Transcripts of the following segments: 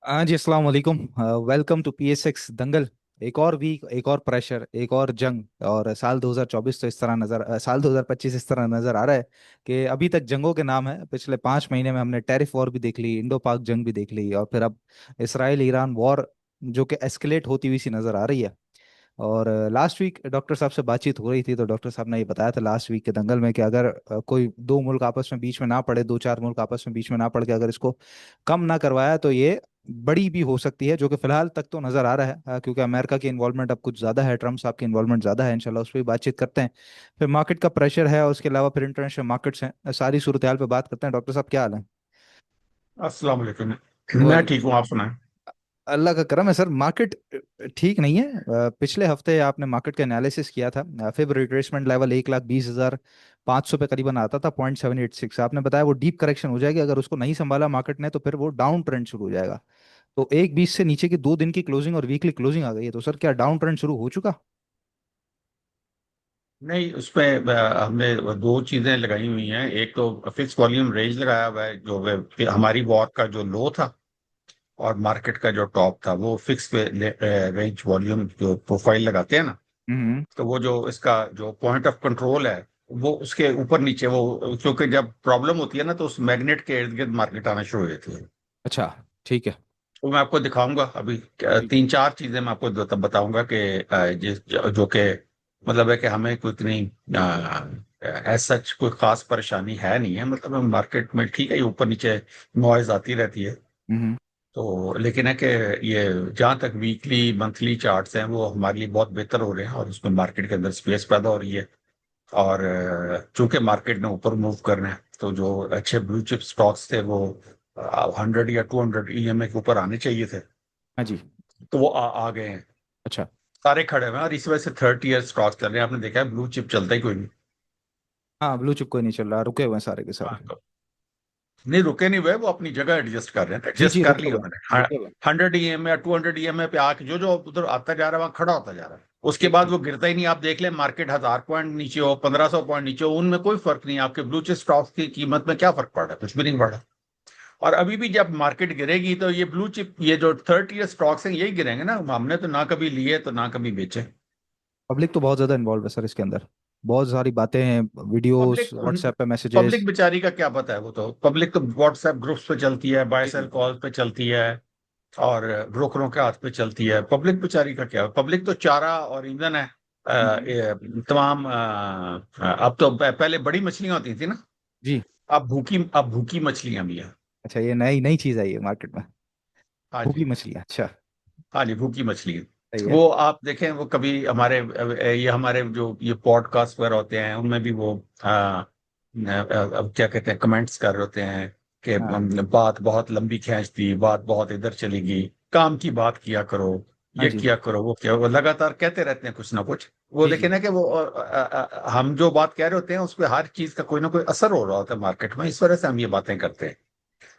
हाँ जी, अस्सलाम वालेकुम। वेलकम टू PSX दंगल। एक और वीक, एक और प्रेशर, एक और जंग। और साल 2024 तो इस तरह साल 2025 इस तरह नज़र आ रहा है कि अभी तक जंगों के नाम है। पिछले 5 महीने में हमने टेरिफ वॉर भी देख ली, इंडो पाक जंग भी देख ली, और फिर अब इसराइल ईरान वॉर जो कि एस्केलेट होती हुई सी नज़र आ रही है। और लास्ट वीक डॉक्टर साहब से बातचीत हो रही थी, तो डॉक्टर साहब ने ये बताया था लास्ट वीक के दंगल में कि अगर कोई दो मुल्क आपस में बीच में ना पड़े, दो चार मुल्क आपस में बीच में ना पड़ के अगर इसको कम ना करवाया तो ये बड़ी भी हो सकती है, जो कि फिलहाल तक तो नजर आ रहा है। क्योंकि अमेरिका की इन्वॉल्वमेंट अब कुछ ज्यादा है, ट्रम्प साहब की इन्वॉल्वमेंट ज्यादा है। इंशाल्लाह उस पर भी बातचीत करते हैं। फिर मार्केट का प्रेशर है, और उसके अलावा फिर इंटरनेशनल मार्केट्स हैं, सारी सूरत हाल पे बात करते हैं। डॉक्टर साहब क्या हाल है? अस्सलाम वालेकुम। मैं वालेकुम। ठीक हूँ, आप सुनाएं। अल्लाह का करम है सर। मार्केट ठीक नहीं है। पिछले हफ्ते आपने मार्केट का एनालिसिस किया था। फिर रिट्रेसमेंट लेवल 1,20,500 पे करीबन आता था, 0.786। आपने बताया वो डीप करेक्शन हो जाएगी, अगर उसको नहीं संभाला मार्केट ने तो फिर वो डाउन ट्रेंड शुरू हो जाएगा। तो 1,20 से नीचे की 2 दिन की क्लोजिंग और वीकली क्लोजिंग आ गई है, तो सर क्या डाउन ट्रेंड शुरू हो चुका? नहीं, उसमें हमने दो चीजें लगाई हुई हैं। एक तो फिक्स वॉल्यूम रेंज लगाया हुआ है, जो हमारी वॉर का जो लो था और मार्केट का जो टॉप था, वो फिक्स रेंज वॉल्यूम जो प्रोफाइल लगाते हैं ना। हम्म। तो वो जो इसका जो पॉइंट ऑफ कंट्रोल है, वो उसके ऊपर नीचे वो, क्योंकि जब प्रॉब्लम होती है ना, तो उस मैग्नेट के इर्द गिर्द मार्केट आना शुरू हो जाती है। अच्छा। ठीक है। वो मैं आपको दिखाऊंगा अभी। ठीक। तीन चार चीजें मैं आपको तब बताऊंगा कि जिस जो कि मतलब है कि हमें कोई इतनी एज सच कोई खास परेशानी है नहीं है। मतलब मार्केट में ठीक है, ये ऊपर नीचे नॉइज आती रहती है। हम्म। तो लेकिन है कि ये जहाँ तक वीकली मंथली चार्ट्स हैं, वो हमारे लिए बहुत बेहतर हो रहे हैं और उसमें मार्केट के अंदर स्पेस पैदा हो रही है। और चूंकि मार्केट ने ऊपर मूव करना है, तो जो अच्छे ब्लू चिप स्टॉक्स थे वो 100 या 200 EMA के ऊपर आने चाहिए थे। हाँ जी। तो वो आ गए हैं। अच्छा। सारे खड़े हुए हैं और इस वजह से 30 ईयर स्टॉक चल रहे हैं। आपने देखा है, ब्लू चिप चलता ही कोई नहीं। हाँ, ब्लू चिप कोई नहीं चल रहा, रुके हुए हैं सारे के सारे। हाँ, तो नहीं रुके नहीं हुए, वो अपनी जगह एडजस्ट कर रहे हैं। जी एडजस्ट जी, कर रुके लिया हुए हैं। मैंने। रुके हुए हैं। 100 EMA या 200 EMA पे आके जो जो उधर आता जा रहा है, वहां खड़ा होता जा रहा है। उसके ठीक बाद ठीक। वो गिरता ही नहीं। आप देख लें, मार्केट 1000 पॉइंट नीचे हो, 1500 पॉइंट नीचे हो, उनमें कोई फर्क नहीं है। आपके ब्लू चिप स्टॉक्स की कीमत में क्या फर्क पड़ रहा है? कुछ भी नहीं पड़ रहा। और अभी भी जब मार्केट गिरेगी, तो ये ब्लू चिप, ये जो 30 ईयर स्टॉक्स हैं, यही गिरेंगे ना। हमने तो ना कभी लिए, तो ना कभी बेचे। पब्लिक तो बहुत ज्यादा इन्वॉल्व है सर इसके अंदर। बहुत सारी बातें हैं, वीडियोस, पब्लिक व्हाट्सएप पे पब्लिक मैसेजेस। बेचारी का क्या पता है? वो तो पब्लिक तो व्हाट्सएप ग्रुप्स पे चलती है, बाय जी सेल जी। कॉल पे चलती है, और ब्रोकरों के हाथ पे चलती है। पब्लिक बेचारी का क्या? पब्लिक तो चारा और ईंधन है। हम्म। तमाम अब तो पहले बड़ी मछलियां होती थी ना। जी। अब भूखी मछलियां भी हैं। अच्छा, ये नई नई चीज आई है मार्केट में? हाँ भूखी जी। मछली, अच्छा। हाँ जी, भूखी मछली। सही है। वो आप देखें, वो कभी हमारे ये हमारे जो ये पॉडकास्ट वगैरह होते हैं, उनमें भी वो अब क्या कहते हैं, कमेंट्स कर रहे होते हैं कि हाँ। बात बहुत लंबी खींच दी, बात बहुत इधर चलेगी, काम की बात किया करो, हाँ ये जी। किया करो, वो क्या, वो लगातार कहते रहते हैं कुछ ना कुछ। वो जी देखे जी। ना कि वो हम जो बात कह रहे होते हैं, उस पर हर चीज का कोई ना कोई असर हो रहा होता है मार्केट में। इस वजह से हम ये बातें करते हैं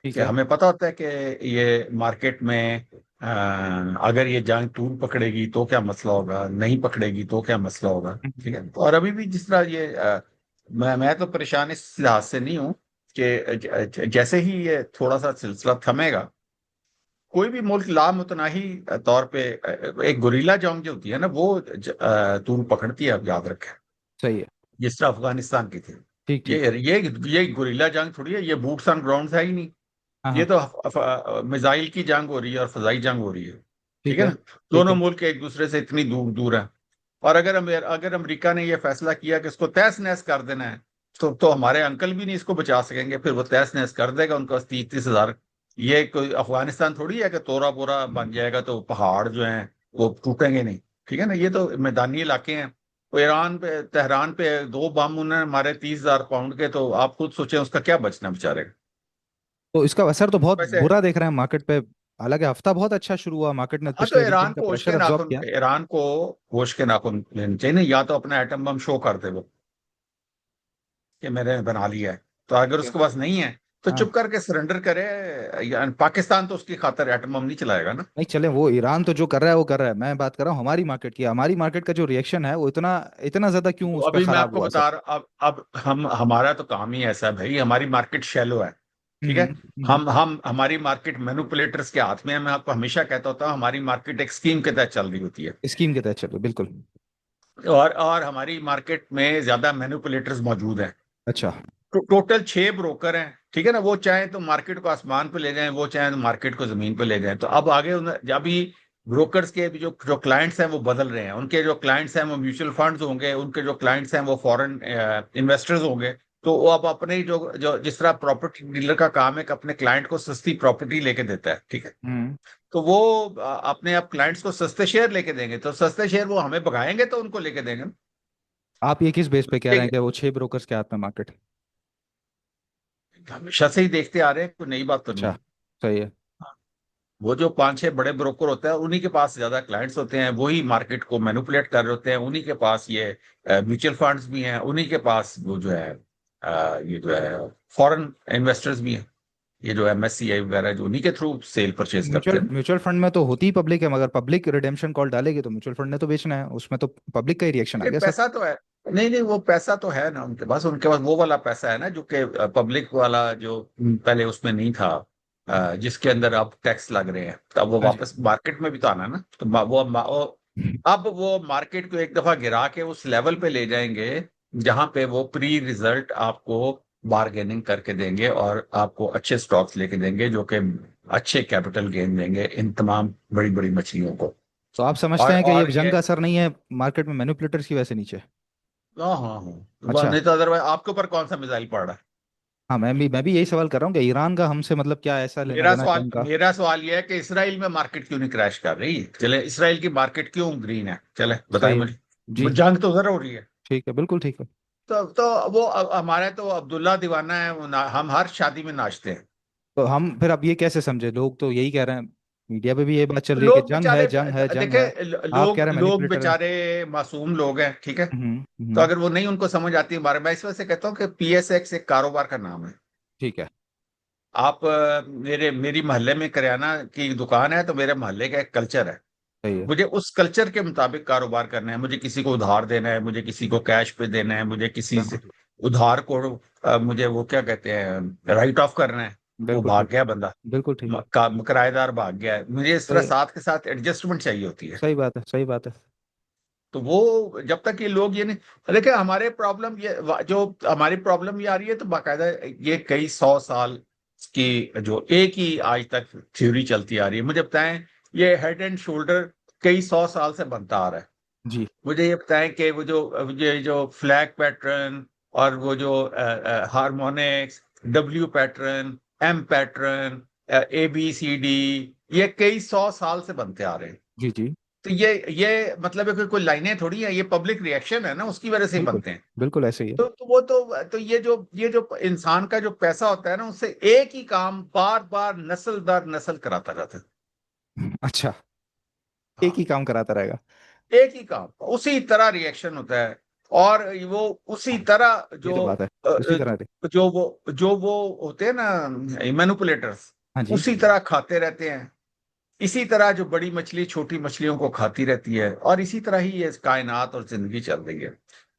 ठीक कि है। हमें पता होता है कि ये मार्केट में अगर ये जंग तूल पकड़ेगी तो क्या मसला होगा, नहीं पकड़ेगी तो क्या मसला होगा। हम्म। ठीक है। और अभी भी जिस तरह ये मैं तो परेशान इस लिहाज से नहीं हूं कि जैसे ही ये थोड़ा सा सिलसिला थमेगा, कोई भी मुल्क लामुतनाही तौर पे एक गुरीला जंग जो होती है ना, वो तूल पकड़ती है। आप याद रखें, सही है। जिस तरह अफगानिस्तान की थी। ठीक ये ठीक। ये ये गुरीला जंग थोड़ी है, ये बूट्स ऑन ग्राउंड है ही नहीं। हाँ ये हाँ। तो मिसाइल की जंग हो रही है और फजाई जंग हो रही है। ठीक ठीक है है। ना। ठीक दोनों है। मुल्क एक दूसरे से इतनी दूर दूर हैं। और अगर अमेरिका ने यह फैसला किया कि इसको तहस नहस कर देना है, तो हमारे अंकल भी नहीं इसको बचा सकेंगे। फिर वो तहस नहस कर देगा, उनको 30-30 हजार। ये कोई अफगानिस्तान थोड़ी है कि तोरा बोरा बन जाएगा तो पहाड़ जो हैं वो टूटेंगे नहीं। ठीक है ना। ये तो मैदानी इलाके हैं। तो ईरान पे, तेहरान पे दो बम उन्होंने मारे 30,000 पाउंड के, तो आप खुद सोचें उसका क्या बचना बेचारे का। तो इसका असर तो बहुत वैसे बुरा देख रहे हैं मार्केट पे। हालांकि हफ्ता बहुत अच्छा शुरू हुआ, मार्केट ने हाँ, तो पिछले वीकेंड का प्रेशर अब्जॉर्ब किया। ईरान को होश के नाखून लेने चाहिए ना। या तो अपना एटम बम शो कर दे वो कि मैंने बना लिया है। तो अगर ठीक है। उसके पास नहीं है, तो हाँ। चुप करके सरेंडर करे। पाकिस्तान तो उसकी खातर एटम बम नहीं चलाएगा ना। नहीं चले, वो ईरान तो जो कर रहा है वो कर रहा है। मैं बात कर रहा हूँ हमारी मार्केट की। हमारी मार्केट का जो रिएक्शन है वो इतना इतना ज्यादा क्यों तो उस पर अभी मैं खराब आपको हुआ बता सर? रहा, अब हम हमारा तो काम ही ऐसा है भाई, हमारी मार्केट शैलो है। ठीक है। हम्म। हम हमारी मार्केट मैनिपुलेटर्स के हाथ में है। मैं आपको हमेशा कहता होता हूँ हमारी मार्केट एक स्कीम के तहत चल रही होती है। स्कीम के तहत चलो, बिल्कुल। और हमारी मार्केट में ज्यादा मैनिपुलेटर्स मौजूद हैं। अच्छा। टोटल 6 ब्रोकर हैं, ठीक है ना। वो चाहे तो मार्केट को आसमान पे ले जाएं, वो चाहे तो मार्केट को जमीन पे ले जाएं। तो अब आगे जब भी ब्रोकर्स के भी जो जो क्लाइंट्स हैं वो बदल रहे हैं। उनके जो क्लाइंट्स हैं वो म्यूचुअल फंड्स होंगे, उनके जो क्लाइंट्स हैं वो फॉरेन इन्वेस्टर्स होंगे। तो वो अब अपने जो जो जिस तरह प्रॉपर्टी डीलर का काम है कि अपने क्लाइंट को सस्ती प्रॉपर्टी लेके देता है, ठीक है। हम्म। तो वो अपने आप क्लाइंट्स को सस्ते शेयर लेके देंगे, तो सस्ते शेयर वो हमें भगाएंगे तो उनको लेके देंगे ना। आप ये किस बेस पे कह रहे हैं ठीक कि वो 6 ब्रोकर्स के हाथ में मार्केट? है, हमेशा से ही देखते आ रहे हैं, कोई नई बात तो नहीं अच्छा, है। सही है। वो जो 5-6 बड़े ब्रोकर होते हैं उन्हीं के पास ज्यादा क्लाइंट्स होते हैं, वही मार्केट को मैनिपुलेट कर रहे होते हैं। उन्हीं के पास ये म्यूचुअल फंड्स भी हैं, उन्हीं के पास वो जो है ये जो है फॉरेन इन्वेस्टर्स भी हैं। ये जो एमएससीआई वगैरह जो उन्हीं के थ्रू सेल परचेज करते म्यूचुअल हैं। म्यूचुअल फंड में तो होती ही पब्लिक है, मगर पब्लिक रिडेम्पशन कॉल डालेगी तो म्यूचुअल फंड ने तो बेचना है, उसमें तो पब्लिक का ही रिएक्शन आ ये गया सर। पैसा तो है। नहीं नहीं, वो पैसा तो है ना उनके पास वो वाला पैसा है ना जो कि पब्लिक वाला जो पहले उसमें नहीं था, जिसके अंदर अब टैक्स लग रहे हैं। तो अब वो हाँ जी। वापस मार्केट में भी तो आना है ना। तो अब वो मार्केट को एक दफा गिरा के उस लेवल पे ले जाएंगे जहां पे वो प्री रिजल्ट आपको बारगेनिंग करके देंगे और आपको अच्छे स्टॉक्स लेके देंगे जो कि अच्छे कैपिटल गेन देंगे इन तमाम बड़ी बड़ी मछलियों को। तो आप समझते हैं कि ये और जंग ये का असर नहीं है मार्केट में मैनिपुलेटर्स की वजह से नीचे? हाँ हाँ हाँ, अच्छा। नहीं तो अदरवाइज आपके ऊपर कौन सा मिसाइल पड़ रहा है। हाँ, मैं भी यही सवाल कर रहा हूँ कि ईरान का हमसे मतलब क्या ऐसा लेना देना जंग का? मेरा सवाल यह है कि इसराइल में मार्केट क्यों नहीं क्रैश कर रही। चले, इसराइल की मार्केट क्यों ग्रीन है, चले बताएं सही है। मुझे। जी। जंग तो उधर हो रही है। ठीक है, बिल्कुल ठीक है। तो वो हमारे तो अब्दुल्ला दीवाना है, हम हर शादी में नाचते हैं। तो हम फिर अब ये कैसे समझे? लोग तो यही कह रहे हैं, मीडिया पे भी ये बात चल रही है कि लोग जंग है, बेचारे जंग है, जंग है। देखे, आप कह लोग रहे हैं लोग मैनिपुलेटर है। बेचारे मासूम लोग हैं, ठीक है। तो हम्म। अगर वो नहीं उनको समझ आती है बारे में, इस वजह से कहता हूँ कि पीएसएक्स एक कारोबार का नाम है। ठीक है। आप मेरी मोहल्ले में करियाना की दुकान है तो मेरे मोहल्ले का एक कल्चर है। सही है। मुझे उस कल्चर के मुताबिक कारोबार करना है। मुझे किसी को उधार देना है, मुझे किसी को कैश पे देना है, मुझे किसी बिल्कुल से ठीक। उधार को मुझे वो क्या कहते हैं राइट ऑफ करना है। वो बिल्कुल भाग ठीक। गया बंदा, बिल्कुल ठीक है। किराएदार भाग गया है, मुझे इस तरह सही। साथ के साथ एडजस्टमेंट चाहिए होती है। सही बात है, सही बात है। तो वो जब तक ये लोग ये नहीं देखिए, हमारे प्रॉब्लम ये जो हमारी प्रॉब्लम ये आ रही है तो बाकायदा ये कई 100 साल की जो एक ही आज तक थ्योरी चलती आ रही है। मुझे बताएं, ये हेड एंड शोल्डर कई 100 साल से बनता आ रहा है। जी। मुझे ये बताएं कि वो जो फ्लैग पैटर्न और वो जो harmonics, W pattern, M pattern, ABCD, ये कई 100 साल से बनते आ रहे हैं। जी जी। तो ये मतलब है कि कोई लाइनें थोड़ी है, ये पब्लिक रिएक्शन है ना, उसकी वजह से ही बिल्कुल बनते हैं। बिल्कुल ऐसे ही है। तो वो तो ये जो इंसान का जो पैसा होता है ना, उससे एक ही काम बार बार नस्ल दर नस्ल कराता रहता है। अच्छा। एक हाँ, ही काम कराता रहेगा। एक ही काम उसी तरह रिएक्शन होता है। और वो उसी तरह ये तो बात है। उसी तरह से। जो वो होते हैं ना मैनिपुलेटर्स, हाँ जी। उसी तरह खाते रहते हैं। इसी तरह जो बड़ी मछली छोटी मछलियों को खाती रहती है, और इसी तरह ही ये कायनात और जिंदगी चल रही है। क्या?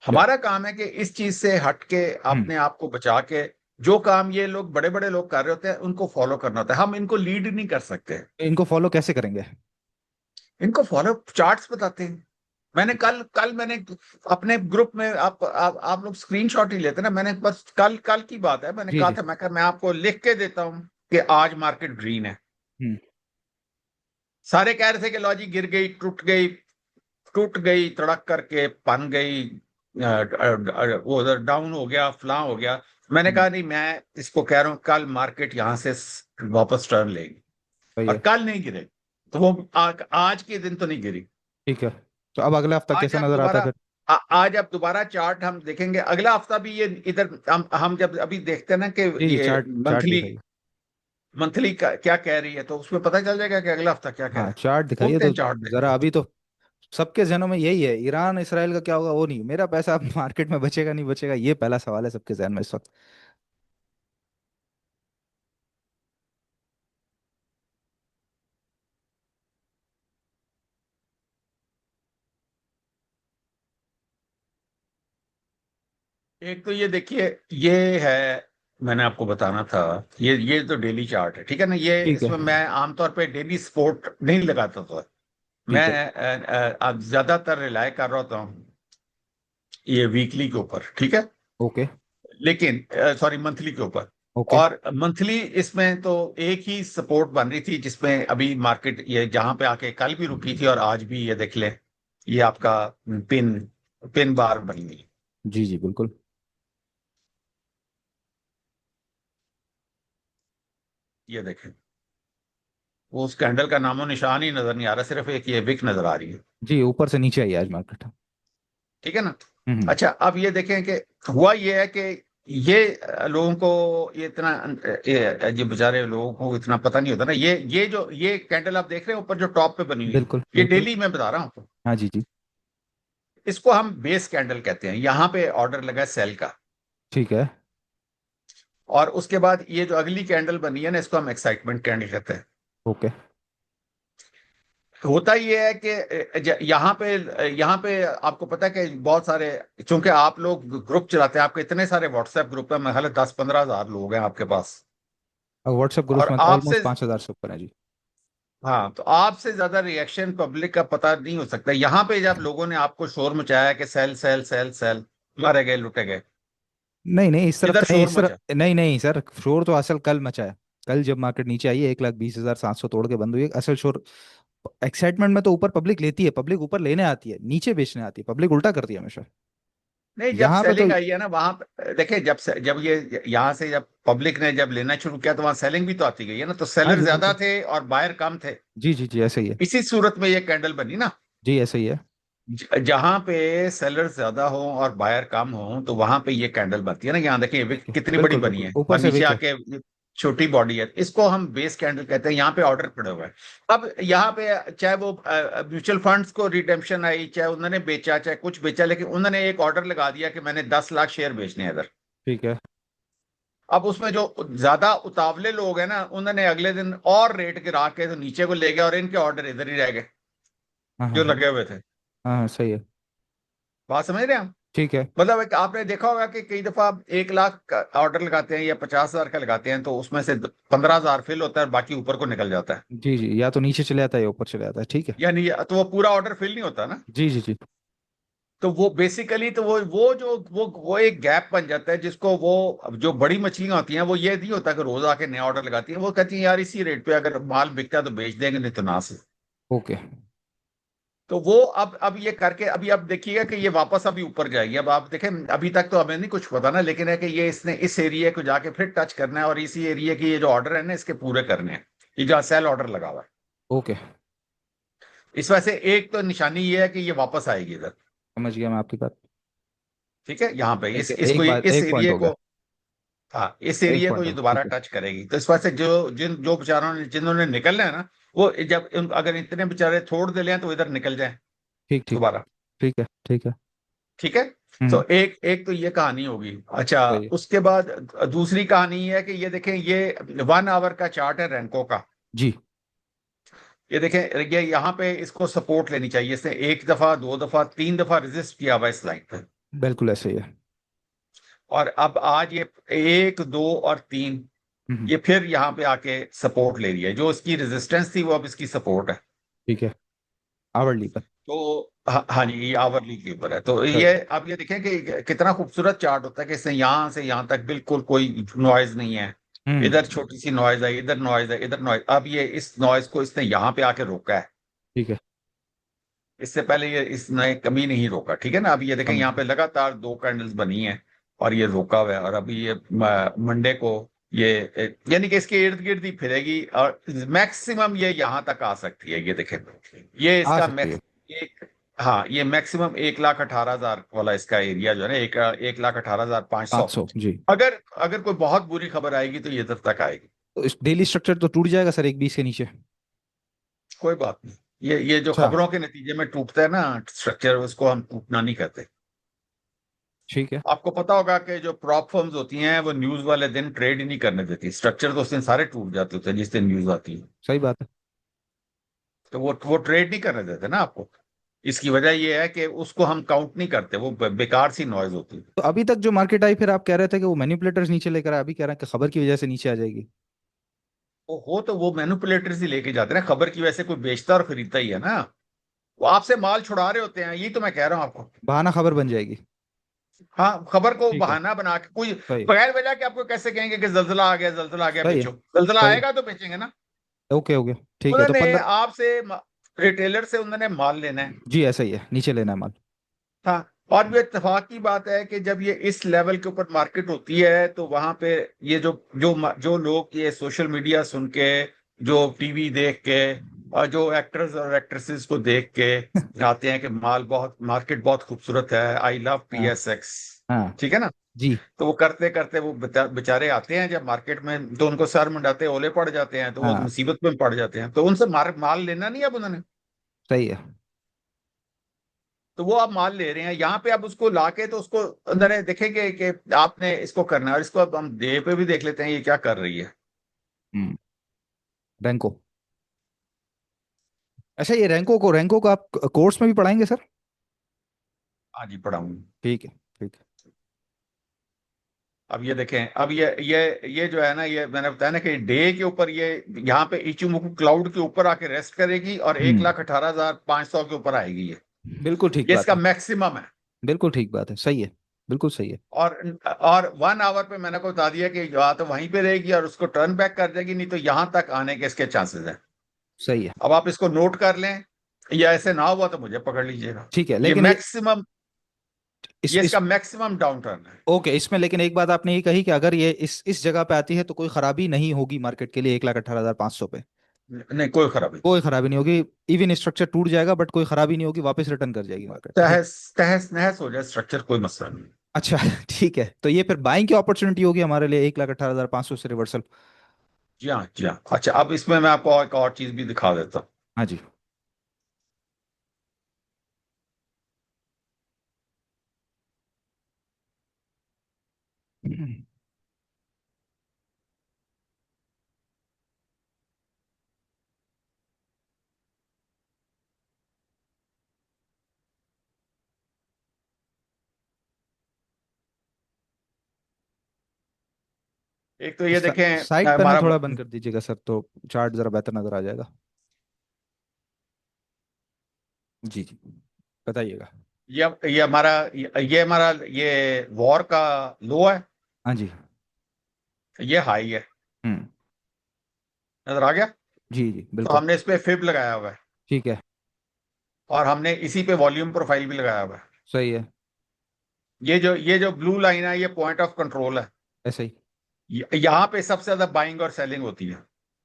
हमारा काम है कि इस चीज से हट के हम्म। अपने आप को बचा के जो काम ये लोग बड़े बड़े लोग कर रहे होते हैं उनको फॉलो करना होता है। हम इनको लीड नहीं कर सकते। इनको फॉलो कैसे करेंगे? इनको फॉलो चार्ट्स बताते हैं। मैंने कल मैंने अपने ग्रुप में आप लोग स्क्रीनशॉट ही लेते ना। मैंने बस कल कल की बात है, मैंने जी कहा जी। था, मैं कहा मैं आपको लिख के देता हूं कि आज मार्केट ग्रीन है। हम्म। सारे कह रहे थे कि लो जी गिर गई, टूट गई, तड़क करके बन गई, वो डाउन हो गया, फलां हो गया। मैंने हम्म। कहा नहीं, मैं इसको कह रहा हूं कल मार्केट यहां से वापस टर्न लेगी। सही और है। कल नहीं गिरे। तो वो आज के दिन तो नहीं गिरी। ठीक है। तो अब अगला हफ्ता आज कैसा आप नजर आता दोबारा है फिर? आज आप दोबारा चार्ट हम देखेंगे अगला हफ्ता भी। ये इधर हम जब अभी देखते हैं ना कि जी जी, ये चार्ट चार्ट मंथली दिखाइए। मंथली क्या कह रही है, तो उसमें पता चल जाएगा कि अगला हफ्ता क्या कह रहा हाँ, है। चार्ट दिखाइए खोलते तो। हैं चार्ट, देखते जरा हैं। अभी तो सबके जहनों में यही है, ईरान इसराइल का क्या होगा वो नहीं, मेरा पैसा अब मार्केट में बचेगा नहीं बचेगा, ये पहला सवाल है सबके जहन में इस वक्त। एक तो ये देखिए, ये है मैंने आपको बताना था, ये तो डेली चार्ट है, ठीक है ना। ये ठीक है। इसमें मैं आमतौर पे डेली सपोर्ट नहीं लगाता था। मैं ठीक है। अब ज्यादातर रिलाय कर रहा होता हूँ ये वीकली के ऊपर, ठीक है। ओके। लेकिन सॉरी, मंथली के ऊपर। ओके। और मंथली इसमें तो एक ही सपोर्ट बन रही थी, जिसमें अभी मार्केट ये जहां पे आके कल भी रुकी थी और आज भी, ये देख लें, ये आपका पिन पिन बार बनी हुई है। जी जी बिल्कुल। ये देखें, वो उस कैंडल का नामो निशान ही नजर नहीं आ रहा, सिर्फ एक ये विक नजर आ रही है। जी ऊपर से नीचे आई आज मार्केट। ठीक है ना। हम्म। अच्छा, अब ये देखें कि हुआ ये है कि ये लोगों को ये इतना ये बेचारे लोगों को इतना पता नहीं होता ना। ये जो ये कैंडल आप देख रहे हैं ऊपर जो टॉप पे बनी हुई है, बिल्कुल ये बिल्कुल। डेली मैं बता रहा हूँ। हाँ जी जी। इसको हम बेस कैंडल कहते हैं। यहाँ पे ऑर्डर लगा है सेल का। ठीक है। और उसके बाद ये जो अगली कैंडल बनी है ना, इसको हम एक्साइटमेंट कैंडल कहते हैं। ओके। होता ये है कि यहाँ पे आपको पता है कि बहुत सारे, चूंकि आप लोग ग्रुप चलाते हैं, आपके इतने सारे व्हाट्सएप ग्रुप है, मैं ख्याल 10-15 हजार लोग हैं आपके पास। अब व्हाट्सएप ग्रुप और में आपसे, ऑलमोस्ट 5,000 से ऊपर है जी। हाँ, तो आपसे ज्यादा रिएक्शन पब्लिक का पता नहीं हो सकता। यहाँ पे जब लोगों ने आपको शोर मचाया कि सेल सेल सेल सेल, मारे गए, लुटे गए, नहीं नहीं इस तरफ इधर तो नहीं, शोर इस तरफ मचा। नहीं नहीं सर, शोर तो असल कल मचा है। कल जब मार्केट नीचे आई है 1,20,700 तोड़ के बंद हुई है, असल शोर। एक्साइटमेंट में तो ऊपर पब्लिक लेती है, पब्लिक ऊपर लेने आती है, नीचे बेचने आती है, पब्लिक उल्टा करती है हमेशा। नहीं, जब यहाँ पे तो सेलिंग आई है ना वहां पे देखिए, जब ये यहाँ से जब पब्लिक ने जब लेना शुरू किया, तो वहां सेलिंग भी तो आती गई है ना, तो हाँ सेलर जी ज्यादा बिल्कुल। थे और बायर कम थे। जी जी जी ऐसे ही है। इसी सूरत में ये कैंडल बनी ना। जी ऐसे ही है। जहां पे सेलर ज्यादा हो और बायर कम हो, तो वहां पे ये कैंडल बनती है ना। यहाँ देखिए विक कितनी बड़ी बिल्कुल बनी बिल्कुल है, ऊपर और से नीचे विक है। आके छोटी बॉडी है। इसको हम बेस कैंडल कहते हैं। यहाँ पे ऑर्डर पड़े हुए हैं। अब यहाँ पे चाहे वो म्यूचुअल फंड्स को रिडेम्पशन आई, चाहे उन्होंने बेचा, चाहे कुछ बेचा, लेकिन उन्होंने एक ऑर्डर लगा दिया कि मैंने 10 लाख शेयर बेचने हैं इधर। ठीक है। अब उसमें जो ज्यादा उतावले लोग हैं ना, उन्होंने अगले दिन और रेट गिरा के तो नीचे को ले गया, और इनके ऑर्डर इधर ही रह गए हाँ हाँ जो हाँ। लगे हुए थे। हाँ हाँ सही है। बात समझ रहे हैं हम। ठीक है। मतलब एक आपने देखा होगा कि कई दफा आप 1 लाख का ऑर्डर लगाते हैं या 50 हजार का लगाते हैं, तो उसमें से 15 हजार फिल होता है और बाकी ऊपर को निकल जाता है। जी जी या तो नीचे चले जाता है या ऊपर चले जाता है, ठीक है। यानी तो वो पूरा ऑर्डर फिल नहीं होता ना। जी जी जी। तो वो बेसिकली तो वो जो वो एक गैप बन जाता है, जिसको वो जो बड़ी मछलियां होती हैं, वो ये नहीं होता कि रोज आके नया ऑर्डर लगाती हैं। वो कहती हैं यार इसी रेट पे अगर माल बिकता है तो बेच देंगे, नहीं तो ना से। ओके। तो वो अब ये करके अभी आप देखिएगा कि ये वापस अभी ऊपर जाएगी। अब आप देखें, अभी तक तो हमें नहीं कुछ पता ना, लेकिन है कि ये इसने इस एरिया को जाके फिर टच करना है, और इसी एरिया की ये जो ऑर्डर है ना, इसके पूरे करने हैं। ये जो सेल ऑर्डर लगा हुआ है, ओके। इस वजह से एक तो निशानी ये है कि ये वापस आएगी इधर। समझ गया मैं आपकी बात। ठीक है, यहाँ पे एक इसको एक बात, इस एक पॉइंट एरिया हो गया। को, हाँ, इस एक एरिया को पॉइंट ये हो दोबारा ठीक है। टच करेगी। तो इस वजह से जो बेचारों ने जिन्होंने निकलना है ना, वो जब अगर इतने बेचारे छोड़ दे लें तो इधर निकल जाए ठीक ठीक। दोबारा। ठीक है। ठीक है। ठीक है। तो एक एक तो ये कहानी होगी। अच्छा, सही है। उसके बाद दूसरी कहानी ये है कि ये देखें, ये 1 आवर का चार्ट है रैंको का। जी ये देखें, ये यहाँ पे इसको सपोर्ट लेनी चाहिए। इसने एक दफा, दो दफा, तीन दफा रेजिस्ट किया हुआ इस लाइन पे। बिल्कुल ऐसे ही है। और अब आज ये एक, दो और तीन, हम्म। ये फिर यहाँ पे आके सपोर्ट ले रही है। जो इसकी रेजिस्टेंस थी वो अब इसकी सपोर्ट है। ठीक है। आवरली पर। तो हाँ हाँ जी, ये आवरली के ऊपर है। तो सही। ये अब ये देखें कि कितना खूबसूरत चार्ट होता है कि इसने यहाँ से यहाँ तक बिल्कुल कोई नॉइज नहीं है। इधर हम्म। छोटी सी नॉइज है, इधर नॉइज है, इधर नॉइज। अब ये इस नॉइज को इसने यहाँ पे आके रोका है। ठीक है। इससे पहले ये इसने कभी नहीं रोका। ठीक है ना। अब ये देखें, समझ यहाँ गया। पे लगातार दो कैंडल्स बनी हैं और ये रोका हुआ है। और अभी ये मंडे को ये यानी कि इसके इर्द गिर्द ही फिरेगी, और मैक्सिमम ये यहाँ तक आ सकती है। ये देखें, ये आ इसका सकती है। मैक्स एक, हाँ, ये मैक्सिमम 1,18,000 वाला इसका एरिया जो है ना, 1,18,500। 500 जी। अगर अगर कोई बहुत बुरी खबर आएगी तो ये इधर तक आएगी। तो इस डेली स्ट्रक्चर तो टूट जाएगा सर 1,20 के नीचे। कोई बात नहीं। ये जो अच्छा। खबरों के नतीजे में टूटता है ना स्ट्रक्चर, उसको हम टूटना नहीं कहते। ठीक है। आपको पता होगा कि जो प्रॉप फर्म्स होती हैं वो न्यूज वाले दिन ट्रेड ही नहीं करने देती। स्ट्रक्चर तो उस दिन सारे टूट जाते होते हैं जिस दिन न्यूज आती है। सही बात है। तो वो ट्रेड नहीं करने देते ना आपको। इसकी वजह ये है कि उसको हम काउंट नहीं करते, वो बेकार सी नॉइज होती है। तो अभी तक जो मार्केट आई, फिर आप कह रहे थे कि वो मैनिपुलेटर्स नीचे लेकर आए, अभी कह रहे हैं कि खबर की वजह से नीचे आ जाएगी। तो वो मैनिपुलेटर्स ही लेके जाते हैं ना, खबर की वजह से कोई बेचता और खरीदता ही है ना। वो आपसे माल छुड़ा रहे होते हैं, यही तो मैं कह रहा हूँ आपको। बहाना खबर बन जाएगी। हाँ, खबर को ठीक है। बहाना बना के कोई सही। बगैर वजह के आपको कैसे कहेंगे कि जल्जला आ गया, जल्जला आ गया, सही है। बेचो। जल्जला सही। आएगा तो बेचेंगे ना। Okay okay. ठीक है, तो उन्होंने 15। आपसे, रिटेलर से उन्होंने माल लेना है। जी ऐसा ही है, नीचे लेना है माल। हाँ। और ये इत्तेफाक की बात है कि जब ये इस लेवल के ऊपर मार्केट होती है तो वहां पे ये जो लोग ये सोशल मीडिया सुन के, जो टीवी देख के, और जो एक्टर्स और एक्ट्रेसेस को देख के आते हैं कि मार्केट बहुत खूबसूरत है, आई लव हाँ। PSX। हाँ। ठीक है ना। जी। तो वो करते करते वो बेचारे आते हैं जब मार्केट में, तो उनको सर मंडाते ओले पड़ जाते हैं, तो वो हाँ। मुसीबत में पड़ जाते हैं, तो उनसे माल लेना नहीं अब उन्होंने। सही है। तो वो आप माल ले रहे हैं यहाँ पे, आप उसको लाके तो उसको अंदर देखेंगे कि आपने इसको करना है, और इसको अब हम डे पे भी देख लेते हैं ये क्या कर रही है। हम्म। रैंको। अच्छा, ये रैंको को आप कोर्स में भी पढ़ाएंगे सर? आज ही पढ़ाऊंगी। ठीक है। ठीक है। अब ये देखें, अब ये जो है ना, ये मैंने बताया ना कि डे के ऊपर ये यहाँ पे इचुमुकु क्लाउड के ऊपर आके रेस्ट करेगी, और एक हम्म। लाख अठारह हजार पांच सौ के ऊपर आएगी ये। बिल्कुल ठीक ये बात इसका है। मैक्सिमम है। बिल्कुल ठीक बात है, सही है। बिल्कुल सही है। और और 1 आवर पे मैंने को बता दिया कि या तो वहीं पे रहेगी और उसको टर्न बैक कर देगी, नहीं तो यहां तक आने के इसके चांसेस हैं। सही है। अब आप इसको नोट कर लें, या ऐसे ना हुआ तो मुझे पकड़ लीजिएगा। ठीक है, ये लेकिन ये मैक्सिमम, इस ये इस इसका मैक्सिमम डाउन टर्न है। ओके, इसमें लेकिन एक बात आपने ये कही कि अगर ये इस जगह पे आती है तो कोई खराबी नहीं होगी मार्केट के लिए 1,18,500 पे। नहीं, कोई खराबी नहीं। कोई खराबी नहीं होगी। इवन स्ट्रक्चर टूट जाएगा बट कोई खराबी नहीं होगी, वापस रिटर्न कर जाएगी मार्केट, ठीक। तहस तहस नहस हो जाए स्ट्रक्चर, कोई मसला नहीं। अच्छा ठीक है, तो ये फिर बाइंग की अपॉर्चुनिटी होगी हमारे लिए 1,18,500 से रिवर्सल। जी हाँ, जी हाँ। अच्छा, अब इसमें मैं आपको एक और चीज भी दिखा देता हूँ। हाँ जी। एक तो ये देखें, साइड पैनल हमारा, थोड़ा बंद कर दीजिएगा सर, तो चार्ट जरा बेहतर नजर आ जाएगा। जी जी। बताइएगा। ये हमारा ये वॉर का लो है। हाँ जी। ये हाई है। हम्म। नजर आ गया। जी जी तो बिल्कुल। हमने इस पे फिब लगाया हुआ है, ठीक है। और हमने इसी पे वॉल्यूम प्रोफाइल भी लगाया हुआ है। सही है। ये जो ब्लू लाइन है, ये पॉइंट ऑफ कंट्रोल है। ऐसे ही। यहाँ पे सबसे ज्यादा बाइंग और सेलिंग होती है।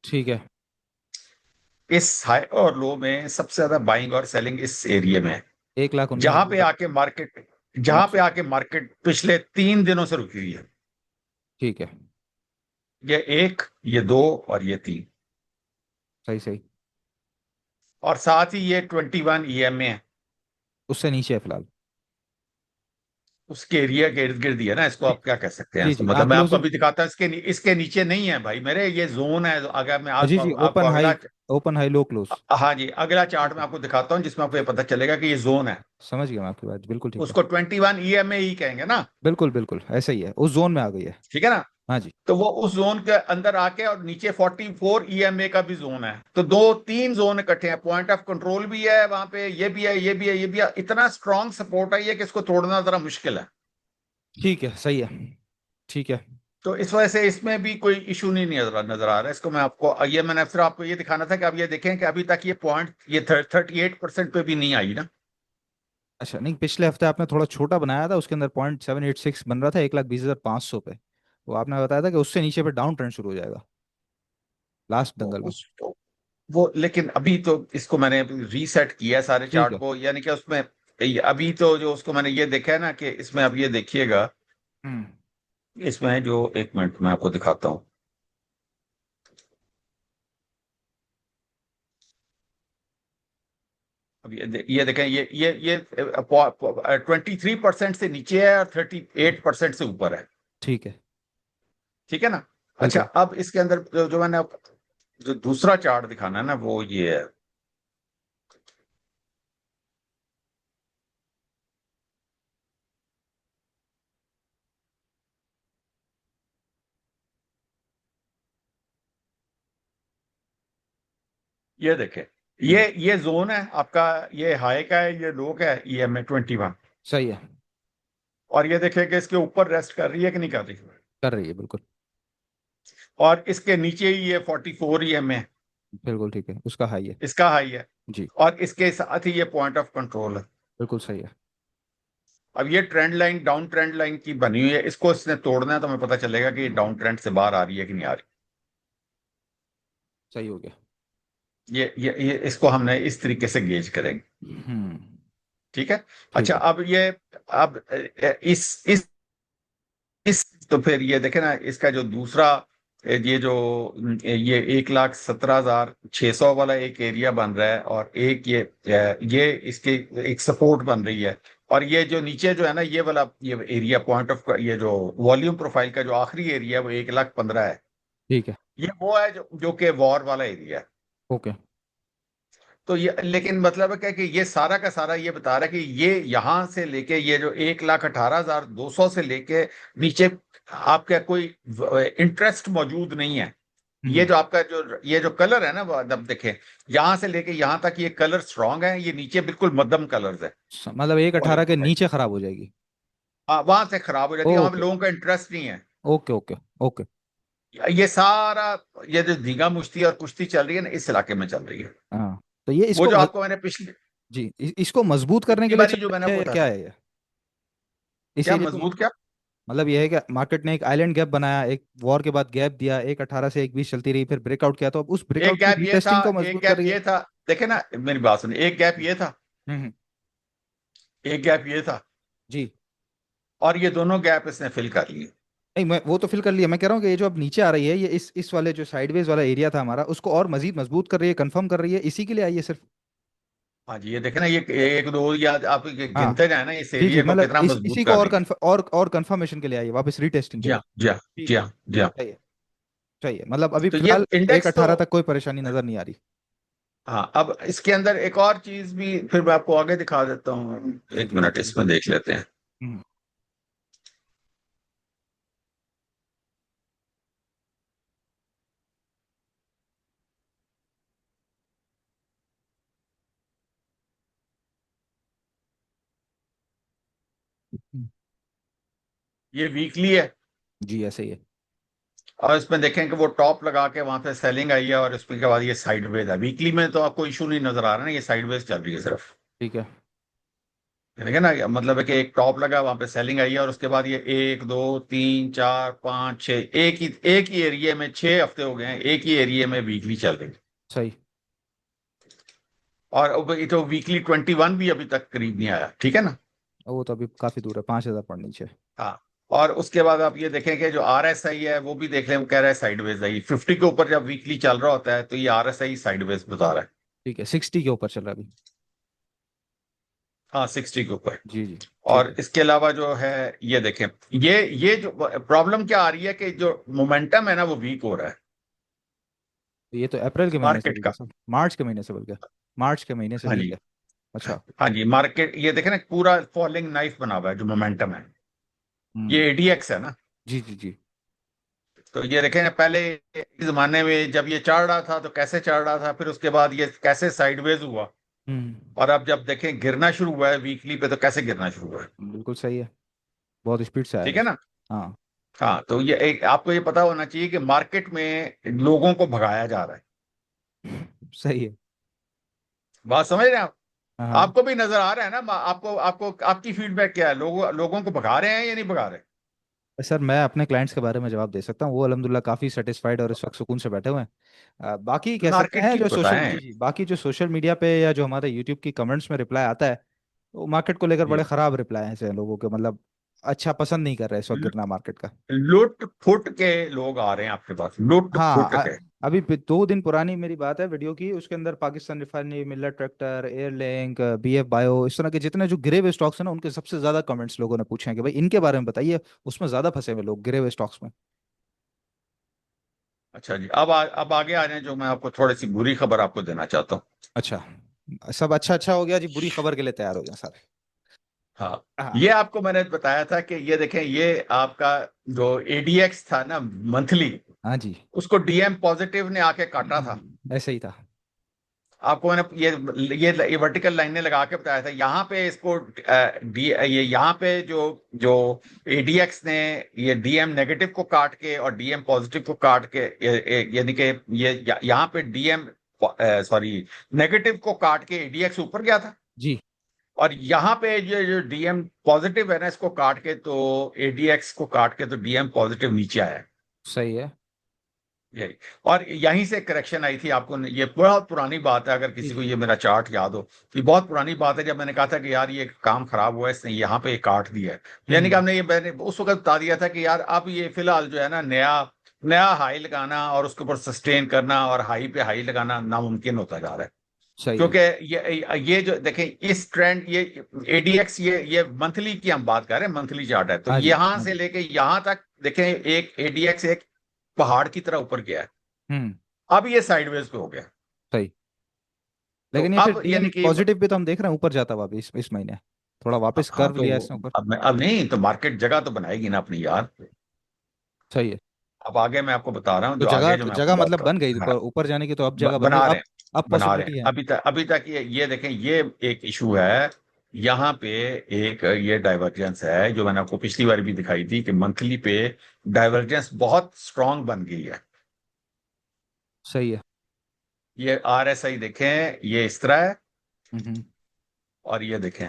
ठीक है। इस हाई और लो में सबसे ज्यादा बाइंग और सेलिंग इस एरिया में है। 1,19,000। जहां पे अच्छा। आके मार्केट पिछले 3 दिनों से रुकी हुई है। ठीक है। ये एक, ये दो, और ये तीन। सही सही। और साथ ही ये 21 EMA है। उससे नीचे है फिलहाल। उसके एरिया के इर्द गिर्द ही है ना, इसको ठीक। आप क्या कह सकते हैं, जी इसको जी, मतलब मैं आपको क्लोजिंग। अभी दिखाता हूं, इसके नीचे नहीं है भाई मेरे, ये जोन है। अगर मैं जी आपको जी, आपको ओपन अगला, high. Open high low close. हाँ जी, अगला चार्ट ठीक मैं है। आपको दिखाता हूँ जिसमें आपको ये पता चलेगा कि ये जोन है। समझ गया मैं आपकी बात, बिल्कुल ठीक है। उसको 21 EMA ही कहेंगे ना। बिल्कुल बिल्कुल ऐसा ही है, उस जोन में आ गई है। ठीक है ना। हाँ जी। तो वो उस जोन के अंदर आके, और नीचे 44 EMA का भी जोन है, तो दो तीन जोन इकट्ठे हैं, पॉइंट ऑफ कंट्रोल भी है वहां पे, ये भी है, ये भी है, ये भी है, इतना स्ट्रांग सपोर्ट है ये कि इसको तोड़ना जरा मुश्किल है। ठीक है। सही है। ठीक है। तो इस वजह से इसमें भी कोई इशू नहीं नजर आ रहा है। इसको मैं आपको, ये मैंने सिर्फ आपको ये दिखाना था कि आप ये देखें कि अभी तक ये पॉइंट, ये 38% पे भी नहीं आई ना। अच्छा, नहीं पिछले हफ्ते आपने थोड़ा छोटा बनाया था, उसके अंदर 0.786 बन रहा था 1,20,500 पे। वो आपने बताया था कि उससे नीचे पे डाउन ट्रेंड शुरू हो जाएगा लास्ट तो दंगल में। उस तो वो, लेकिन अभी तो इसको मैंने रीसेट किया है सारे ठीक चार्ट है। को, यानी कि उसमें अभी तो जो उसको मैंने ये देखा है ना कि इसमें, अब ये देखिएगा, हम्म। इसमें जो, एक मिनट मैं आपको दिखाता हूँ। अब ये देखें, ये 23% से नीचे है और 38% से ऊपर है। ठीक है। ठीक है ना। अच्छा, बिल्कुल। अब इसके अंदर जो मैंने जो दूसरा चार्ट दिखाना है ना, वो ये है। ये देखें, हम्म। ये जोन है आपका, ये हाई का है, ये लो का है, EMA 21। सही है। और ये देखें कि इसके ऊपर रेस्ट कर रही है कि नहीं कर रही। कर रही है बिल्कुल। और इसके नीचे ही ये 44 EMA है, बिल्कुल ठीक है, उसका हाई है। इसका हाई है। जी। और इसके साथ ही ये पॉइंट ऑफ कंट्रोल है। बिल्कुल सही है। अब ये trend line down trend line की बनी हुई है, इसको इसने तोड़ना है तो हमें पता चलेगा कि डाउन ट्रेंड से बाहर आ रही है कि नहीं आ रही। सही हो गया। ये इसको हमने इस तरीके से गेज करेंगे। हम्म। ठीक है। ठीक अच्छा, है। अब ये, अब इस तो फिर ये देखे ना, इसका जो दूसरा, ये जो ये 1,17,600 वाला एक एरिया बन रहा है, और एक ये इसके एक सपोर्ट बन रही है। और ये जो नीचे जो है ना, ये वाला ये एरिया पॉइंट ऑफ, ये जो वॉल्यूम प्रोफाइल का जो आखिरी एरिया है वो 1,15,000 है। ठीक है। ये वो है जो कि वॉर वाला एरिया है। ओके। तो ये, लेकिन मतलब है क्या कि ये सारा का सारा ये बता रहा है कि ये यहां से लेके ये जो 1,18,200 से लेके नीचे आपका कोई इंटरेस्ट मौजूद नहीं है। ये हम्म। जो आपका जो ये जो कलर है ना, वो अब देखें, यहां से लेके यहां तक ये कलर स्ट्रांग है, ये नीचे बिल्कुल मध्यम कलर्स है। मतलब 1.18 के नीचे खराब हो जाएगी। हाँ, वहां से खराब हो जाती है, वहां पे ओके। लोगों का इंटरेस्ट नहीं है। Okay okay. ओके। ये सारा, ये जो धींगा मुश्ती और कुश्ती चल रही है ना, इस इलाके में चल रही है। हाँ। तो ये वो इसको जो आपको मैंने पिछली जी, इसको मजबूत करने के पिछली लिए बारी चल जो मैंने रही है आपको या बताया क्या था। है ये? इस क्या एरिया को मजबूत, क्या? मतलब ये है कि मार्केट ने एक आइलैंड गैप बनाया, एक वॉर के बाद गैप दिया, 1.18 से 1.20 चलती रही, फिर ब्रेकआउट किया, तो अब उस एक ब्रेकआउट की गैप ये था, रीटेस्टिंग को एक मजबूत कर गैप रही है। ये था। देखे ना, मेरी बात सुनिए, एक गैप ये था, हम्म। एक गैप ये था, जी। और ये दोनों गैप इसने फिल कर लिए। नहीं, मैं वो तो फिल कर लिया, मैं कह रहा हूँ कि ये जो अब नीचे आ रही है, ये इस वाले जो साइडवेज वाला एरिया था हमारा, उसको और मजीद मजबूत कर रही है, कंफर्म कर रही है, इसी के लिए आई है सिर्फ। हाँ जी, ये देखे ना, ये एक दो या आप हाँ। गिनते जाए ना इस जी जी, एरिया को मतलब कितना मजबूत इसी को कर और रही है। और कंफर्मेशन के लिए आई है, वापस रीटेस्टिंग के जी हाँ, लिए। जी हाँ, ठीक जी है। हाँ, जी हाँ। सही है। सही है, मतलब अभी तो ये फिलहाल एक इंडेक्स तो, अठारह तक कोई परेशानी नजर नहीं आ रही। हाँ, अब इसके अंदर एक और चीज भी फिर मैं आपको आगे दिखा देता हूँ, एक जी मिनट जी। इसमें देख लेते हैं। हम्म। हम्म। ये वीकली है। जी ऐसे ही है। और इसमें देखें कि वो टॉप लगा के वहां पे सेलिंग आई है, और इसके बाद ये साइडवेज है। वीकली में तो आपको इशू नहीं नजर आ रहा ना, ये साइडवेज चल रही है सिर्फ। ठीक है। देखिए ना, मतलब है कि एक टॉप लगा, वहां पे सेलिंग आई है, और उसके बाद ये 1 2 3 4 5 6, एक ही एरिया में 6 हफ्ते हो गए हैं, एक ही एरिया में वीकली चल रही है। सही। और अब ये तो वीकली 21 भी अभी तक करीब नहीं आया, ठीक है ना। वो तो अभी काफी दूर है, 5,000 पर नीचे। हाँ। और उसके बाद आप ये देखें कि जो RSI है वो भी देख लें, वो कह रहा है साइडवेज है। 50 के ऊपर जब वीकली चल रहा होता है तो ये RSI साइडवेज बता रहा है। ठीक है, 60 के ऊपर चल रहा है अभी। हाँ, 60 के ऊपर। जी जी। ठीक और है। इसके अलावा जो है, ये देखें, ये जो प्रॉब्लम क्या आ रही है कि जो मोमेंटम है ना वो वीक हो रहा है तो ये तो अप्रैल के महीने से मार्केट वीक है का। सर, मार्च के महीने से बल्कि, मार्च के महीने से हाँ वीक जी, है। अच्छा। हाँ जी, मार्केट ये देखें ना, पूरा फॉलिंग नाइफ बना हुआ है जो मोमेंटम है। ये हम्म। ADX है ना। जी जी जी। तो ये देखें ना, पहले इस जमाने में जब ये चढ़ रहा था तो कैसे चढ़ रहा था, फिर उसके बाद ये कैसे साइडवेज हुआ, हम्म। और अब जब देखें गिरना शुरू हुआ है वीकली पे, तो कैसे गिरना शुरू हुआ है। बिल्कुल सही है, बहुत स्पीड से आया ठीक है। है ना। हाँ। हाँ, तो ये एक आपको ये पता होना चाहिए कि मार्केट में लोगों को भगाया जा रहा है। सही है। बात समझ रहे हैं आप? हाँ हाँ। आपको भी नजर आ रहा है ना, आपको आपको आपकी फीडबैक क्या है, लोगों को भगा रहे हैं या नहीं भगा रहे? सर मैं अपने क्लाइंट्स के बारे में जवाब दे सकता हूँ, वो अल्हम्दुलिल्लाह काफ़ी सेटिस्फाइड और इस वक्त सुकून से बैठे हुए हैं। बाकी कह सकते मार्केट हैं की जो सोशल बताएं। जी जी, बाकी जो सोशल मीडिया पे या जो हमारे यूट्यूब की कमेंट्स में रिप्लाई आता है, तो मार्केट को लेकर बड़े जी। ख़राब रिप्लाई हैं लोगों के, मतलब अच्छा पसंद नहीं कर रहे इस वक्त गिरना मार्केट का। लुट फुट के लोग आ रहे हैं आपके पास, लुट हाँ। फुट के। अभी 2 दिन पुरानी मेरी बात है वीडियो की, उसके अंदर पाकिस्तान रिफाइनरी, मिल्लत ट्रैक्टर, एयरलिंक, BF बायो, इस तरह के जितने जो गिरे हुए स्टॉक्स हैं ना, उनके सबसे ज्यादा कमेंट्स लोगों ने पूछे हैं कि भाई इनके बारे में बताइए, उसमें ज्यादा फंसे हुए लोग गिरे हुए स्टॉक्स में। अच्छा जी, अब आगे आ रहे हैं, जो मैं आपको थोड़ी सी बुरी खबर आपको देना चाहता हूँ। अच्छा। सब अच्छा अच्छा हो गया जी, बुरी खबर के लिए तैयार हो जाए सारे। हाँ, हाँ। ये आपको मैंने बताया था कि ये देखें, ये आपका जो ADX था ना मंथली, हाँ जी। उसको DM पॉजिटिव ने आके काटा था। ऐसे ही था। आपको मैंने ये वर्टिकल लाइनें लगा के बताया था। यहाँ पे इसको ये यहाँ पे जो जो एडीएक्स ने ये डीएम नेगेटिव को काट के और डीएम पॉजिटिव को काट के, यानी कि यहाँ पे डीएम, सॉरी, नेगेटिव को काट के एडीएक्स ऊपर गया था, जी। और यहाँ पे ये जो डीएम पॉजिटिव है ना, इसको काट के तो एडीएक्स को काट के तो डीएम पॉजिटिव नीचे आया है। सही है। यही, और यहीं से करेक्शन आई थी। आपको ये बहुत पुरानी बात है, अगर जी किसी को जी। ये मेरा चार्ट याद हो, तो ये बहुत पुरानी बात है, जब मैंने कहा था कि यार ये काम खराब हुआ है, इसने यहाँ पे काट दिया है। यानी कि हम्म। हमने ये, मैंने उस वक्त बता दिया था कि यार अब ये फिलहाल जो है ना, नया नया हाई लगाना और उसके ऊपर सस्टेन करना और हाई पे हाई लगाना नामुमकिन होता जा रहा है। सही है। क्योंकि ये जो देखें इस ट्रेंड, ये एडीएक्स, ये मंथली की हम बात कर रहे हैं, मंथली चार्ट है, तो हाँ जी यहां हाँ से जी। लेके यहां तक देखें, एक एडीएक्स एक पहाड़ की तरह ऊपर गया है। हम्म। अब ये साइडवेज पे हो गया। सही। तो लेकिन ये फिर अब डीएम यानी कि पॉजिटिव भी तो हम देख रहे हैं ऊपर जाता हुआ अभी इस महीने, थोड़ा वापस हाँ, कर्व तो लिया इसने ऊपर। अब नहीं तो मार्केट जगह तो बनाएगी ना अपनी यार। सही है। अब आगे मैं आपको बता रहा हूँ, तो जो जगह आगे जो मैं आपको जगह बात मतलब कर, बन गई हाँ, ऊपर ऊपर जाने की, तो अब जगह बन गई, बना रहे अब हैं, अब बना रहे पॉसिबिलिटी हैं। है। अभी तक ये देखें, ये एक इशू है। यहाँ पे एक ये डाइवर्जेंस है जो मैंने आपको पिछली बार भी दिखाई थी कि मंथली पे डाइवर्जेंस बहुत स्ट्रांग बन गई है। सही है। ये आरएसआई देखें, ये इस तरह है, हम्म। और ये देखें,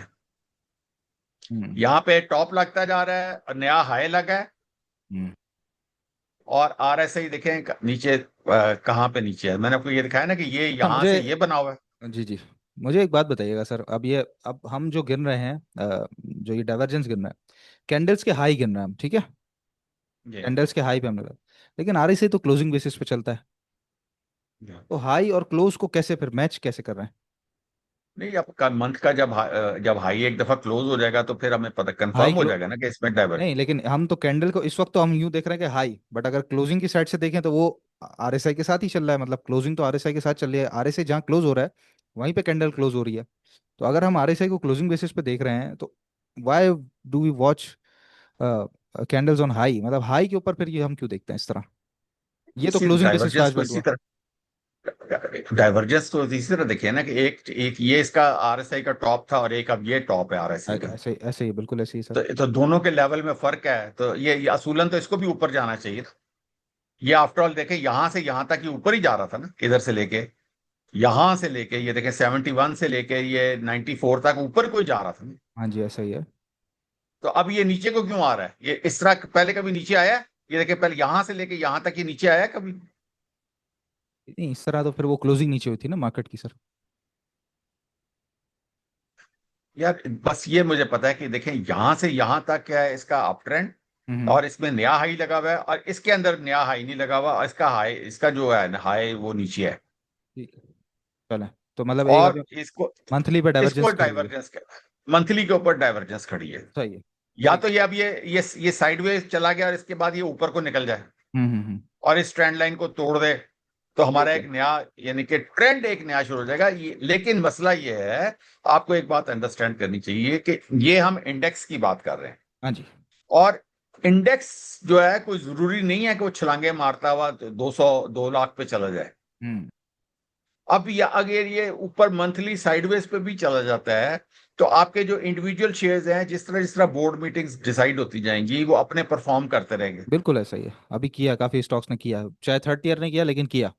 हम्म। यहाँ पे टॉप लगता जा रहा है और नया हाई लगा है, हम्म। और आरएसआई देखें नीचे, कहाँ पे नीचे है, मैंने आपको ये दिखाया ना कि ये अच्छा यहां मुझे, से ये बना हुआ है। जी जी, मुझे एक बात बताइएगा सर, अब ये, अब हम जो गिन रहे हैं, जो ये डाइवर्जेंस गिन रहे हैं, कैंडल्स के हाई गिन रहे हैं हम, ठीक है, ये कैंडल्स के हाई पे हम लगा, लेकिन आरएसआई तो क्लोजिंग बेसिस पे चलता है, ये। तो हाई और क्लोज को कैसे फिर मैच कैसे कर रहे हैं? नहीं, आपका मंथ का जब हाई एक दफा क्लोज हो जाएगा तो फिर हमें पता कंफर्म हाई हो क्लो जाएगा ना कि इसमें डाइवर्ट। नहीं, लेकिन हम तो कैंडल को इस वक्त तो हम यूं देख रहे हैं कि हाई, बट अगर क्लोजिंग की साइड से देखें तो वो आरएसआई के साथ ही चल रहा है, मतलब क्लोजिंग तो आरएसआई के साथ चल रही है, आरएसआई जहाँ क्लोज हो रहा है वहीं पे कैंडल क्लोज हो रही है। तो अगर हम आरएसआई को क्लोजिंग बेसिस पे देख रहे हैं, तो why do we watch candles on high, मतलब हाई के ऊपर फिर ये हम क्यों देखते हैं इस तरह? ये तो इसी क्लोजिंग बेसिस पे डाइवर्जेंस आज को बेल्ट इसी हुआ। तरह, डाइवर्जेंस तो इसी तरह देखिए ना कि एक एक ये इसका आरएसआई का टॉप था, और एक अब ये टॉप है आरएसआई का। ऐसे ही बिल्कुल ऐसे ही सर। तो दोनों के लेवल में फर्क है, तो ये असूलन तो इसको भी ऊपर जाना चाहिए था। ये आफ्टरऑल देखें, यहां से यहां तक ये ऊपर ही जा रहा था ना, इधर से लेके यहां से लेके ये देखें 71 से लेके ये 94 तक ऊपर कोई जा रहा था ना। हाँ जी ऐसा ही है। तो अब ये नीचे को क्यों आ रहा है? ये इस तरह पहले कभी नीचे आया है? ये देखिए, पहले यहां से लेके यहां तक ये नीचे आया कभी? नहीं इस तरह तो फिर वो क्लोजिंग नीचे हुई थी ना मार्केट की सर। यार बस ये मुझे पता है कि देखें, यहां से यहां तक क्या है इसका अप ट्रेंड, हम्म। और इसमें नया हाई लगा हुआ है, और इसके अंदर नया हाई नहीं लगा हुआ, और इसका हाई, इसका जो है हाई वो नीचे है। ठीक है। चलें, तो मतलब एक और अभी इसको मंथली पे इसको डाइवर्जेंस खड़ी हुई है। डाइवर्जेंस, मंथली के ऊपर डाइवर्जेंस खड़ी है। सही है। या ठीक तो है। ये अब ये साइडवेज चला गया और इसके बाद ये ऊपर को निकल जाए हम्म। और इस ट्रेंड लाइन को तोड़ दे, तो हमारा ठीक है। एक नया, यानी कि ट्रेंड एक नया शुरू हो जाएगा। लेकिन मसला ये है, आपको एक बात अंडरस्टैंड करनी चाहिए कि ये हम इंडेक्स की बात कर रहे हैं, हाँ जी। और इंडेक्स जो है कोई जरूरी नहीं है कि वो छलांगे मारता हुआ 200 2 लाख पे चला जाए। हम्म। अब या अगर ये ऊपर मंथली साइडवेज पे भी चला जाता है, तो आपके जो इंडिविजुअल शेयर्स हैं, जिस तरह बोर्ड मीटिंग्स डिसाइड होती जाएंगी, वो अपने परफॉर्म करते रहेंगे। बिल्कुल ऐसा ही है, अभी किया काफी स्टॉक्स ने किया, चाहे थर्ड ईयर ने किया लेकिन किया।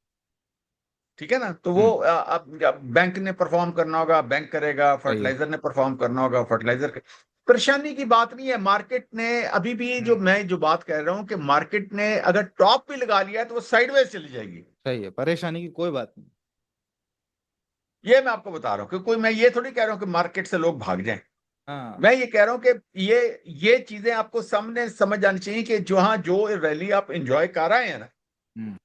ठीक है ना? तो वो हम्म। अब बैंक ने परफॉर्म करना होगा, बैंक करेगा, सही है। फर्टिलाइजर ने परफॉर्म करना होगा, फर्टिलाइजर। परेशानी की बात नहीं है, मार्केट ने अभी भी, जो हम्म। मैं जो बात कह रहा हूं कि मार्केट ने अगर टॉप पे लगा लिया है तो वो साइडवेज चली जाएगी। सही है, परेशानी की कोई बात नहीं। ये मैं आपको बता रहा हूं कि कोई, मैं ये थोड़ी कह रहा हूं कि मार्केट से लोग भाग जाएं। हाँ। मैं ये कह रहा हूं कि ये चीजें आपको सामने समझ आनी चाहिए कि जहां जो रैली आप एंजॉय कर रहे हैं ना, हम्म।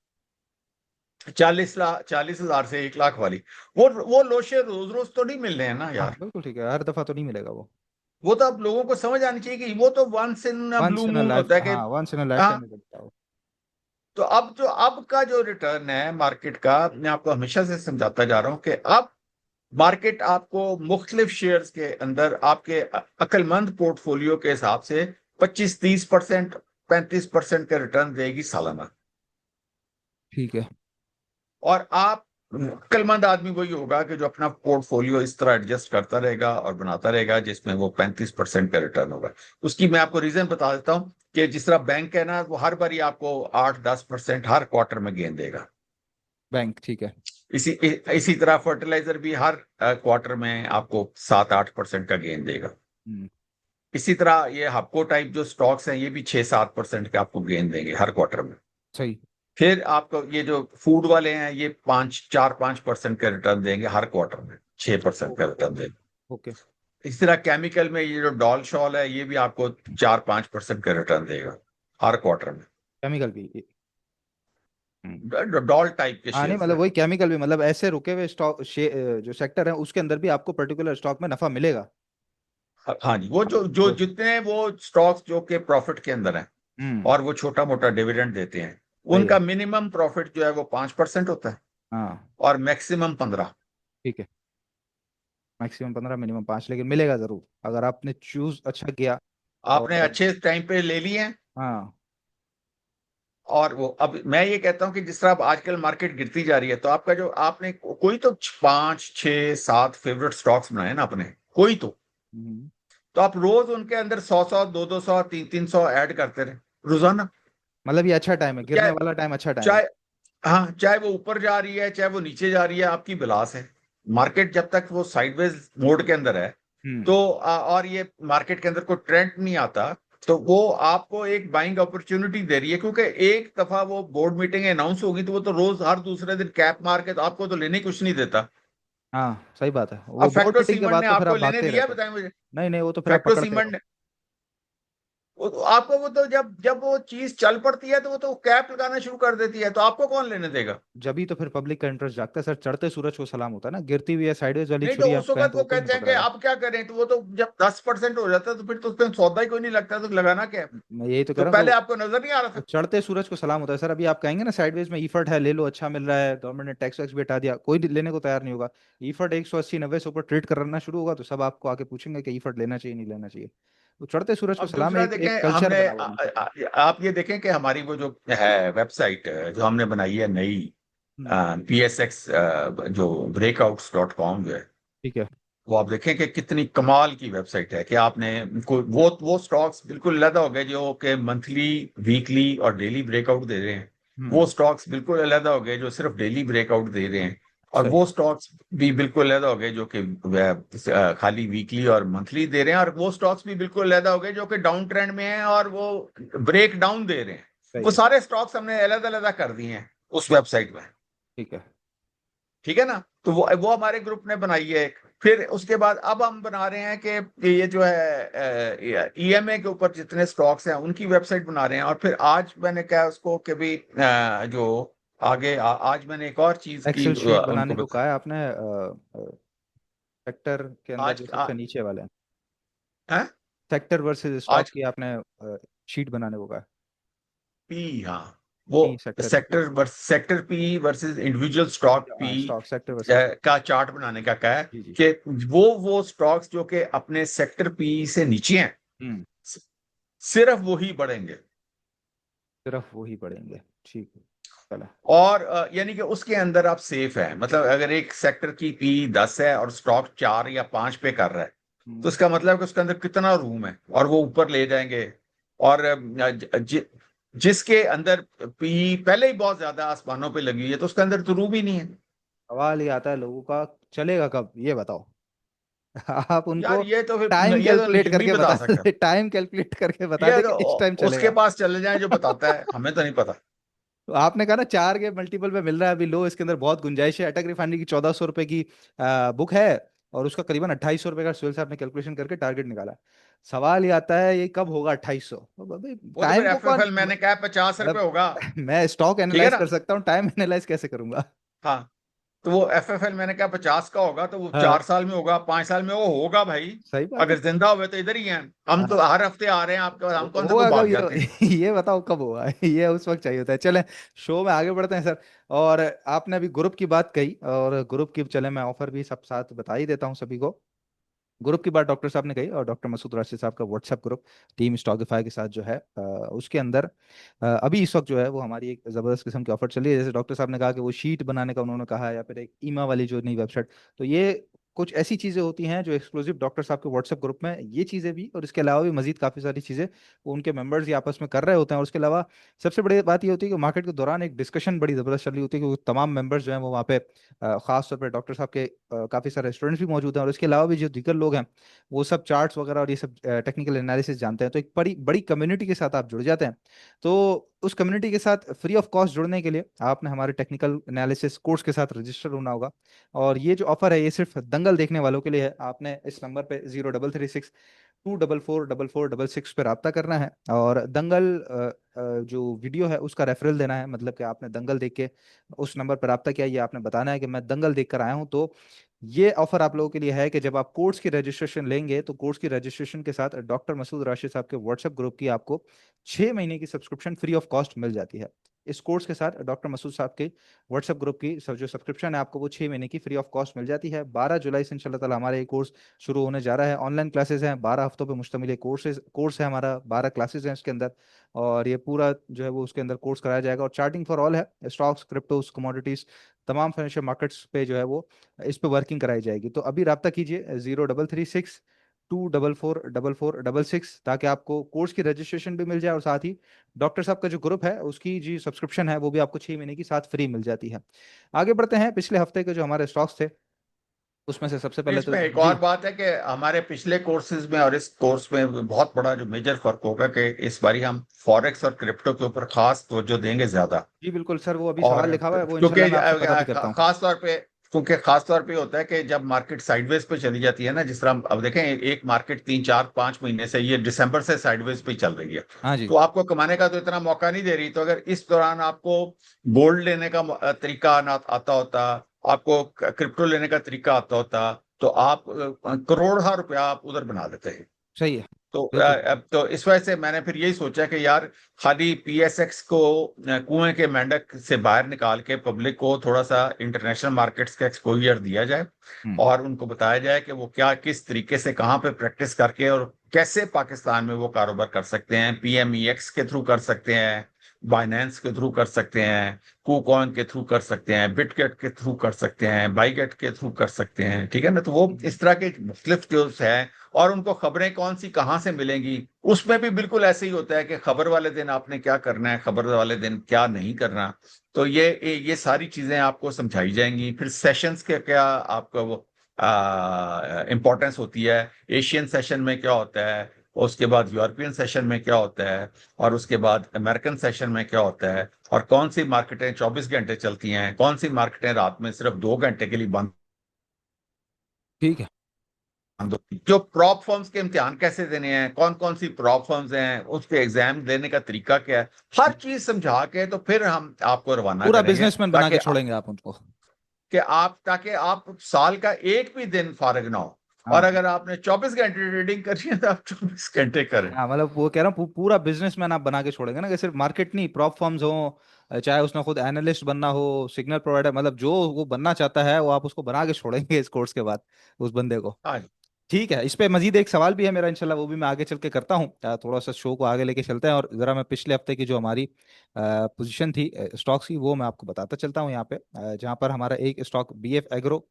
40 लाख, 40,000 से 1 लाख वाली, वो लोशे रोज रोज तो नहीं मिल रहे हैं ना हाँ यार। बिल्कुल ठीक है, हर दफा तो नहीं मिलेगा वो। वो तो आप लोगों को समझ आनी चाहिए कि वो तो once in a once blue in a moon life, होता है कि, हाँ once in a lifetime हाँ। में मिलता है वो। तो अब का जो रिटर्न है मार्केट का, मैं आपको हमेशा से समझाता जा रहा हूं कि अब मार्केट आपको मुख्तलिफ शेयर्स के अंदर आपके अक्लमंद पोर्टफोलियो के हिसाब से 25 30% 35% का रिटर्न देगी सालाना। ठीक है। और आप अक्लमंद आदमी वही होगा कि जो अपना पोर्टफोलियो इस तरह एडजस्ट करता रहेगा और बनाता रहेगा जिसमें वो 35% का रिटर्न होगा। उसकी मैं आपको रीजन बता देता हूँ कि जिस तरह बैंक है ना, वो हर बार आपको 8-10% हर क्वार्टर में गेन देगा। बैंक, ठीक है। इसी तरह फर्टिलाइजर भी हर क्वार्टर में आपको 7-8% का गेन देगा। हम्म। इसी तरह ये हपको टाइप जो स्टॉक्स हैं ये भी 6-7% के आपको गेन देंगे हर क्वार्टर में। सही। फिर आपको ये जो फूड वाले हैं ये 4-5% का रिटर्न देंगे हर क्वार्टर में, 6% का ओके। रिटर्न देंगे। ओके। इस तरह केमिकल में ये जो डॉल शॉल है ये भी आपको 4-5% का रिटर्न देगा हर क्वार्टर में। केमिकल भी। हम्म। डॉल टाइप के हाँ नहीं, शेयर्स मतलब है। वही केमिकल भी, मतलब ऐसे रुके हुए स्टॉक जो सेक्टर है उसके अंदर भी आपको पर्टिकुलर स्टॉक में नफा मिलेगा। हाँ जी, वो जो जो वो। जितने वो स्टॉक्स जो के प्रॉफिट के अंदर हैं हम्म। और वो छोटा मोटा डिविडेंड देते हैं, सही उनका है। मिनिमम प्रॉफिट जो है वो 5% होता है हाँ। और मैक्सिमम 15। ठीक है। मैक्सिमम 15, मिनिमम 5, लेकिन मिलेगा जरूर अगर आपने चूज अच्छा किया। आपने और अच्छे टाइम पे ले लिए हैं। हाँ। और वो अब मैं ये कहता हूं कि जिस तरह अब आजकल मार्केट गिरती जा रही है, तो आपका जो आपने कोई तो 5-6-7 फेवरेट स्टॉक्स बनाए ना अपने, कोई हम्म। तो आप रोज उनके अंदर 100-100, 200-200, 300-300 ऐड करते रहे रोजाना। मतलब ये अच्छा टाइम है, गिरने चाहे वाला टाइम अच्छा टाइम है। चाहे हाँ, चाहे वो ऊपर जा रही है चाहे वो नीचे जा रही है, आपकी बिलास है। मार्केट जब तक वो साइडवेज मोड के अंदर है, हम्म। तो और ये मार्केट के अंदर कोई ट्रेंड नहीं आता, तो वो आपको एक बाइंग अपॉर्चुनिटी दे रही है, क्योंकि एक दफा वो बोर्ड मीटिंग अनाउंस होगी तो वो तो रोज हर दूसरे दिन कैप मार के तो आपको तो लेने कुछ नहीं देता। हाँ सही बात है, अब वो बोर्ड फैक्टो मीटिंग के सीमेंट बाद ने तो फिर आपको आप लेने भागते ही दिया, रहते हो। बताएं मुझे। नहीं नहीं, वो तो फिर आप फैक्टो पकड़ते रहो। सीमेंट आपको वो तो जब जब वो चीज चल पड़ती है तो वो तो कैप लगाना शुरू कर देती है, तो आपको कौन लेने देगा। जब ही तो फिर पब्लिक का इंटरेस्ट जागता है सर, चढ़ते सूरज को सलाम होता है ना, गिरती हुई है साइडवेज वाली नहीं तो छुरी आप उस कहें वक्त तो वो वो कोई नहीं कहते हैं कि पकड़ेगा। अब क्या करें, तो वो तो जब 10% हो जाता है तो फिर तो उसमें सौदा ही कोई नहीं लगता, तो लगाना क्या है? मैं यही तो कह तो रहा हूँ, पहले तो आपको नजर नहीं आ रहा वो था। चढ़ते सूरज को सलाम होता है सर। अभी आप कहेंगे ना साइडवेज में ईफर्ट है, ले लो अच्छा मिल रहा है, गवर्नमेंट ने टैक्स वैक्स भी हटा दिया, कोई लेने को तैयार नहीं होगा। ईफर्ट 180-90 से ऊपर ट्रेड करना शुरू होगा तो सब आपको आके पूछेंगे कि ईफर्ट लेना चाहिए नहीं लेना चाहिए। तो चढ़ते सूरज को अब सलाम है, दूसरा एक देखें एक कल्चर हमने बना हुआ है। आप ये देखें कि हमारी वो जो है वेबसाइट जो हमने बनाई है नई, हम्म। PSX जो breakouts.com जो है, ठीक है। वो आप देखें कि कितनी कमाल की वेबसाइट है कि आपने वो स्टॉक्स बिल्कुल अलग हो गए जो कि मंथली, वीकली और डेली ब्रेकआउट दे रहे हैं। हम्म। वो स्टॉक्स बिल्कुल अलग हो गए जो सिर्फ डेली ब्रेकआउट दे रहे हैं। और सही। वो स्टॉक्स भी बिल्कुल अलग हो गए जो कि खाली वीकली और मंथली दे रहे हैं। और वो स्टॉक्स भी बिल्कुल अलग हो गए जो कि डाउन ट्रेंड में हैं और वो ब्रेक डाउन दे रहे हैं। सही वो है। सारे स्टॉक्स हमने अलग अलग कर दिए हैं उस वेबसाइट में। ठीक है। ठीक है ना। तो वो हमारे ग्रुप ने बनाई है एक। फिर उसके बाद अब हम बना रहे हैं कि ये जो है EMA के ऊपर जितने स्टॉक्स हैं उनकी वेबसाइट बना रहे हैं। और फिर आज मैंने कहा उसको कि भी जो आगे आज मैंने एक और चीज की एक्सेल शीट बनाने उनको को बता। कहा है आपने, सेक्टर के अंदर आज जो सबसे नीचे वाले हैं, है सेक्टर वर्सेस आज स्टॉक की आपने शीट बनाने को कहा है। P, हाँ, वो P sector P. Sector P versus individual stock P हाँ, स्टॉक सेक्टर वर्सेस। का चार्ट बनाने का कहा है जी जी। कि वो स्टॉक्स जो कि अपने सेक्टर P से नीचे हैं, हम्म। सिर्फ वही बढ़ेंगे। सिर्फ वो ही पढ़ेंगे। ठीक है। चलो। और यानी कि उसके अंदर आप सेफ है, मतलब अगर एक सेक्टर की P 10 है और स्टॉक 4 या 5 पे कर रहा है, तो हम्म। इसका मतलब है कि उसके अंदर कितना रूम है और वो ऊपर ले जाएंगे। और जिसके अंदर P पहले ही बहुत ज्यादा आसमानों पे लगी हुई है, तो उसके अंदर तो रूम ही नहीं है। सवाल ये आता है लोगों का, चलेगा कब ये बताओ। आप यार उनको ये तो फिर टाइम ये तो कैलकुलेट निजमी करके बता बता सकता है। दे, टाइम कैलकुलेट करके बता ये दे तो कि इस टाइम उसके चलेगा। पास चले जाए जो बताता है, हमें तो नहीं पता। तो आपने कहा ना 4 के मल्टीपल पे मिल रहा है अभी लो, इसके अंदर बहुत गुंजाइश है। अटक रिफाइनरी की 1400 रुपए की बुक है, और उसका करीबन 2800 रुपए का सुहेल साहब ने कैलकुलेशन करके टारगेट निकाला। सवाल ये आता है ये कब होगा 2800? वो तो फिर टाइम को कौन FFL मैंने कहा 50 रुपए मतलब होगा। मैं स्टॉक ठीक है एनालाइज ना। कर सकता हूँ, टाइम एनालाइज कैसे करूंगा? हाँ, तो वो FFL मैंने कहा 50 का होगा, तो वो हाँ 4 साल में होगा, 5 साल में वो होगा भाई। सही बात है। अगर जिंदा हुए तो इधर ही हैं। हम तो हाँ हर हफ्ते आ रहे हैं आपके पास, हम कौन से को होगा कब भाग जाते हैं। ये बताओ कब होगा। ये उस वक्त चाहिए होता है। चलें शो में आगे बढ़ते हैं सर। और आपने अभी ग्रुप की बात कही, और ग्रुप की चले मैं ऑफर भी सब साथ बता ही देता हूँ सभी को। ग्रुप की बात डॉक्टर साहब ने कही, और डॉक्टर मसूद राशिद साहब का व्हाट्सएप ग्रुप टीम स्टॉकिफाई के साथ जो है उसके अंदर अभी इस वक्त जो है वो हमारी एक ज़बरदस्त किस्म की ऑफर चली है। जैसे डॉक्टर साहब ने कहा कि वो शीट बनाने का उन्होंने कहा है, या फिर एक ईमा वाली जो नई वेबसाइट, तो ये कुछ ऐसी चीज़ें होती हैं जो एक्सक्लूसिव डॉक्टर साहब के व्हाट्सएप ग्रुप में, ये चीज़ें भी, और इसके अलावा भी मजीद काफ़ी सारी चीज़ें वो उनके मेंबर्स ही आपस में कर रहे होते हैं। और उसके अलावा सबसे बड़ी बात ये होती है कि मार्केट के दौरान एक डिस्कशन बड़ी ज़बरदस्त चल रही होती है, कि वो तमाम मेंबर्स जो हैं वो वहाँ पे खास तौर पर डॉक्टर साहब के काफ़ी सारे स्टूडेंट्स भी मौजूद हैं, और इसके अलावा भी जो दीगर लोग हैं वो सब चार्ट्स वगैरह और ये सब टेक्निकल एनालिसिस जानते हैं। तो एक बड़ी बड़ी कम्युनिटी के साथ आप जुड़ जाते हैं। तो उस कम्युनिटी के साथ फ्री ऑफ कॉस्ट जुड़ने के लिए आपने हमारे टेक्निकल एनालिसिस कोर्स के साथ रजिस्टर होना होगा। और ये जो ऑफर है ये सिर्फ दंगल देखने वालों के लिए है। आपने इस नंबर पे 0336 244 4466 पे रब्ता करना है, और दंगल जो वीडियो है उसका रेफरल देना है। मतलब कि आपने दंगल देख के उस नंबर पर रब्ता किया, ये आपने बताना है कि मैं दंगल देख कर आया हूँ। तो ये ऑफर आप लोगों के लिए है कि जब आप कोर्स की रजिस्ट्रेशन लेंगे तो कोर्स की रजिस्ट्रेशन के साथ डॉक्टर मसूद राशिद साहब के व्हाट्सएप ग्रुप की आपको 6 महीने की सब्सक्रिप्शन फ्री ऑफ कॉस्ट मिल जाती है। इस कोर्स के साथ डॉक्टर मसूद साहब के व्हाट्सएप ग्रुप की जो सब्सक्रिप्शन है आपको वो 6 महीने की फ्री ऑफ कॉस्ट मिल जाती है। 12 जुलाई से इंशाल्लाह ताला हमारा ये कोर्स शुरू होने जा रहा है। ऑनलाइन क्लासेस हैं, 12 हफ्तों पे मुश्तमिल ये कोर्स है हमारा, 12 क्लासेस हैं इसके अंदर। और ये पूरा जो है वो उसके अंदर कोर्स कराया जाएगा, और चार्टिंग फॉर ऑल है, स्टॉक्स, क्रिप्टोस, कमोडिटीज, तमाम फाइनेंशियल मार्केट्स पे जो है वो इस पे वर्किंग कराई जाएगी। तो अभी रब्ता कीजिए 0336 244 4466, ताकि आपको कोर्स की रजिस्ट्रेशन भी मिल जाए, और साथ ही डॉक्टर साहब का जो ग्रुप है उसकी जी सब्सक्रिप्शन है वो भी आपको 6 महीने की साथ फ्री मिल जाती है। आगे बढ़ते हैं, पिछले हफ्ते के जो हमारे स्टॉक्स थे उसमें से सबसे पहले तो इसमें एक जी। और बात है कि हमारे पिछले कोर्सेज में और इस कोर्स में बहुत बड़ा जो मेजर फर्क होगा कि इस बारी हम फॉरेक्स और क्रिप्टो के ऊपर खास तवज्जो देंगे ज्यादा। जी बिल्कुल सर, वो अभी और सवाल लिखा हुआ है, वो क्योंकि इंशाल्लाह मैं आपसे पता भी करता हूँ। खास तौर पे, क्योंकि खास तौर पे होता है कि जब मार्केट साइडवेज पे चली जाती है ना, जिस तरह अब देखें एक मार्केट 3 4 5 महीने से, ये दिसंबर से साइडवेज पे चल रही है, हाँ जी। तो आपको कमाने का तो इतना मौका नहीं दे रही। तो अगर इस दौरान आपको गोल्ड लेने का तरीका आता होता, आपको क्रिप्टो लेने का तरीका आता होता, तो आप करोड़ रुपया आप उधर बना देते हैं। सही है। तो बिल्कुल। अब तो इस वजह से मैंने फिर यही सोचा कि यार खाली पीएसएक्स को कुएं के मेंढक से बाहर निकाल के पब्लिक को थोड़ा सा इंटरनेशनल मार्केट्स का एक्सपोजर दिया जाए, हम्म। और उनको बताया जाए कि वो क्या किस तरीके से कहाँ पे प्रैक्टिस करके और कैसे पाकिस्तान में वो कारोबार कर सकते हैं। पीएमईएक्स के थ्रू कर सकते हैं, बाइनेंस के थ्रू कर सकते हैं, कूकॉइन के थ्रू कर सकते हैं, बिटगेट के थ्रू कर सकते हैं, बाईगेट के थ्रू कर सकते हैं। ठीक है ना, तो वो हम्म। इस तरह के मुख्तलिफ जो है, और उनको खबरें कौन सी कहाँ से मिलेंगी, उसमें भी बिल्कुल ऐसे ही होता है कि खबर वाले दिन आपने क्या करना है, खबर वाले दिन क्या नहीं करना। तो ये सारी चीजें आपको समझाई जाएंगी। फिर सेशंस के क्या आपका वो इम्पोर्टेंस होती है, एशियन सेशन में क्या होता है, उसके बाद यूरोपियन सेशन में क्या होता है, और उसके बाद अमेरिकन सेशन में क्या होता है, और कौन सी मार्केटें 24 घंटे चलती हैं, कौन सी मार्केटें रात में सिर्फ 2 घंटे के लिए बंद। ठीक है। जो प्रॉप फर्म्स के इम्तिहान कैसे देने हैं, कौन कौन सी प्रॉप फर्म्स हैं, उसके एग्जाम देने का तरीका क्या है, हर चीज समझा के तो फिर हम आपको रवाना पूरा करेंगे, बिजनेसमैन बना ताकि के छोड़ेंगे आप उनको। ताकि आप साल का एक भी दिन फारिग ना हो। और हाँ। अगर आपने 24 घंटे ट्रेडिंग करनी है तो आप 24 घंटे करें। हाँ मतलब वो कह रहा हूँ पूरा बिजनेसमैन आप बना के छोड़ेंगे ना, कि सिर्फ मार्केट नहीं, प्रॉप फर्म्स हो, चाहे उसने खुद एनालिस्ट बनना हो, सिग्नल प्रोवाइडर, मतलब जो वो बनना चाहता है वो आप उसको बना के छोड़ेंगे इस कोर्स के बाद, उस बंदे को। हाँ ठीक है, इस पे मजीद एक सवाल भी है मेरा, इंशाल्लाह वो भी मैं आगे चल के करता हूँ। थोड़ा सा शो को आगे लेके चलते हैं, और ज़रा मैं पिछले हफ्ते की जो हमारी पोजीशन थी स्टॉक्स की वो मैं आपको बताता चलता हूँ यहाँ पे, जहाँ पर हमारा एक स्टॉक BF एग्रो,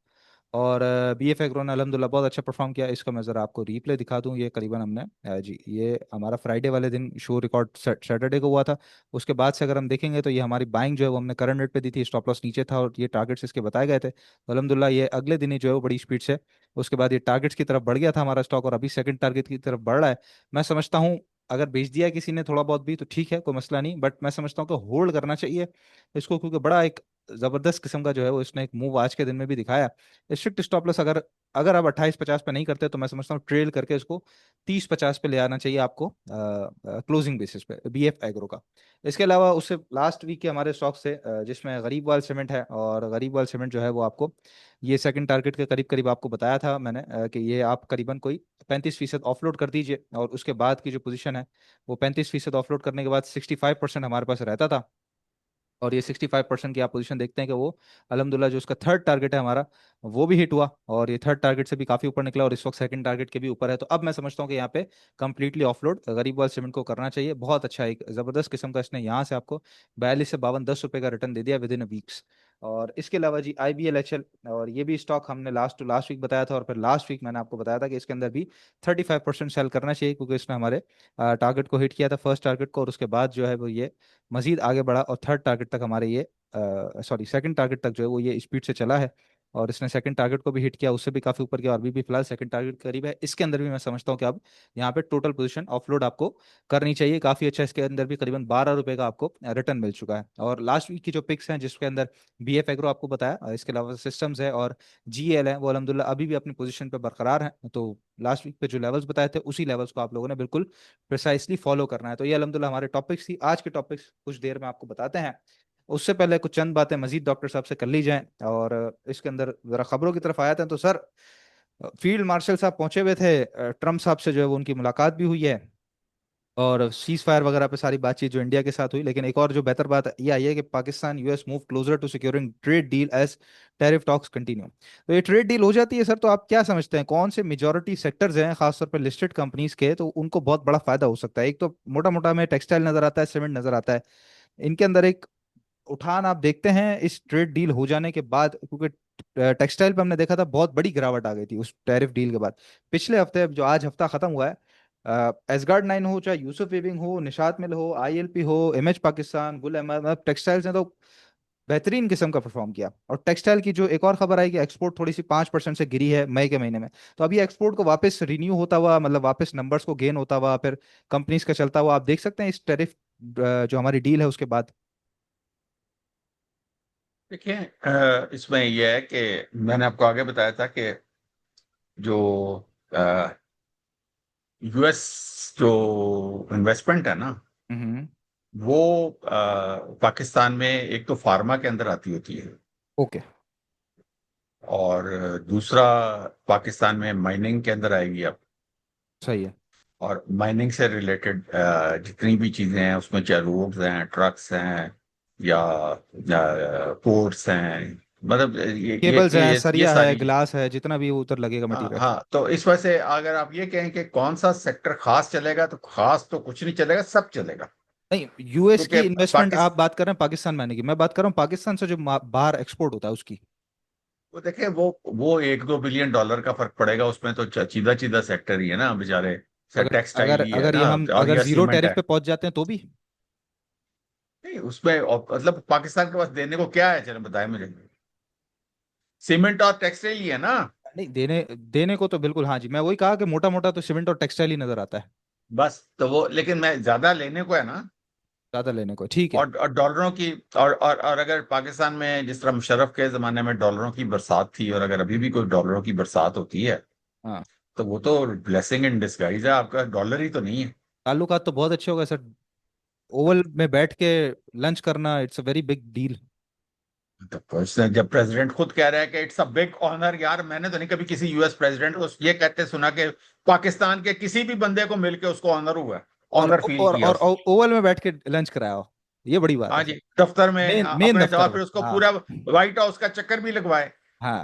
और BF एग्रो ने अल्हम्दुलिल्लाह बहुत अच्छा परफॉर्म किया। इसका मैं ज़रा आपको रीप्ले दिखा दूँ, ये करीबन हमने जी ये हमारा फ्राइडे वाले दिन शो रिकॉर्ड सैटरडे को हुआ था। उसके बाद से अगर हम देखेंगे तो ये हमारी बाइंग जो है वो हमने करंट रेट पे दी थी, स्टॉप लॉस नीचे था, और ये टारगेट्स इसके बताए गए थे। तो अल्हम्दुलिल्लाह ये अगले दिन ही जो है वो बड़ी स्पीड से उसके बाद ये टारगेट्स की तरफ बढ़ गया था हमारा स्टॉक, और अभी सेकंड टारगेट की तरफ बढ़ रहा है। मैं समझता हूँ अगर बेच दिया है किसी ने थोड़ा बहुत भी तो ठीक है, कोई मसला नहीं, बट मैं समझता हूँ कि होल्ड करना चाहिए इसको, क्योंकि बड़ा एक जबरदस्त किस्म का जो है वो इसने एक मूव आज के दिन में भी दिखाया। स्ट्रिक्ट स्टॉप लॉस अगर अगर आप 28-50 पे नहीं करते तो मैं समझता हूँ ट्रेल करके इसको 30-50 पे ले आना चाहिए आपको क्लोजिंग बेसिस पे BF एग्रो का। इसके अलावा उससे लास्ट वीक के हमारे स्टॉक्स थे जिसमें गरीब वाल सीमेंट है, और गरीब वाल सीमेंट जो है वो आपको ये सेकंड टारगेट के करीब करीब आपको बताया था मैंने कि ये आप करीबन कोई 35% ऑफलोड कर दीजिए, और उसके बाद की जो पोजीशन है वो 35% ऑफलोड करने के बाद 65% हमारे पास रहता था। और ये 65% की आप पोजीशन देखते हैं कि वो अल्हम्दुलिल्लाह जो उसका थर्ड टारगेट है हमारा, वो भी हिट हुआ, और ये थर्ड टारगेट से भी काफ़ी ऊपर निकला, और इस वक्त सेकंड टारगेट के भी ऊपर है। तो अब मैं समझता हूँ कि यहाँ पे कंप्लीटली ऑफलोड गरीबवाल सीमेंट को करना चाहिए। बहुत अच्छा, एक ज़बरदस्त किस्म का इसने यहाँ से आपको 42 से 52 10 रुपये का रिटर्न दे दिया विद इन अ वीक्स। और इसके अलावा जी IBLHL, और ये भी स्टॉक हमने लास्ट टू लास्ट वीक बताया था, और फिर लास्ट वीक मैंने आपको बताया था कि इसके अंदर भी 35% सेल करना चाहिए, क्योंकि इसने हमारे टारगेट को हिट किया था, फर्स्ट टारगेट को, और उसके बाद जो है वो ये मजीद आगे बढ़ा, और थर्ड टारगेट तक हमारे ये सॉरी सेकंड टारगेट तक जो है वो ये स्पीड से चला है, और इसने सेकंड टारगेट को भी हिट किया, उससे भी काफी ऊपर गया, और अभी भी फिलहाल सेकंड टारगेट के करीब है। इसके अंदर भी मैं समझता हूँ कि अब यहाँ पे टोटल पोजीशन ऑफलोड आपको करनी चाहिए। काफी अच्छा, इसके अंदर भी करीबन 12 रुपए का आपको रिटर्न मिल चुका है। और लास्ट वीक की जो पिक्स हैं जिसके अंदर BF एग्रो आपको बताया, इसके अलावा सिस्टम्स है और GL है, वो अलहमदुल्ला अभी भी अपनी पोजीशन पे बरकरार है। तो लास्ट वीक पे जो लेवल्स बताए थे उसी लेवल्स को आप लोगों ने बिल्कुल प्रिसाइसली फॉलो करना है। तो ये अलहमदुल्ला हमारे टॉपिक्स थी। आज के टॉपिक्स कुछ देर में आपको बताते हैं, उससे पहले कुछ चंद बातें मजीद डॉक्टर साहब से कर ली जाएं। और इसके अंदर जरा खबरों की तरफ आया था, तो सर फील्ड मार्शल साहब पहुंचे हुए थे, ट्रम्प साहब से जो है वो उनकी मुलाकात भी हुई है, और सीज फायर वगैरह पे सारी बातचीत जो इंडिया के साथ हुई। लेकिन एक और जो बेहतर बात ये आई है कि Pakistan US move closer to securing trade deal as tariff talks continue. तो ये ट्रेड डील हो जाती है सर, तो आप क्या समझते हैं कौन से मेजॉरिटी सेक्टर्स हैं खासतौर पर लिस्टेड कंपनीज के, तो उनको बहुत बड़ा फायदा हो सकता है? एक तो मोटा मोटा में टेक्सटाइल नजर आता है, सीमेंट नजर आता है, इनके अंदर एक उठान आप देखते हैं इस ट्रेड डील हो जाने के बाद? क्योंकि टेक्सटाइल पे हमने देखा था बहुत बड़ी गिरावट आ गई थी उस टैरिफ डील के बाद। पिछले हफ्ते, जो आज हफ्ता खत्म हुआ है, एसगार्ड 9 हो, चाहे यूसुफ वीविंग हो, निशात मिल हो, ILP हो, MH पाकिस्तान, गुल अहमद, मतलब टेक्सटाइल्स ने तो बेहतरीन किस्म का परफॉर्म किया। और टेक्सटाइल की जो एक और खबर आई कि एक्सपोर्ट थोड़ी सी 5% से गिरी है मई के महीने में, तो अभी एक्सपोर्ट को वापस रिन्यू होता हुआ, मतलब वापस नंबर्स को गेन होता हुआ, फिर कंपनीज का चलता हुआ आप देख सकते हैं इस टैरिफ जो हमारी डील है उसके बाद। देखिए, इसमें यह है कि मैंने आपको आगे बताया था कि जो US जो इन्वेस्टमेंट है ना, हम्म। वो पाकिस्तान में एक तो फार्मा के अंदर आती होती है, ओके। और दूसरा पाकिस्तान में माइनिंग के अंदर आएगी अब। सही है। और माइनिंग से रिलेटेड जितनी भी चीजें हैं उसमें, चाहे रोड्स हैं, ट्रक्स हैं, या पोर्ट्स हैं, मतलब केबल्स हैं, ये सरिया है, सारी। ग्लास है, जितना भी वो उधर लगेगा हाँ मटेरियल। हाँ, तो इस वजह से अगर आप ये कहें कि कौन सा सेक्टर खास चलेगा, तो खास तो कुछ नहीं चलेगा, सब चलेगा। नहीं, US की क्योंकि इन्वेस्टमेंट आप बात कर रहे हैं पाकिस्तान में आने की, मैं बात कर रहा हूँ पाकिस्तान से जो बाहर एक्सपोर्ट होता है उसकी। वो देखें, वो 1-2 बिलियन डॉलर का फर्क पड़ेगा उसमें, तो चीदा चीदा सेक्टर ही है ना बेचारे। अगर टेक्सटाइल अगर ही है अगर ये ना, हम और अगर यह जीरो सीमेंट टैरिफ है। पे पहुंच जाते हैं तो भी? नहीं, उसमें मतलब पाकिस्तान के पास देने को क्या है, चलो बताए मुझे। सीमेंट और टेक्सटाइल ही है ना। नहीं, देने देने को तो बिल्कुल, हाँ जी, मैं वही कहा कि मोटा मोटा तो सीमेंट और टेक्सटाइल ही नजर आता है। बस तो वो, लेकिन मैं ज्यादा लेने को है ना। ज्यादा लेने को, ठीक है। और डॉलरों की, और अगर पाकिस्तान में जिस तरह मुशर्रफ के जमाने में डॉलरों की बरसात थी, और अगर अभी भी कोई डॉलरों की बरसात होती है, हाँ। तो वो तो ब्लेसिंग इन डिस्गाइज है, आपका डॉलर ही तो नहीं है। ताल्लुकात तो बहुत अच्छे हो गए सर, ओवल में बैठ के लंच करना, it's a very big deal. तो जब प्रेसिडेंट खुद कह रहा है कि इट्स अ बिग ऑनर, यार मैंने तो नहीं कभी किसी US प्रेसिडेंट को ये कहते सुना कि पाकिस्तान के किसी भी बंदे को मिलके उसको ऑनर हुआ है, और ऑनर फील किया उसने। ओवल में बैठ के लंच कराया हो, ये बड़ी बात हाँ है जी, सर। दफ्तर में मेन मेन अपने दफ्तर जवाब, में, फिर उसको हाँ। पूरा व्हाइट हाउस का चक्कर भी लगवाए। हाँ,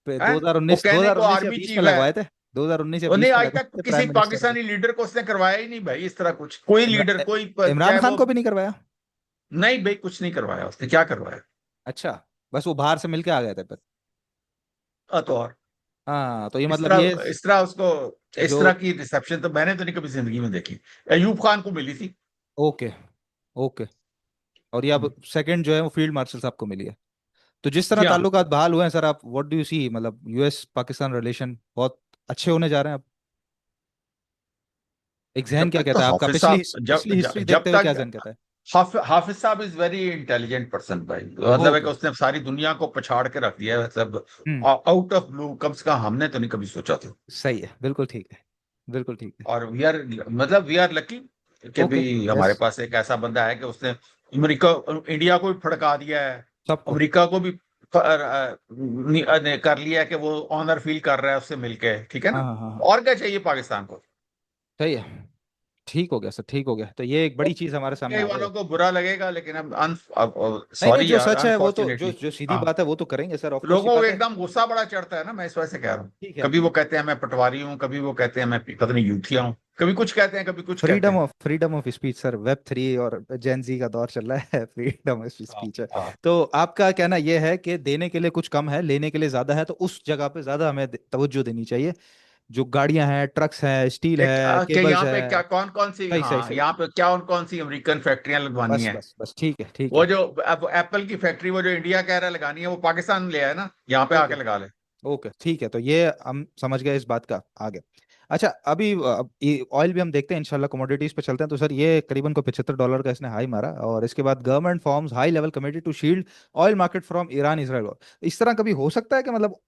हैं, वो 2019 कहने को 2019 या आर्मी 20 में चीफ है। लगवाए थे। 2019 या उन्हें 20 में आज लगवाए तक थे किसी प्राइम मिनिस्टर के। पाकिस्तानी लीडर को उसने करवाया ही नहीं भाई, इस तरह कुछ कोई लीडर, कोई इमरान चाहे खान वो। को भी नहीं करवाया? नहीं भाई, कुछ नहीं करवाया उसने, क्या करवाया। अच्छा, बस वो बाहर से मिलके आ गए थे फिर। तो और हाँ, तो ये इस मतलब ये तरह इस तरह उसको, इस जो, तरह की रिसेप्शन तो मैंने तो नहीं कभी जिंदगी में देखी। अयूब खान को मिली थी। Okay, okay. और ये अब सेकंड जो है वो फील्ड मार्शल साहब को मिली है। तो जिस तरह जी हाँ। ताल्लुकात बहाल हुए हैं सर, आप व्हाट डू यू सी, मतलब US पाकिस्तान रिलेशन बहुत अच्छे होने जा रहे हैं अब? एक जहन जब क्या तक तो कहता है आपका, हाफिज पिछली साहब, पिछली हिस्ट्री जब देखते हुए क्या तक जहन कहता है? हाफिज साहब इज वेरी इंटेलिजेंट पर्सन भाई, मतलब है कि ओके। उसने सारी दुनिया को पछाड़ के रख दिया है, मतलब हम्म। आउट ऑफ ब्लू, कम से कम हमने तो नहीं कभी सोचा था। सही है, बिल्कुल ठीक है, बिल्कुल ठीक है। और वी आर लकी कि ओके। भी यस। हमारे पास एक ऐसा बंदा है कि उसने अमेरिका, इंडिया को भी फड़का दिया है, सबको। अमेरिका को भी कर लिया है कि वो ऑनर फील कर रहा है उससे मिलके, ठीक है हाँ ना। हाँ हाँ हाँ। और क्या चाहिए पाकिस्तान को। सही है। ठीक हो गया सर, ठीक हो गया। तो ये एक बड़ी चीज हमारे सामने कई आ वालों गई। को बुरा लगेगा, लेकिन अब नहीं नहीं, सॉरी जो यार, सच है वो तो, जो अनफॉर्चुनेटली। जो सीधी हाँ, बात है वो तो करेंगे सर, ऑफ कोर्स, ये लोगों को बात है। एकदम गुस्सा बड़ा चढ़ता है ना, मैं इस वजह से कह रहा हूँ। ठीक है। कभी वो कहते हैं मैं पटवारी हूँ, कभी वो कहते हैं मैं पता नहीं यूथिया हूँ, कभी कुछ कहते हैं, कभी कुछ कहते हैं। Freedom of speech sir, web 3 और जेन जी का दौर चल रहा है। फ्रीडम ऑफ हाँ स्पीच है। हाँ। तो आपका कहना यह है कि देने के लिए कुछ कम है, लेने के लिए ज्यादा है, तो उस जगह पे ज्यादा हमें तवज्जो देनी चाहिए। जो गाड़ियां हैं, ट्रक्स हैं, स्टील है, कि केबल्स यहाँ है। पे क्या कौन कौन सी, सही सही हाँ सही। यहाँ पे क्या कौन कौन सी अमेरिकन फैक्ट्रियां लगवानी बस है। बस बस, ठीक है ठीक वो है। जो अब एप्पल की फैक्ट्री, वो जो इंडिया कह रहा है लगानी है, वो पाकिस्तान ले आए ना, यहाँ पे ओके आके लगा ले। ओके, ठीक है। तो ये हम समझ गए इस बात का। आगे, अच्छा, अभी ऑयल भी हम देखते हैं इंशाल्लाह, कमोडिटीज पे चलते हैं। तो सर ये करीबन को $75 का इसने हाई मारा, और इसके बाद government forms high level committee to shield oil market from Iran Israel war. इस तरह कभी हो सकता है कि मतलब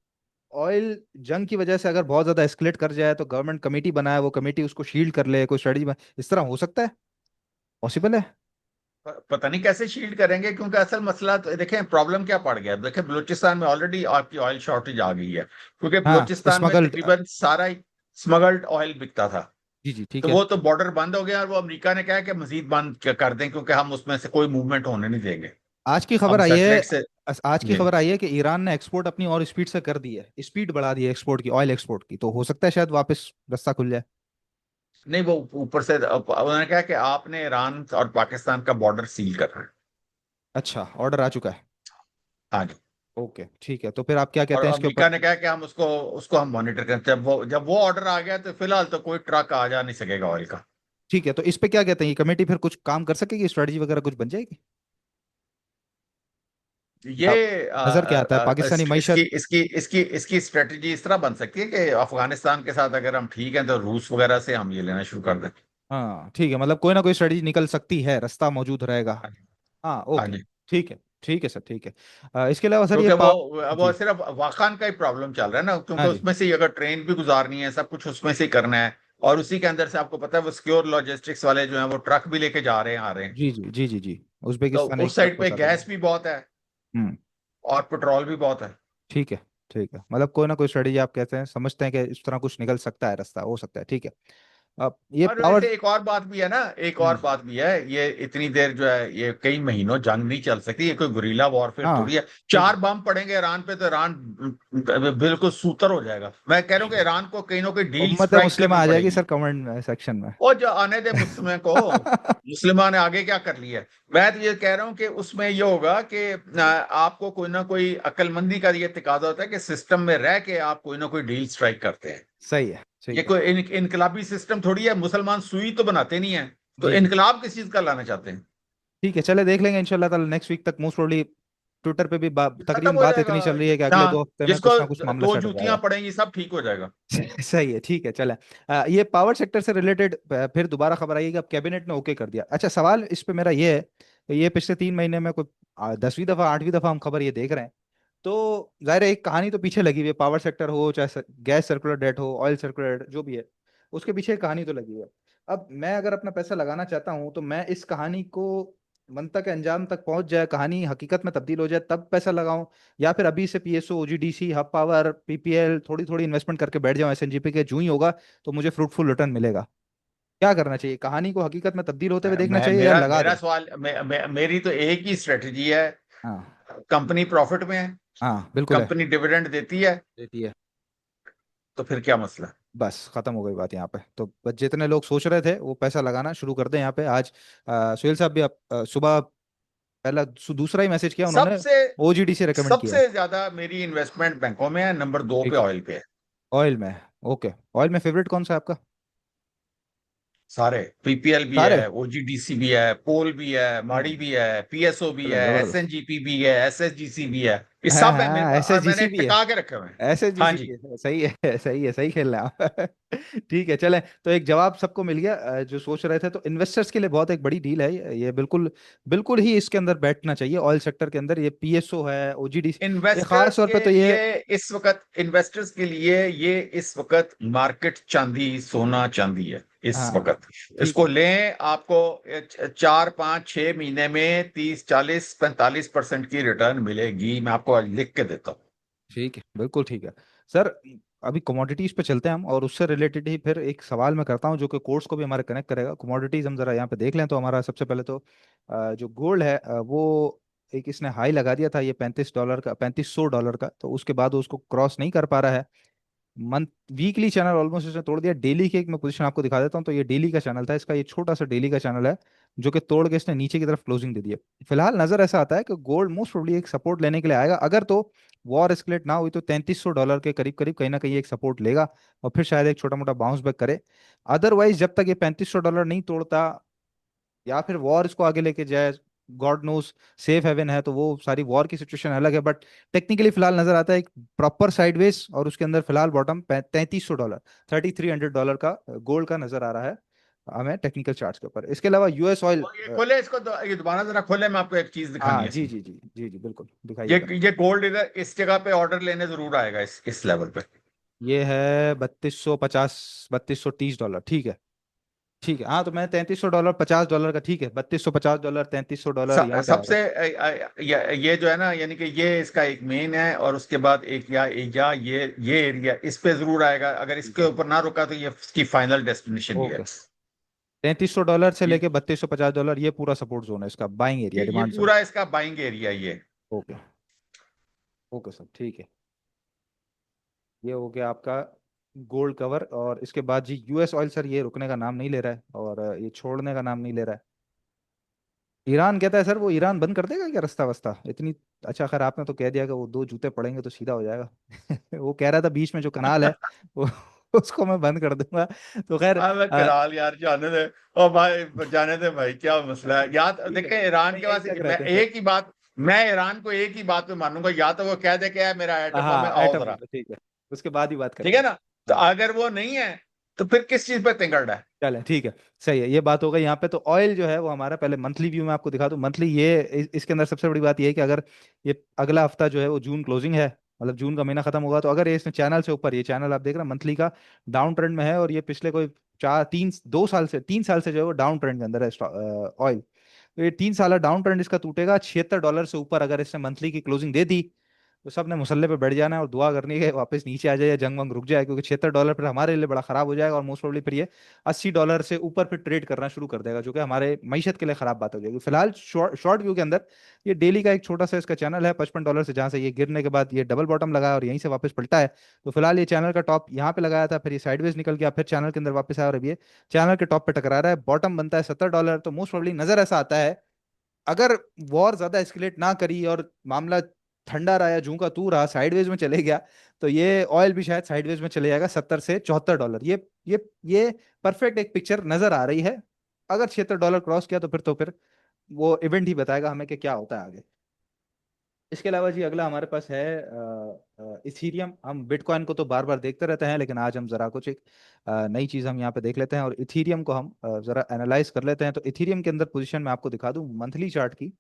ऑयल जंग की वजह से अगर बहुत ज्यादा एस्केलेट कर जाए तो गवर्नमेंट कमेटी बनाए, वो कमेटी उसको शील्ड कर ले, कोई स्ट्रेटजी बनाए, इस तरह हो सकता है? पॉसिबल है? पता नहीं कैसे शील्ड करेंगे, क्योंकि असल मसला तो देखें, प्रॉब्लम क्या पड़ गया। देखें, बलूचिस्तान में ऑलरेडी आपकी ऑयल शॉर्टेज आ गई है, क्योंकि हाँ, बलूचिस्तान में स्मगल्ड। तकरीबन सारा ही स्मगल्ड ऑयल बिकता था। जी जी, ठीक तो है। वो तो बॉर्डर बंद हो गया, और वो अमेरिका ने कहा कि मजीद बंद कर दें, क्योंकि हम उसमें से कोई मूवमेंट होने नहीं देंगे। आज की हम खबर आई है। सेटेलाइट से। आज की जी। खबर आई है कि ईरान ने एक्सपोर्ट अपनी और स्पीड से कर दी है, स्पीड बढ़ा दी है एक्सपोर्ट की, ऑयल एक्सपोर्ट की। तो हो सकता है शायद वापस रास्ता खुल जाए। नहीं, वो ऊपर से उन्होंने कहा कि आपने ईरान और पाकिस्तान का बॉर्डर सील करना है। अच्छा, ऑर्डर आ चुका है। हाँ जी। ओके, ठीक है। तो फिर आप क्या और कहते हैं इसके अमेरिका ऊपर? ने कहा कि हम उसको उसको हम मॉनिटर करें। जब वो ऑर्डर आ गया, तो फिलहाल तो कोई ट्रक आ जा नहीं सकेगा ऑयल का। ठीक है। तो इस पे क्या कहते हैं, ये कमेटी फिर कुछ काम कर सकेगी, स्ट्रेटजी वगैरह कुछ बन जाएगी? ये अब नजर क्या आता है पाकिस्तानी इसकी मईशत? इसकी इसकी इसकी स्ट्रेटजी इस तरह बन सकती है कि अफगानिस्तान के साथ अगर हम ठीक हैं, तो रूस वगैरह से हम ये लेना शुरू कर दें। हाँ ठीक है, मतलब कोई ना कोई स्ट्रेटजी निकल सकती है, रास्ता मौजूद रहेगा। हाँ जी। हाँ हाँ ओके। जी। ठीक है, ठीक है सर, ठीक है। इसके अलावा सर ये क्योंकि पा वो जी। सिर्फ वाखान का ही प्रॉब्लम चल रहा है ना, हाँ क्योंकि जी उसमें से ही अगर ट्रेन भी गुजारनी है, सब कुछ उसमें से ही करना है। और उसी के अंदर से आपको पता है, वो सिक्योर लॉजिस्टिक्स वाले जो हैं, वो ट्रक भी लेके जा रहे हैं, आ रहे हैं। जी जी जी जी जी। तो उज्बेकिस्तान एक उस ट्रक साइड पे फंसा था। गैस भी बहुत है, हम्म। और पेट्रोल भी बहुत है। ठीक है ठीक है, मतलब कोई ना कोई स्ट्रेटजी आप कहते हैं, समझते हैं कि इस तरह कुछ निकल सकता है, रास्ता हो सकता है, ठीक है। अब ये और पावर। वैसे एक और बात भी है ना, एक और हम्म। बात भी है, ये इतनी देर जो है, ये कई महीनों जंग नहीं चल सकती, ये कोई गुरीला वॉरफेयर हाँ थोड़ी है। ठीक है। 4 बम पड़ेंगे ईरान पे, तो ईरान बिल्कुल सूतर हो जाएगा। मैं कह रहा हूँ कि ईरान को कहीं ना कहीं डील उम्मत स्ट्राइक मुस्लिम करनी आ जाएगी पड़ेगी। सर कमेंट में, सेक्शन में। और जो आने दे मुस्लिम को, मुसलमान ने आगे क्या कर लिया है। मैं तो ये कह रहा हूँ कि उसमें ये होगा कि आपको कोई ना कोई अक्लमंदी का ये तकाजा होता है कि सिस्टम में रह के आप कोई ना कोई डील स्ट्राइक करते हैं। सही है, ये ठीक है। कोई इनकलाबी सिस्टम थोड़ी है, मुसलमान सुई तो बनाते नहीं है। तो जी जी, इनकलाब किस चीज का लाना चाहते हैं। ठीक है। चले देख लेंगे इंशाल्लाह ताला नेक्स्ट वीक तक, मोस्ट प्रोबेबली। ट्विटर पे भी खत्म तकरीबन हो बात जाएगा। इतनी चल रही है कि अगले हाँ, 2 हफ्ते में जिसको कुछ ना कुछ मामला दो सेट हो जूतियां जाएगा। पड़ेंगी, सब ठीक हो जाएगा। सही है, ठीक है। चले, ये पावर सेक्टर से रिलेटेड फिर दोबारा खबर आई है कि अब कैबिनेट ने ओके कर दिया। अच्छा, सवाल इस पे मेरा ये है कि ये पिछले 3 महीने में कोई 10वीं दफा 8वीं दफा हम खबर ये देख रहे हैं। तो जाहिर है एक कहानी तो पीछे लगी हुई है, पावर सेक्टर हो चाहे गैस सर्कुलर डेट हो, ऑयल सर्कुलर डेट जो भी है, उसके पीछे एक कहानी तो लगी हुई है। अब मैं अगर अपना पैसा लगाना चाहता हूँ तो मैं इस कहानी को मंतक अंजाम तक पहुंच जाए, कहानी हकीकत में तब्दील हो जाए, तब पैसा लगाऊं, या फिर अभी से PSO, OGDC, hub power, PPL थोड़ी थोड़ी इन्वेस्टमेंट करके बैठ जाऊं एसएनजीपी के, जूं ही होगा तो मुझे फ्रूटफुल रिटर्न मिलेगा? क्या करना चाहिए, कहानी को हकीकत में तब्दील होते हुए देखना चाहिए या मेरा लगा मेरा दें? सवाल, मेरी तो एक ही स्ट्रेटजी है। हाँ कंपनी प्रॉफिट में है, हाँ, बिल्कुल है। कंपनी डिविडेंड देती है, देती है। तो फिर क्या मसला। बस खत्म हो गई बात यहाँ पे। तो बस जितने लोग सोच रहे थे वो पैसा लगाना शुरू कर दें यहाँ पे आज। सुहेल साहब भी सुबह पहला दूसरा ही मैसेज किया उन्होंने, सबसे ओजीडी से रेकमेंड किया है। सबसे ज्यादा मेरी इन्वेस्टमेंट बैंकों में है, नंबर 2 पे ठीक है। ऑयल पे है। ऑयल में? ओके। ऑयल में फेवरेट कौन सा है आपका? सारे, पीपीएल भी सारे? है, ओजीडीसी भी है, पोल भी है, माड़ी हम्म। भी है, पीएसओ भी चलो है, जबरदस्त। एसएनजीपी भी है, एसएसजीसी भी है। ये हाँ सब है मेरे हाँ, पास, और एसएसजीसी मैंने भी है। टिका के रखे हुए हैं। हाँ एसएसजीसी भी जी। है, सही है सही है, सही खेल रहे हैं आप। ठीक है, चलें। तो एक जवाब सबको मिल गया जो सोच रहे थे। तो इन्वेस्टर्स के लिए बहुत एक बड़ी डील है ये बिल्कुल, बिल्कुल ही इसके अंदर बैठना चाहिए ऑयल सेक्टर के अंदर। ये पीएसओ है, ओजीडी, ये खास तौर पे तो ये। इन्वेस्टर्स के लिए ये इस वक्त मार्केट चांदी, सोना चांदी है इस हाँ वक्त। ठीक इसको है लें, आपको 4 5 6 महीने में 30 40 45% की रिटर्न मिलेगी। मैं आपको आज लिख के देता हूँ। ठीक है, बिल्कुल ठीक है सर। अभी कमोडिटीज पे चलते हैं हम, और उससे रिलेटेड ही फिर एक सवाल मैं करता हूँ जो कि कोर्स को भी हमारे कनेक्ट करेगा। कमोडिटीज हम जरा यहाँ पे देख लें तो हमारा सबसे पहले तो जो गोल्ड है वो एक इसने हाई लगा दिया था, ये $35 का, $3500 का, तो उसके बाद वो उसको क्रॉस नहीं कर पा रहा है। मंथ वीकली चैनल ऑलमोस्ट इसने तोड़ दिया। डेली की एक मैं पोजीशन आपको दिखा देता हूँ, तो ये डेली का चैनल था इसका, ये छोटा सा डेली का चैनल है जो कि तोड़ के इसने नीचे की तरफ क्लोजिंग दे दी है। फिलहाल नजर ऐसा आता है कि गोल्ड मोस्ट प्रोबब्ली एक सपोर्ट लेने के लिए आएगा, अगर तो वॉर एस्केलेट ना हुई तो $3300 के करीब करीब कहीं ना कहीं एक सपोर्ट लेगा, और फिर शायद एक छोटा मोटा बाउंस बैक करे। अदरवाइज जब तक ये $3500 नहीं तोड़ता, या फिर वॉर इसको आगे लेके जाए, गॉड नोस, सेफ हेवन है तो वो सारी वॉर की सिचुएशन अलग है, बट टेक्निकली फिलहाल नजर आता है एक प्रॉपर साइडवेज, और उसके अंदर फिलहाल बॉटम $3300, $3300 का गोल्ड का नजर आ रहा है हमें टेक्निकल चार्ट्स के ऊपर। इसके अलावा यूएस ऑयल। और ये खोले इसको, ये दोबारा जरा खोले, मैं आपको एक चीज दिखानी हाँ है जी इसमें। जी जी जी जी बिल्कुल ये दिखाइएगा। ये गोल्ड इधर इस जगह पे ऑर्डर लेने जरूर आएगा, इस लेवल पे। ये है 3250, $3230, ठीक है। ठीक है, हाँ तो मैं $3300, $50 का, ठीक है, $3250, $3300 यहाँ पे आएगा। सबसे ये जो है ना, यानी कि ये इसका एक मेन है, और उसके बाद एक या ये एरिया इस पे जरूर आएगा। अगर ठीक इसके है, ऊपर ना रुका तो ये इसकी फाइनल डेस्टिनेशन ये है। ओके। $3300 से ये लेके $3250, ये पूरा सपोर्ट जोन है इसका, बाइंग एरिया, ये डिमांड जोन। पूरा इसका बाइंग एरिया ये। ओके, ओके सर, ठीक है। ये हो गया आपका गोल्ड कवर, और इसके बाद जी यूएस ऑयल सर, ये रुकने का नाम नहीं ले रहा है, और ये छोड़ने का नाम नहीं ले रहा है। ईरान कहता है सर, वो ईरान बंद कर देगा क्या रास्ता वास्ता इतनी। अच्छा खैर, आपने तो कह दिया कि वो दो जूते पड़ेंगे तो सीधा हो जाएगा। वो कह रहा था बीच में जो कनाल है वो उसको मैं बंद कर दूंगा, तो खैर मैं कराल यार जाने दे। ओ भाई जाने दे भाई, क्या मसला है यार, ठीक है, देखे ईरान नहीं के यही पास। तक मैं रहते हैं सर। एक ही बात, मैं ईरान को एक ही बात पे मानूंगा, या तो वो कह दे कि यार मेरा एटम बम है, हाँ आओ एटम जरा। बम, ठीक है, उसके बाद ही बात ठीक है करेंगे। ना? तो हाँ अगर वो नहीं है तो फिर किस चीज पे तिंगड़ रहा है? चलें, ठीक है, सही है, ये बात हो गई यहाँ पे। तो ऑयल जो है वो हमारा, पहले मंथली व्यू में आपको दिखा दूं। मंथली ये इसके अंदर सबसे बड़ी बात ये है कि अगर ये अगला हफ्ता जो है वो जून क्लोजिंग है, मतलब जून का महीना खत्म होगा, तो अगर ये इसने चैनल से ऊपर, ये चैनल आप देख रहे हैं मंथली का डाउन ट्रेंड में है, और ये पिछले कोई चार तीन 2 साल से 3 साल से जो है वो डाउन ट्रेंड के अंदर है ऑयल। तो ये 3 साल डाउन ट्रेंड इसका टूटेगा $76 से ऊपर, अगर इसने मंथली की क्लोजिंग दे दी तो सब ने मुसल्ले पे बैठ जाना है और दुआ करनी है कि वापस नीचे आ जाए या जंग वंग रुक जाए, क्योंकि $76 फिर हमारे लिए बड़ा खराब हो जाएगा, और मोस्ट प्रोबेबली फिर ये $80 से ऊपर फिर ट्रेड करना शुरू कर देगा, जो कि हमारे मईशत के लिए खराब बात हो जाएगी। फिलहाल शॉर्ट व्यू के अंदर ये डेली का एक छोटा सा इसका चैनल है $55 से, जहां से ये गिरने के बाद ये डबल बॉटम लगा और यहीं से वापस पलटा है। तो फिलहाल ये चैनल का टॉप यहाँ पे लगाया था, फिर ये साइडवेज निकल गया, फिर चैनल के अंदर वापस आया, और अब ये चैनल के टॉप पे टकरा रहा है। बॉटम बनता है $70, तो मोस्ट प्रोबेबली नजर ऐसा आता है, अगर वॉर ज्यादा एस्केलेट ना करी और मामला ठंडा रहा या जूं का तू रहा, साइडवेज में चले गया, तो ये ऑयल भी शायद साइडवेज में चले जाएगा, $70 से $74। ये परफेक्ट एक पिक्चर नजर आ रही है। अगर $76 क्रॉस किया तो फिर वो इवेंट ही बताएगा हमें कि क्या होता है आगे। इसके अलावा जी अगला हमारे पास है इथीरियम। हम बिटकॉइन को तो बार बार देखते रहते हैं, लेकिन आज हम जरा कुछ एक नई चीज़ हम यहाँ पे देख लेते हैं, और इथीरियम को हम जरा एनालाइज कर लेते हैं। तो इथीरियम के अंदर पोजीशन मैं आपको दिखा दूं मंथली चार्ट की।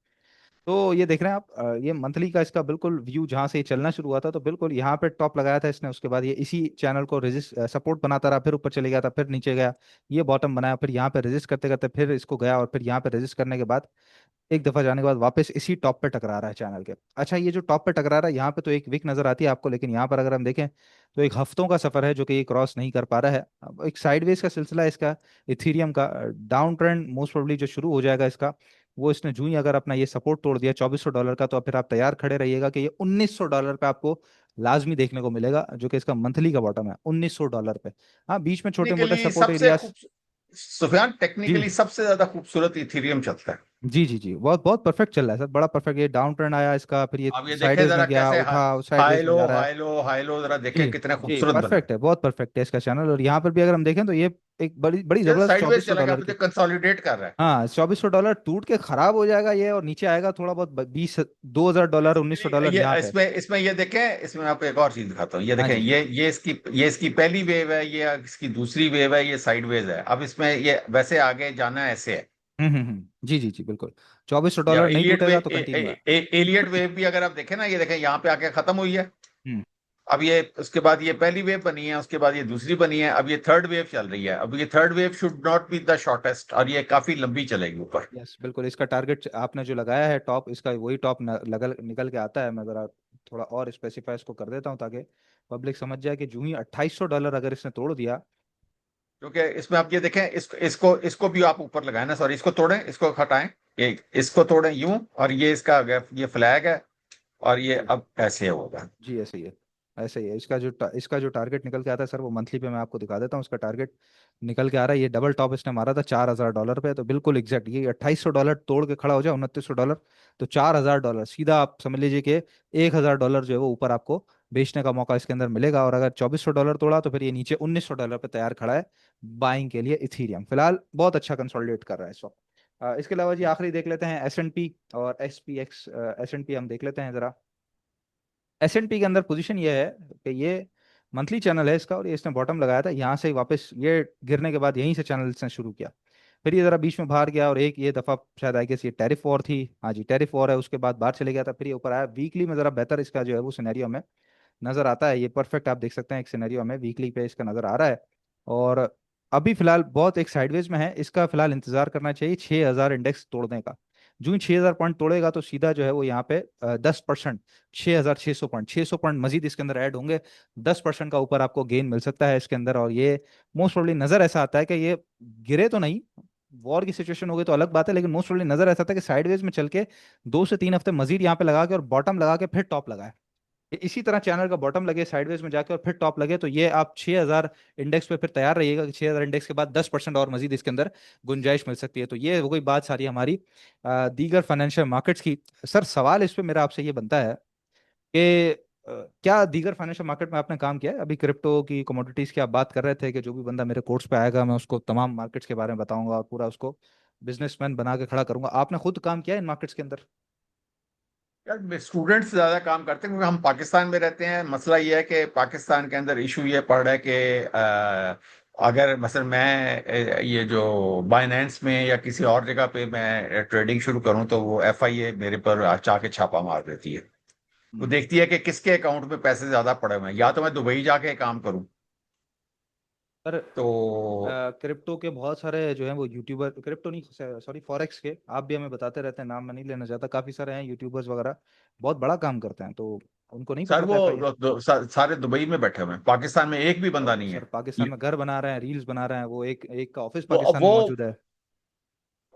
तो ये देख रहे हैं आप, ये मंथली का इसका बिल्कुल व्यू जहां से ये चलना शुरू हुआ था, तो बिल्कुल यहाँ पे टॉप लगाया था इसने, उसके बाद ये इसी चैनल को रेजिस्ट सपोर्ट बनाता रहा, फिर ऊपर चले गया था, फिर नीचे गया, ये बॉटम बनाया, फिर यहाँ पे रेजिस्ट करते करते फिर इसको गया, और फिर यहाँ पे रेजिस्ट करने के बाद एक दफा जाने के बाद वापस इसी टॉप पे टकरा रहा है चैनल के। अच्छा, ये जो टॉप पे टकरा रहा है यहाँ पे तो एक विक नजर आती है आपको, लेकिन यहाँ पर अगर हम देखें तो एक हफ्तों का सफर है जो कि ये क्रॉस नहीं कर पा रहा है। अब एक साइडवेज का सिलसिला है इसका, इथीरियम का डाउन ट्रेंड मोस्ट प्रोबेबली जो शुरू हो जाएगा इसका, वो इसने जूं ही अगर अपना ये सपोर्ट तोड़ दिया $2400 का, तो फिर आप तैयार खड़े रहिएगा कि ये $1900 पे आपको लाजमी देखने को मिलेगा, जो कि इसका मंथली का बॉटम है $1900 पे। हाँ बीच में छोटे मोटे टेक्निकली सपोर्ट सबसे एरियाज। खूब, सुफियान जी टेक्निकली सबसे ज्यादा खूबसूरत इथेरियम चलता है। जी जी जी, बहुत बहुत परफेक्ट चल रहा है सर, बड़ा परफेक्ट। ये डाउन ट्रेंड आया इसका, फिर ये आप ये देखें साइडवेज जरा में गया, कैसे उठा, हाई साइडवेज में लो जा रहा है। हाई लो हाई लो, जरा जी देखें कितना जी, खूबसूरत बना है। परफेक्ट है, बहुत परफेक्ट है इसका चैनल। और यहाँ पर भी अगर हम देखें तो ये एक बड़ी बड़ी जरा जबरदस्त साइडवेज चौबीस सौ चलेगा, डॉलर मुझे की। कंसोलिडेट कर रहा है। हाँ $2400 टूट के खराब हो जाएगा ये, और नीचे आएगा थोड़ा बहुत 20 $2000, $1900 ये यहाँ पे। इसमें ये देखें, इसमें आपको एक और चीज दिखाता हूँ। ये हाँ देखें, जी। ये इसकी पहली वेव है, ये इसकी दूसरी वेव है, ये साइडवेज है। अब इसमें ये वैसे आगे जाना ऐसे है। जी जी जी बिल्कुल। चौबीस सौ या डॉलर नहीं एलियट टूटेगा वेव तो कंटिन्यू है। एलियट वेव भी अगर आप देखें ना, ये देखें यहाँ पे आके खत्म हुई है। हम्म। अब ये उसके बाद ये पहली वेव बनी है, उसके बाद ये दूसरी बनी है, अब ये थर्ड वेव चल रही है। अब ये third wave should not be the shortest, और ये काफी लंबी चलेगी ऊपर। यस बिल्कुल, इसका टारगेट आपने जो लगाया है टॉप, इसका वही टॉप निकल के आता है। मैं जरा थोड़ा और स्पेसिफाई इसको कर देता हूँ ताकि पब्लिक समझ जाए कि जूं ही $2800 अगर इसने तोड़ दिया। क्योंकि इसमें आप ये देखें, इसको इसको इसको भी आप ऊपर लगाए ना, सॉरी, इसको तोड़ें, इसको हटाएं, ये इसको तोड़ें यूं, और ये इसका ये फ्लैग है, और ये जी अब ऐसे होगा। जी, ऐसे ही है। ऐसे ही है। इसका जो टारगेट निकल के आता है सर, वो मंथली पे मैं आपको दिखा देता हूँ। इसका टारगेट निकल के आ रहा है, ये डबल टॉप इसने मारा था $4000 पे, तो बिल्कुल एग्जैक्ट ये $2800 तोड़ के खड़ा हो जाए, $2900, तो $4000 सीधा आप समझ लीजिए कि $1000 जो है वो ऊपर आपको बेचने का मौका इसके अंदर मिलेगा। और अगर $2400 तोड़ा तो फिर ये नीचे $1900 पे तैयार खड़ा है बाइंग के लिए इथीरियम। फिलहाल बहुत अच्छा कंसोलिडेट कर रहा है इस वक्त। इसके अलावा जी आखिरी देख लेते हैं S&P और SPX। S&P हम देख लेते हैं जरा। S&P के अंदर पोजीशन ये है कि ये मंथली चैनल है इसका, और ये इसने बॉटम लगाया था यहाँ से ही वापस ये गिरने के बाद यहीं से चैनल इसने शुरू किया। फिर ये जरा बीच में बाहर गया, और एक ये दफा शायद आई गेस ये टैरिफ वॉर थी, हाँ जी टैरिफ वॉर है, उसके बाद बाहर चले गया था, फिर ये ऊपर आया। वीकली में जरा बेहतर इसका जो है वो सिनेरियो में नजर आता है। ये परफेक्ट आप देख सकते हैं एक सिनेरियो में वीकली पे इसका नजर आ रहा है। और अभी फिलहाल बहुत एक साइडवेज में है, इसका फिलहाल इंतजार करना चाहिए 6000 इंडेक्स तोड़ने का। जो ही 6000 पॉइंट तोड़ेगा तो सीधा जो है वो यहाँ पे 10%, 6600 पॉइंट, 600 पॉइंट मजीद इसके अंदर ऐड होंगे। 10% का ऊपर आपको गेन मिल सकता है इसके अंदर। और ये मोस्ट प्रोबेबली नजर ऐसा आता है कि ये गिरे तो नहीं, वॉर की सिचुएशन हो गई तो अलग बात है, लेकिन मोस्ट प्रोबेबली नजर ऐसा था कि साइडवेज में चल के 2 से 3 हफ्ते मजीद यहाँ पे लगा के और बॉटम लगा के फिर टॉप लगाए। इसी तरह चैनल का बॉटम लगे साइडवेज में जाके और फिर टॉप लगे, तो ये आप 6000 इंडेक्स पे फिर तैयार रहिएगा कि 6000 इंडेक्स के बाद 10% और मजीद इसके अंदर गुंजाइश मिल सकती है। तो ये वो कोई बात सारी हमारी दीगर फाइनेंशियल मार्केट्स की। सर सवाल इस पे मेरा आपसे ये बनता है कि क्या दीगर फाइनेंशियल मार्केट में आपने काम किया है? अभी क्रिप्टो की कमोडिटीज की आप बात कर रहे थे कि जो भी बंदा मेरे कोर्स पे आएगा मैं उसको तमाम मार्केट्स के बारे में बताऊंगा और पूरा उसको बिजनेसमैन बना के खड़ा करूंगा। आपने खुद काम किया है इन मार्केट्स के अंदर? यार स्टूडेंट्स ज्यादा काम करते हैं, क्योंकि हम पाकिस्तान में रहते हैं। मसला ये है कि पाकिस्तान के अंदर इशू ये पड़ रहा है कि अगर मसलन मैं ये जो बाइनेंस में या किसी और जगह पे मैं ट्रेडिंग शुरू करूं, तो वो FIA मेरे पर चाके छापा मार देती है। वो हम्म। देखती है कि किसके अकाउंट में पैसे ज्यादा पड़े हुए हैं, या तो मैं दुबई जाके काम करूं। पर तो क्रिप्टो के बहुत सारे जो हैं वो यूट्यूबर, क्रिप्टो नहीं सॉरी फॉरेक्स के, आप भी हमें बताते रहते हैं, नाम मैं नहीं लेना चाहता, काफी सारे हैं यूट्यूबर्स वगैरह बहुत बड़ा काम करते हैं, तो उनको नहीं सर पकड़ता वो है FIA? सारे दुबई में बैठे हुए हैं, पाकिस्तान में एक भी बंदा और नहीं सर है। पाकिस्तान में घर बना रहे हैं, रील्स बना रहे हैं, वो एक एक का ऑफिस वो पाकिस्तान में वो मौजूद है।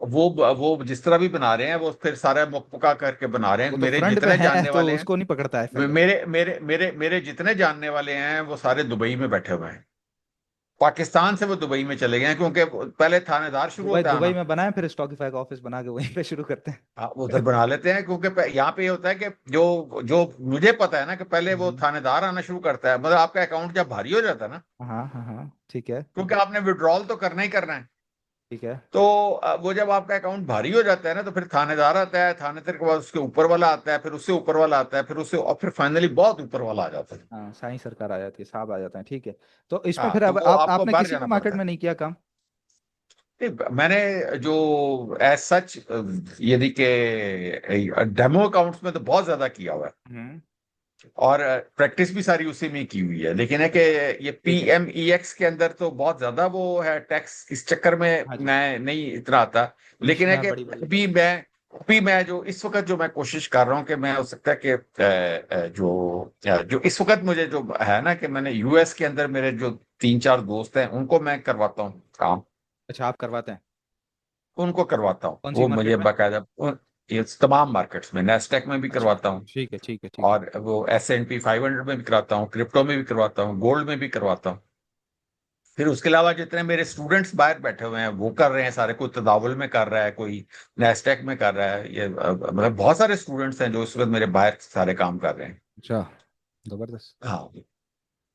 वो जिस तरह भी बना रहे हैं, वो फिर सारा मुकमुका करके बना रहे हैं। वो तो मेरे फ्रंट पे जितने है जानने तो वाले हैं, उसको नहीं पकड़ता है FIA। मेरे जितने जानने वाले हैं, वो सारे दुबई में बैठे हुए हैं। पाकिस्तान से वो दुबई में चले गए हैं, क्योंकि पहले थानेदार शुरू दुबई होता है दुबई ना। में बनाए फिर स्टॉकीफाई का ऑफिस बना के वहीं पे शुरू करते हाँ, वो उधर हैं। बना लेते हैं, क्योंकि यहाँ पे ये होता है कि जो जो मुझे पता है ना, कि पहले वो हम्म। थानेदार आना शुरू करता है, मतलब आपका अकाउंट जब भारी हो जाता है ना, हाँ हाँ हाँ, ठीक है। क्योंकि आपने विड्रॉल तो करना ही करना है। ठीक है। तो वो जब आपका अकाउंट भारी हो जाता है ना, तो फिर थानेदार आता है, थानेदार के बाद उसके ऊपर वाला आता है, फिर उससे ऊपर वाला आता है, फिर उससे, और फिर फाइनली बहुत ऊपर वाला आ जाता है। हाँ साईं सरकार आ जाती है, साहब आ जाते हैं, ठीक है। तो इसमें हाँ, फिर तो अब वो आपको आपने बाहर किसी भी जाना मार्केट पड़ता है। में नहीं किया काम? नहीं, मैंने जो एज सच, यदि के डेमो अकाउंट्स में तो बहुत ज्यादा किया हुआ है, हम्म। और प्रैक्टिस भी सारी उसी में की हुई है। लेकिन है कि अच्छा। ये ठीक है। PMEX के अंदर तो बहुत ज्यादा वो है टैक्स, इस चक्कर में हाँ जी। मैं नहीं इतना आता। लेकिन है कमीशन कि बड़ी बड़ी। अभी मैं जो इस वक्त जो मैं कोशिश कर रहा हूँ कि मैं, हो सकता है कि जो इस वक्त मुझे जो है ना, कि मैंने US के अंदर मेरे जो 3-4 दोस्त हैं, उनको मैं करवाता हूँ काम। अच्छा आप करवाते हैं? उनको करवाता हूँ, कौन सी वो मुझे मार्केट में? बाकायदा ये तमाम मार्केट्स में, नेस्टेक में भी अच्छा। करवाता हूँ, ठीक है ठीक है ठीक है। और वो S&P 500 में भी कराता हूँ, क्रिप्टो में भी करवाता हूँ, गोल्ड में भी करवाता हूँ। फिर उसके अलावा जितने मेरे स्टूडेंट्स बाहर बैठे हुए हैं, वो कर रहे हैं सारे, कोई तदावुल में कर रहा है, कोई नेस्टेक में कर रहा है। ये मतलब बहुत सारे स्टूडेंट्स हैं जो इस वक्त मेरे बाहर सारे काम कर रहे हैं। अच्छा जबरदस्त। हाँ,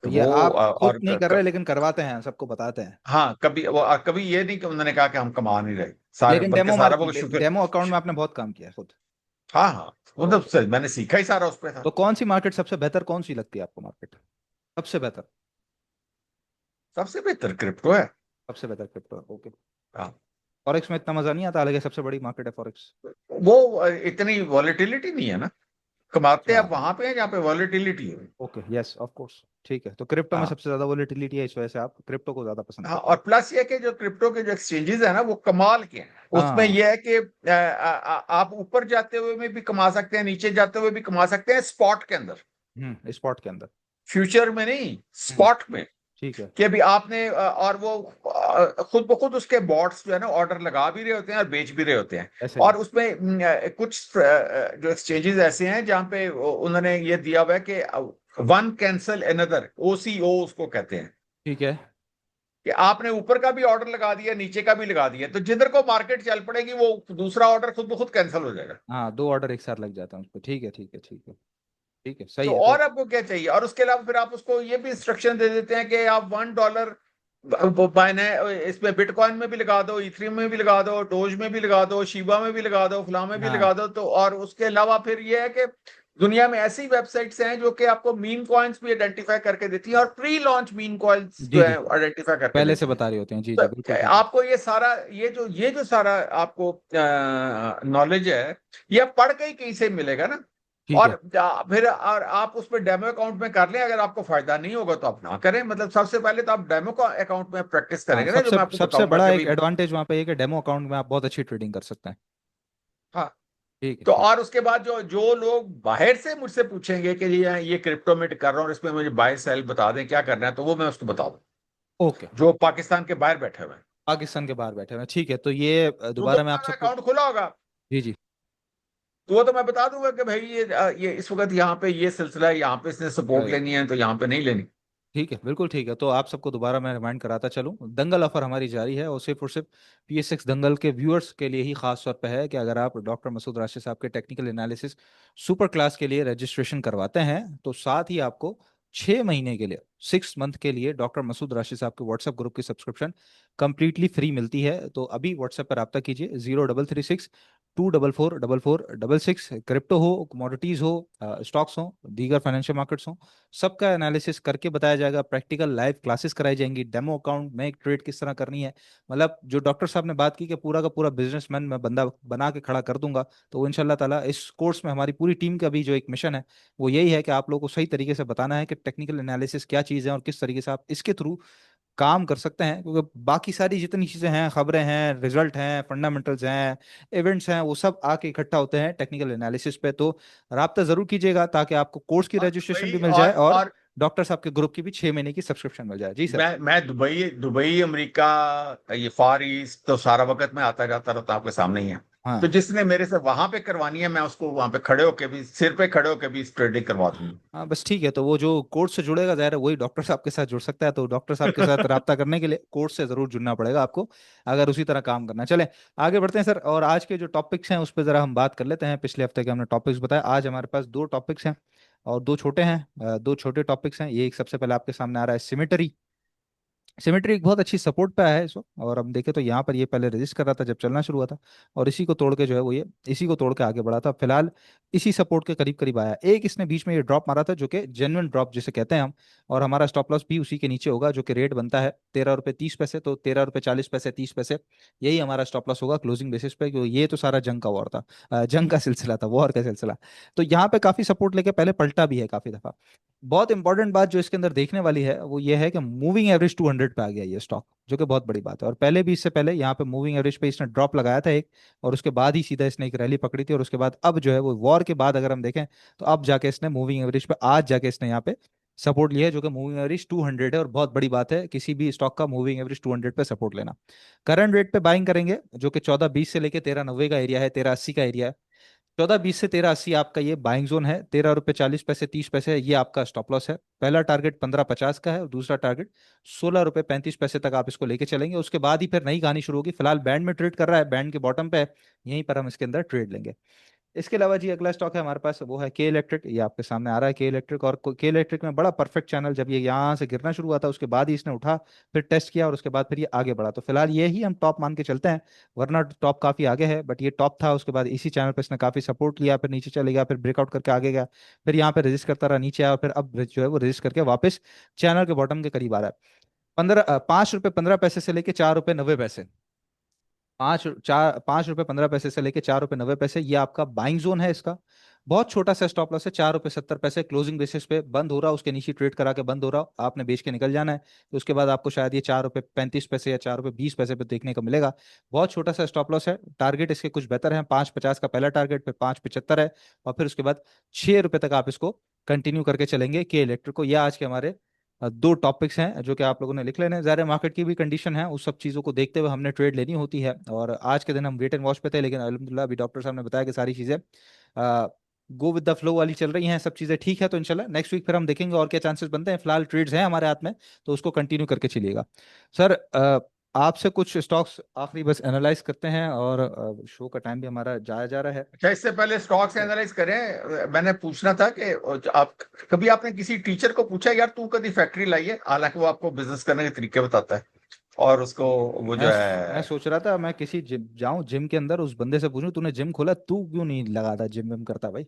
तो तो ये वो आप खुद नहीं कर रहे लेकिन करवाते हैं, सबको बताते हैं? हाँ, कभी ये नहीं कि उन्होंने कहा कि हम कमा नहीं रहे, सारे, लेकिन बल्कि सारा वो शुक्र। डेमो अकाउंट में आपने बहुत काम किया है खुद? हाँ हाँ, मतलब ओके। मैंने सीखा ही सारा उस पर था। तो कौन सी मार्केट सबसे बेहतर, कौन सी लगती है आपको मार्केट सबसे बेहतर? सबसे बेहतर क्रिप्टो है। सबसे बेहतर क्रिप्टो, ओके। हाँ, फॉरेक्स में इतना मजा नहीं आता, हालांकि सबसे बड़ी मार्केट है फॉरेक्स। वो इतनी वॉलेटिलिटी नहीं है ना। कमाते अच्छा। आप वहां पे हैं जहाँ पे वॉलेटिलिटी है। Okay, yes of course. ठीक है, तो क्रिप्टो में हाँ। सबसे ज्यादा वोलेटिलिटी है, इस वजह से आप क्रिप्टो को ज्यादा पसंद हाँ, करते और हैं। प्लस ये कि जो क्रिप्टो के जो एक्सचेंजेस है ना वो कमाल के हैं। उसमें हाँ। यह है कि आप ऊपर जाते हुए में भी कमा सकते हैं, नीचे जाते हुए भी कमा सकते हैं, स्पॉट के अंदर, स्पॉट के अंदर। फ्यूचर में नहीं, हम्म। स्पॉट में। ठीक है। कि अभी आपने और वो खुद ब खुद उसके बॉट्स जो है ना ऑर्डर लगा भी रहे होते हैं और बेच भी रहे होते हैं। ऐसे ही। और उसमें कुछ जो एक्सचेंजेस ऐसे हैं जहां पे उन्होंने ये दिया हुआ है कि वन कैंसल अनदर, ओसीओ उसको कहते हैं, ठीक है। कि आपने ऊपर का भी ऑर्डर लगा दिया, नीचे का भी लगा दिया, तो जिधर को मार्केट चल पड़ेगी वो दूसरा ऑर्डर खुद ब खुद कैंसिल हो जाएगा। हाँ, दो ऑर्डर एक साथ लग जाता है उस पर। ठीक है, ठीक है, ठीक है। ठीक है, तो सही है तो। और आपको क्या चाहिए? और उसके अलावा फिर आप उसको ये भी इंस्ट्रक्शन दे देते हैं कि आप $1 बायने इसमें बिटकॉइन में भी लगा दो, इथरियम में भी लगा दो, डोज में भी लगा दो, शिबा में भी लगा दो, फला में भी हाँ लगा दो। तो और उसके अलावा फिर ये है कि दुनिया में ऐसी वेबसाइट्स हैं जो कि आपको मीन कॉइन्स भी आइडेंटिफाई करके देती हैं और प्री लॉन्च मीन कॉइन्स जी जो जी, है आइडेंटिफाई करके पहले से देती हैं। बता रहे होते हैं, जी तो जी, बिल्कुल ठीक है। आपको ये सारा, ये जो सारा आपको नॉलेज है, ये आप पढ़ के ही कहीं से मिलेगा ना। ठीक और है। फिर और आप उस पर डेमो अकाउंट में कर लें, अगर आपको फायदा नहीं होगा तो आप ना करें। मतलब सबसे पहले तो आप डेमो का अकाउंट में प्रैक्टिस हाँ, करेंगे ना, जो सबसे मैं आपको सबसे बताऊंगा बड़ा कि एक भाई। एडवांटेज वहाँ पे ये है कि डेमो अकाउंट में आप बहुत अच्छी ट्रेडिंग कर सकते हैं। हाँ। ठीक है, तो ठीक। और उसके बाद जो जो लोग बाहर से मुझसे पूछेंगे कि ये क्रिप्टो में कर रहा हूँ और इसमें मुझे बाय सेल बता दें क्या करना है, तो वो मैं उसको बता दूं, ओके। जो पाकिस्तान के बाहर बैठे हुए हैं। पाकिस्तान के बाहर बैठे हुए हैं, ठीक है, तो ये उनको दोबारा मैं आप अपना सबको। अकाउंट खुला होगा, जी जी। तो वो तो मैं बता दूंगा कि भाई ये इस वक्त यहाँ पे ये सिलसिला है, यहाँ पे इसने सपोर्ट लेनी है तो यहाँ पे नहीं लेनी। ठीक है, बिल्कुल ठीक है, तो आप सबको दोबारा मैं रिमाइंड कराता चलूं, दंगल ऑफर हमारी जारी है और सिर्फ PSX दंगल के व्यूअर्स के लिए ही खास तौर पे है कि अगर आप डॉक्टर मसूद राशिद साहब के टेक्निकल एनालिसिस सुपर क्लास के लिए रजिस्ट्रेशन करवाते हैं तो साथ ही आपको 6 महीने के लिए, 6 मंथ के लिए डॉक्टर मसूद राशिद साहब के व्हाट्सएप ग्रुप की सब्सक्रिप्शन कंप्लीटली फ्री मिलती है। तो अभी व्हाट्सएप पर रब्ता कीजिए, 0336 2444466। क्रिप्टो हो, कमोडिटीज हो, स्टॉक्स हो, दीगर फाइनेंशियल मार्केट्स हो, सबका एनालिसिस करके बताया जाएगा। प्रैक्टिकल लाइव क्लासेस कराई जाएंगी, डेमो अकाउंट में एक ट्रेड किस तरह करनी है। मतलब जो डॉक्टर साहब ने बात की कि पूरा का पूरा बिजनेसमैन मैं बंदा बना के खड़ा कर दूंगा, तो वो इंशाल्लाह ताला इस कोर्स में हमारी पूरी टीम का भी जो एक मिशन है वो यही है कि आप लोगों को सही तरीके से बताना है कि टेक्निकल एनालिसिस क्या चीज़ है और किस तरीके से आप इसके थ्रू काम कर सकते हैं। क्योंकि बाकी सारी जितनी चीजें हैं, खबरें हैं, रिजल्ट हैं, फंडामेंटल्स हैं, इवेंट्स हैं, वो सब आके इकट्ठा होते हैं टेक्निकल एनालिसिस पे। तो राब्ता जरूर कीजिएगा ताकि आपको कोर्स की और रजिस्ट्रेशन भी दुबई मिल जाए और और डॉक्टर साहब के ग्रुप की भी 6 महीने की सब्सक्रिप्शन मिल जाए। जी सर। मैं दुबई दुबई अमेरिका, ये फार ईस्ट तो सारा वक्त मैं आता जाता रहता आपके सामने ही है। तो हाँ जिसने मेरे से वहां पे करवानी है, मैं उसको वहां पे खड़े होके भी, सिर पे खड़े होके भी ट्रेडिंग करवा हाँ, बस ठीक है, तो वो जो कोर्स से जुड़ेगा ज़ाहिर है वही डॉक्टर साहब के साथ जुड़ सकता है, तो डॉक्टर साहब के साथ दूंगा। राब्ता करने के लिए कोर्स से ज़रूर जुड़ना पड़ेगा आपको, अगर उसी तरह काम करना है। चले आगे बढ़ते हैं सर, और आज के जो टॉपिक्स हैं उस पर ज़रा हम बात कर लेते हैं। पिछले हफ्ते के हमने टॉपिक्स बताया, आज हमारे पास दो टॉपिक्स हैं और दो छोटे हैं। दो छोटे टॉपिक्स हैं। ये एक सबसे पहले आपके सामने आ रहा है, सिमेट्री। सिमेट्री एक बहुत अच्छी सपोर्ट पे आया है इसको, और हम देखें तो यहाँ पर ये पहले रजिस्ट कर रहा था जब चलना शुरू हुआ था, और इसी को तोड़ के जो है वो ये इसी को तोड़ के आगे बढ़ा था। फिलहाल इसी सपोर्ट के करीब करीब आया। एक इसने बीच में ये ड्रॉप मारा था जो कि जेन्युइन ड्रॉप जिसे कहते हैं हम, और हमारा स्टॉप लॉस भी उसी के नीचे होगा, जो कि रेट बनता है 13 रुपये 30 पैसे, तो 13 रुपये 40 पैसे 30 पैसे, यही हमारा स्टॉप लॉस होगा क्लोजिंग बेसिस पे, क्योंकि ये तो सारा जंग का वॉर था, जंग का सिलसिला था, वॉर का सिलसिला। तो यहाँ पे काफी सपोर्ट लेके पहले पलटा भी है काफी दफा। बहुत इंपॉर्टेंट बात जो इसके अंदर देखने वाली है वो ये है कि मूविंग एवरेज 200 पे आ गया ये स्टॉक, जो कि बहुत बड़ी बात है। और पहले भी इससे पहले यहाँ पे मूविंग एवरेज पे इसने ड्रॉप लगाया था एक, और उसके बाद ही सीधा इसने एक रैली पकड़ी थी, और उसके बाद अब जो है वो वॉर के बाद अगर हम देखें तो अब जाके इसने मूविंग एवरेज पे, आज जाके इसने यहाँ पे सपोर्ट लिया है, जो कि मूविंग एवरेज 200 है, और बहुत बड़ी बात है किसी भी स्टॉक का मूविंग एवरेज 200 पे सपोर्ट लेना। करंट रेट पे बाइंग करेंगे, जो कि 14.20 से लेके 13.90 का एरिया है, 13.80 का एरिया है। 14.20 से 13.80 आपका ये बाइंग जोन है, 13 रुपये 40 पैसे 30 पैसे ये आपका स्टॉप लॉस है। पहला टारगेट 15.50 का है और दूसरा टारगेट 16 रुपये 35 पैसे तक आप इसको लेके चलेंगे, उसके बाद ही फिर नई कहानी शुरू होगी। फिलहाल बैंड में ट्रेड कर रहा है, बैंड के बॉटम पे है, यहीं पर हम इसके अंदर ट्रेड लेंगे। इसके अलावा जी अगला स्टॉक है हमारे पास, वो है के इलेक्ट्रिक। ये आपके सामने आ रहा है के इलेक्ट्रिक, और के इलेक्ट्रिक में बड़ा परफेक्ट चैनल, जब ये यहाँ से गिरना शुरू हुआ था उसके बाद ही इसने उठा, फिर टेस्ट किया और उसके बाद फिर ये आगे बढ़ा, तो फिलहाल ये ही हम टॉप मान के चलते हैं। वरना टॉप काफी आगे है, बट ये टॉप था, उसके बाद इसी चैनल पर इसने काफी सपोर्ट लिया, फिर नीचे चले गया, फिर ब्रेकआउट करके आगे गया, फिर यहाँ पे रजिस्ट करता रहा, नीचे आया, और फिर अब जो है वो रजिस्ट करके वापस चैनल के बॉटम के करीब आ रहा है। 5 रुपये 15 पैसे से लेके 4 रुपये 90 पैसे, 5 रुपये 15 पैसे से लेके 4 रुपये 90 पैसे, ये आपका बाइंग जोन है इसका। बहुत छोटा सा स्टॉप लॉस है, 4 रुपये 70 पैसे, क्लोजिंग बेसिस पे बंद हो रहा, उसके नीचे ट्रेड करा के बंद हो रहा, आपने बेच के निकल जाना है। तो उसके बाद आपको शायद ये 4 रुपये 35 पैसे या 4 रुपये 20 पैसे पे देखने को मिलेगा। बहुत छोटा सा स्टॉप लॉस है। टारगेट इसके कुछ बेहतर है, 5.50 का पहला टारगेट, फिर 5.75 है, और फिर उसके बाद 6 रुपये तक आप इसको कंटिन्यू करके चलेंगे के इलेक्ट्रिक को। यह आज के हमारे दो टॉपिक्स हैं जो कि आप लोगों ने लिख लेने हैं। ज़ाहिर है मार्केट की भी कंडीशन है, उस सब चीज़ों को देखते हुए हमने ट्रेड लेनी होती है, और आज के दिन हम वेट एंड वॉच पे थे, लेकिन अल्हम्दुलिल्लाह अभी डॉक्टर साहब ने बताया कि सारी चीज़ें गो विद द फ्लो वाली चल रही हैं, सब चीज़ें ठीक है। तो इंशाल्लाह नेक्स्ट वीक फिर हम देखेंगे और क्या चांसेस बनते हैं। फिलहाल ट्रेड्स हैं हमारे हाथ में, तो उसको कंटिन्यू करके चलिएगा। सर आपसे कुछ स्टॉक्स आखिरी बस एनालाइज करते हैं, और शो का टाइम भी हमारा जाया जा रहा है। अच्छा, इससे पहले स्टॉक्स एनालाइज करें, मैंने पूछना था कि आप कभी आपने किसी टीचर को पूछा यार तू कभी फैक्ट्री लाइए, हालांकि वो आपको बिजनेस करने के तरीके बताता है और उसको वो जो मैं है। सोच रहा था मैं किसी जिम जाऊं, जिम के अंदर उस बंदे से पूछूं, तूने जिम खोला, तू क्यों नहीं लगाता जिम विम करता भाई?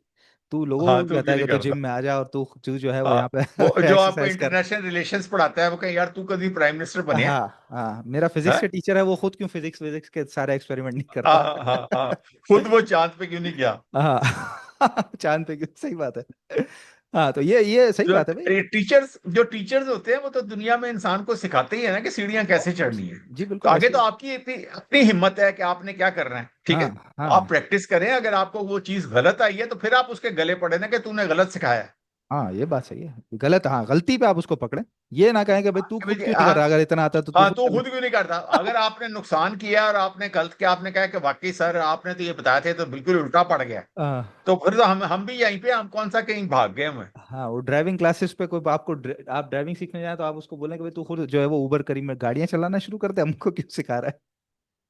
तू लोगों हाँ, को भी तू कहता क्यों है कि नहीं तू करता। जिम में आ जा, और तू तू जो है वो हाँ, यहाँ पे वो जो आपको एक्सरसाइज कर। इंटरनेशनल रिलेशंस पढ़ाता है वो कहीं यार तू कभी प्राइम मिनिस्टर बने है? हाँ हाँ, मेरा फिजिक्स हाँ, का टीचर है, वो खुद क्यों फिजिक्स फिजिक्स के सारे एक्सपेरिमेंट नहीं करता? हाँ, हाँ, हाँ। खुद वो चांद पे क्यों नहीं गया? हाँ चांद पे क्यों, सही बात है। हाँ तो ये सही जो बात है भाई। टीचर्स होते हैं वो तो दुनिया में इंसान को सिखाते ही है ना कि सीढ़ियां कैसे ऑफ कोर्स। चढ़नी है। जी तो बिल्कुल आगे ऐसे तो ही। आपकी इतनी अपनी हिम्मत है कि आपने क्या करना है, ठीक है। हाँ तो आप हाँ प्रैक्टिस करें, अगर आपको वो चीज गलत आई है तो फिर आप उसके गले पड़े ना कि तूने गलत सिखाया है। हाँ, ये बात सही है। गलत, हाँ गलती पे आप उसको पकड़े, ये ना कहें कि भाई तू कि खुद भाई, क्यों नहीं कर रहा, हाँ, अगर इतना आता है तो तू हाँ, खुद तो कर ले। खुद क्यों नहीं करता? अगर आपने नुकसान किया और आपने गलत किया, आपने कहा कि वाकई सर आपने तो ये बताया थे तो बिल्कुल उल्टा पड़ गया, हाँ तो फिर तो हम भी यहीं पे, हम कौन सा कहीं भाग गए हम? हाँ, वो ड्राइविंग क्लासेस पे कोई आपको आप ड्राइविंग सीखने जाए तो आप उसको बोलें कि भाई तू खुद जो है वो उबर करी में गाड़ियां चलाना शुरू कर दे, हमको क्यों सिखा रहा है?